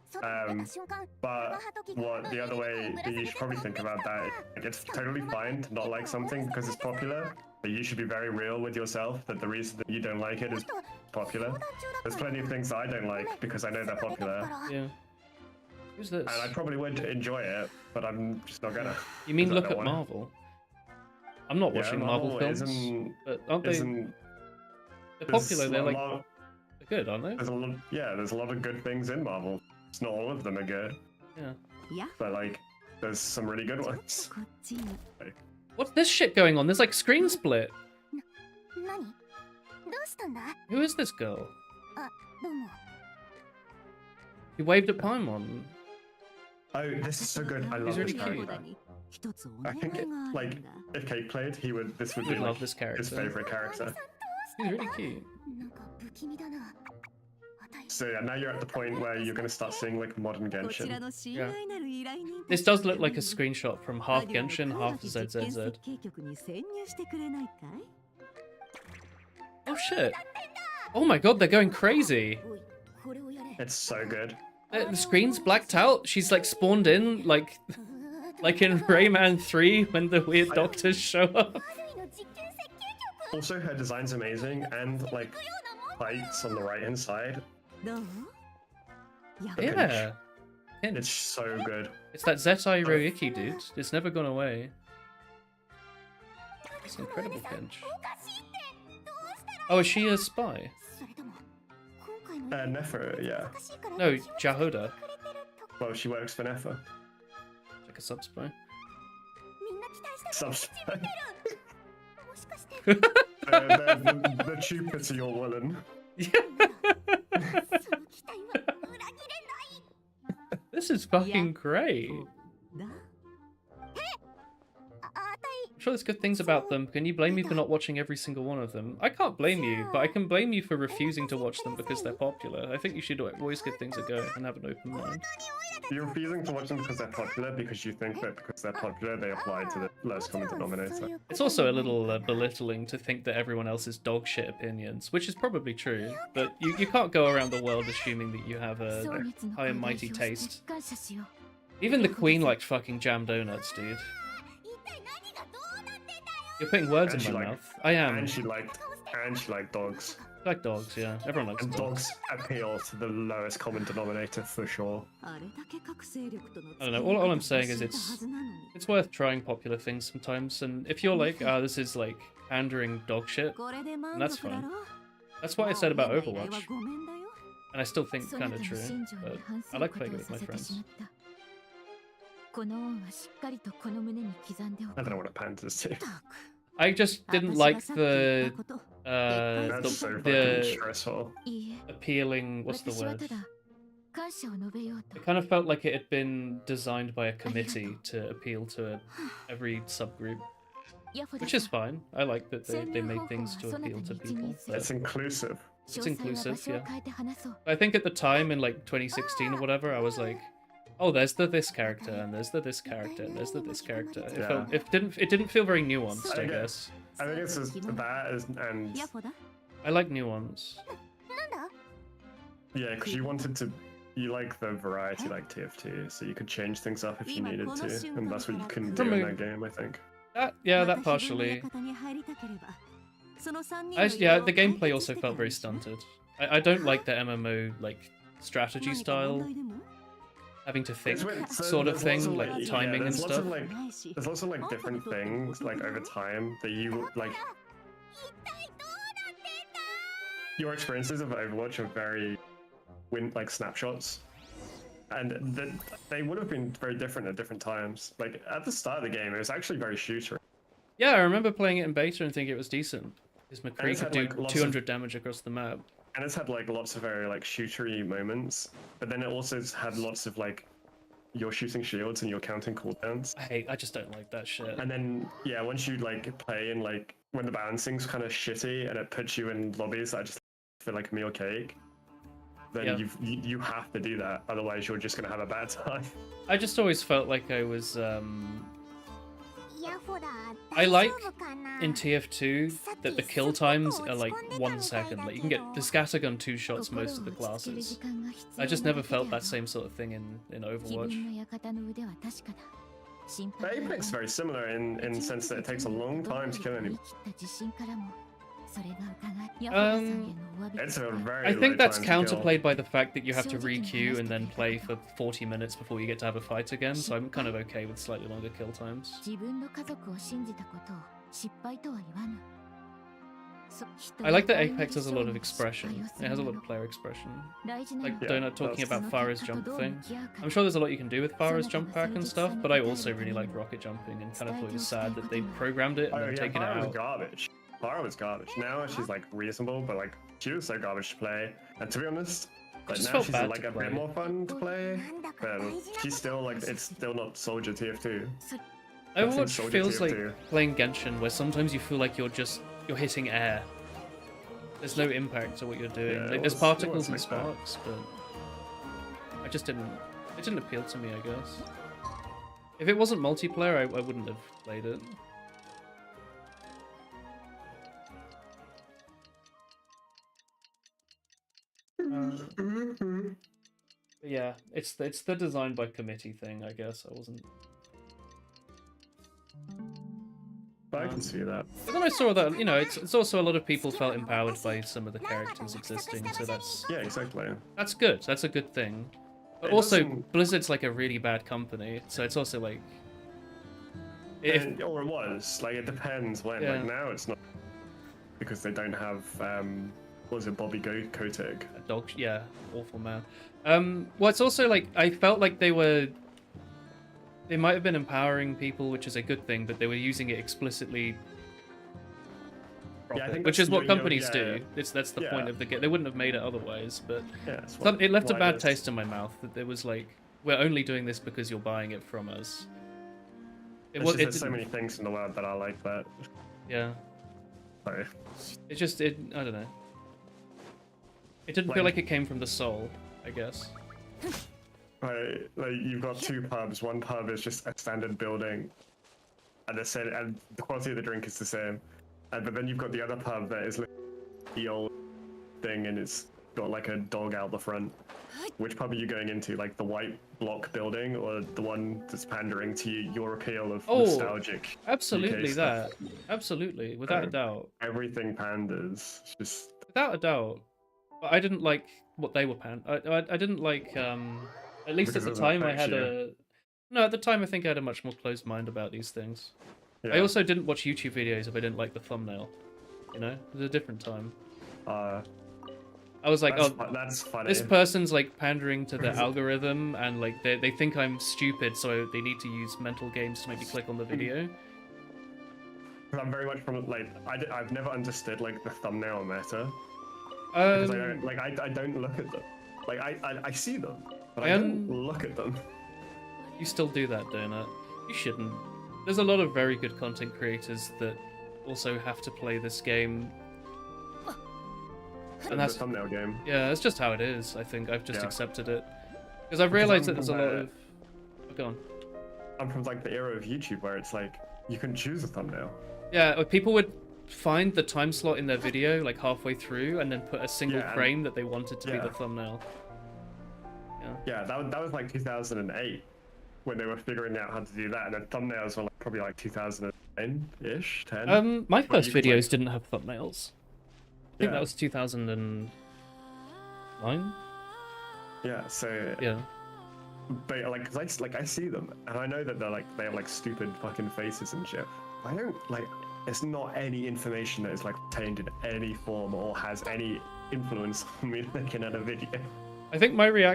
外に出た瞬間 but what the other way that you should probably think about that, like it's totally fine to not like something because it's popular, but you should be very real with yourself that the reason that you don't like it is popular. There's plenty of things that I don't like because I know they're popular, Yeah. Who's this? and I probably would enjoy it, but I'm just not gonna. You mean 'cause I look don't at wanna. Marvel? I'm not Yeah, watching Marvel films, isn't but aren't they? isn't They're there's popular. a They're like lot- they're good, aren't they? there's a lot, yeah, there's a lot of good things in Marvel. It's not all of them are good, Yeah. いや、 but like there's some really good ones. こっちに。 What's this shit going on? There's like screen split. 何どうしたんだ Who is this girl? どうも You waved at Paimon. Oh, this is so good. I love He's this really cute. character. 一つお I 願 think いがある like んだ。 if Kate played, this would be You'd like love this his character. favorite character. He's really cute. なんか不気味だなあたい So yeah, now you're at the point where you're gonna start seeing like modern こちら Genshin. の信頼なる依頼人 This does look like a screenshot from half Genshin, half 実験 ZZZ. 設計局に潜入してくれないかい Oh shit. Oh my god, they're going crazy. おいこれをやれ It's so good. The screen's blacked out. She's like spawned in, like in Rayman 3 when the weird doctors show up. ある意の実験設計局 Also, her design's amazing, and like fights on the right hand side. どうやっ Yeah. It's so good. It's that Zetai Roiki dude. It's never gone away. It's incredible, Kench. おかしいってどうしたら Oh, is she a spy? それとも今回の Nefer, yeah. 難しいから No, 気をつけて Jahoda. くれてると Well, she works for Nefer. Like a sub spy. みんな期待した Sub の spy. もしかして The cheaper to your woolen. Yeah. その期待は裏切れない This is fucking great. だああたい I'm sure there's good things about them. Can you blame me for not watching every single one of them? I can't blame you, but I can blame you for refusing to watch them because they're popular. I think you should always give things a go and have an open mind. You're refusing to watch them because they're popular because you think that because they're popular they apply to the lowest common そう denominator. いうこと It's also a little belittling to think that everyone else is dog shit opinions, which is probably true, but you can't go around the world assuming that you have a 蒼月の high and 代 mighty 表して taste. 感謝しよう。 Even the queen liked fucking jam donuts, dude. 一体何がどうなってんだよ You're putting words And in she my liked- mouth. I am. And she liked dogs. I like dogs, yeah. Everyone likes And dogs. dogs appeal to the lowest common denominator for sure. あれだけ各勢力との I don't know, all I'm saying is 付き合い方を知ったはずなのに It's worth trying popular things sometimes, and if you're like, this is like pandering dog shit, これで満 that's 足だ fine. ろ That's what I said about もう変な依頼 Overwatch, はごめんだよ and I still think そな kind た of の true, 心情 but に反す I る like こと playing を it with さ my せて friends. しまったこの恩はしっかりとこの胸に刻んでお I く don't know what a panda's to. たく I just didn't like the, 私がさっき言ったこと That's so fucking the stressful. いいえ appealing, what's the 私は word? ただ感謝を述べようと It kind of felt like it had been designed by a committee to appeal to every subgroup, ヤフォダ which is fine. I like that they made things to appeal to people. But It's inclusive. it's 詳細は inclusive, 場所を yeah. 変えて話そう I think at the time in like 2016 or whatever, I was like, oh, there's the this character and there's the this character and there's the this character. Yeah. It didn't feel very nuanced, I Okay. guess. I think it's just that and ヤフォだ I like nuance. なんだ yeah, because you wanted to. You like the variety like TF2, so you could change things up if you needed to, and that's what you couldn't do in that game, I think. Yeah, that また partially. 日の館に入りたければその三人 I の just, 依 yeah, 頼を the 解 gameplay 決し also て felt から very にしよう stunted. I don't like the MMO like strategy 何か問 style, 題でも having to think It's weird, so sort of there's lots thing, of, like yeah, timing and there's lots stuff. of, like, ないし there's lots of like different things like over time that you like. 一体どうなっ your experiences of Overwatch are very like snapshots, and they would have been very different at different times. Like at the start of the game, it was actually very shooter. Yeah, I remember playing it in beta and thinking it was decent. Because McCree could do like, 200 damage across the map. And it's had like lots of very like shootery moments, but then it also had lots of like you're shooting shields and you're counting cooldowns. I just don't like that shit. And then yeah, once you like play and like when the balancing's kind of shitty and it puts you in lobbies that just feel like meal cake, then you have to do that, otherwise you're just gonna have a bad time. I just always felt like I was I like in TF2 that the kill times are like 1 second. Like you can get the scattergun 2 shots most of the classes. I just never felt that same sort of thing in Overwatch. But Apex is very similar in the sense that it takes a long time to kill anyone. It's a very I think that's low time to kill. counterplayed by the fact that you have to re-queue and then play for 40 minutes before you get to have a fight again, so I'm kind of okay with slightly longer kill times. I like that Apex has a lot of expression. It has a lot of player expression. Like Donut talking about Farah's jump thing. I'm sure there's a lot you can do with Farah's jump pack and stuff, but I also really like rocket jumping and kind of thought it was sad that they programmed it and then taken it Farah was out. garbage. Farah was garbage. Now she's like reasonable, but like she was so garbage to play. And to be honest, like just now felt she's bad like to a play. bit more fun to play. But she's still like it's still not Soldier TF2. Overwatch Soldier feels like TF2. playing Genshin, where sometimes you feel like you're hitting air. There's no impact to what you're doing. Yeah, Like, there's it particles was and like that. sparks, but it didn't appeal to me, I guess. If it wasn't multiplayer, I wouldn't have played it. But yeah, it's the design by committee thing, I guess. I wasn't. I can see that. But then I saw that, you know, it's also a lot of people felt empowered by some of the characters existing, so that's exactly. That's good. That's a good thing. But It also, doesn't- Blizzard's like a really bad company, so it's also like. If, Or it was like it depends when. Yeah. Like now it's not because they don't have what was it Bobby Kotick? a dog, yeah, awful man. Well, it's also like I felt like they might have been empowering people, which is a good thing, but they were using it explicitly. Yeah, I think Which that's- is what you're- companies yeah, do. That's the yeah. point of the game. They wouldn't have made it otherwise, but Yeah, it's it left a why bad it is. taste in my mouth. That there was like, we're only doing this because you're buying it from us. There's so many things in the world that I like that. Yeah. Sorry. I don't know. It didn't feel like it came from the soul, I guess. Like you've got 2 pubs. One pub is just a standard building, and the quality of the drink is the same. But then you've got the other pub that is the old thing, and it's got like a dog out the front. Which pub are you going into? Like the white block building, or the one that's pandering to your appeal of nostalgic? Absolutely UK that. stuff? Absolutely, without a doubt. Everything panders. It's just Without a doubt. But I didn't like what they were I didn't like at least Because at it the time I affects had you. no, at the time I think I had a much more closed mind about these things. I Yeah. also didn't watch YouTube videos if I didn't like the thumbnail. You know? It was a different time. I was like, that's funny. this person's like pandering to the algorithm, and like they think I'm stupid, so they need to use mental games to make me click on the video. I'm very much from like I've never understood like the thumbnail meta because I don't look at them. Like I see them, but I don't look at them. You still do that, Donut. You shouldn't. There's a lot of very good content creators that also have to play this game. And that's the thumbnail game. Yeah, that's just how it is. I think I've just Yeah. accepted it because I've realized that there's a lot of. Oh, go on. I'm from like the era of YouTube where it's like you can choose a thumbnail. Yeah, people would find the time slot in their video like halfway through and then put a single Yeah, and- frame that they wanted to be yeah. the thumbnail. Yeah, that was like 2008 when they were figuring out how to do that, and then thumbnails were like probably like 2010-ish, 10. My where first you could, videos like- didn't have thumbnails. I think Yeah. that was 2009. Yeah, so Yeah. But like, 'cause I see them, and I know that they have like stupid fucking faces and shit. I don't like. There's not any information that is like contained in any form or has any influence on me looking at a video. I think my reaction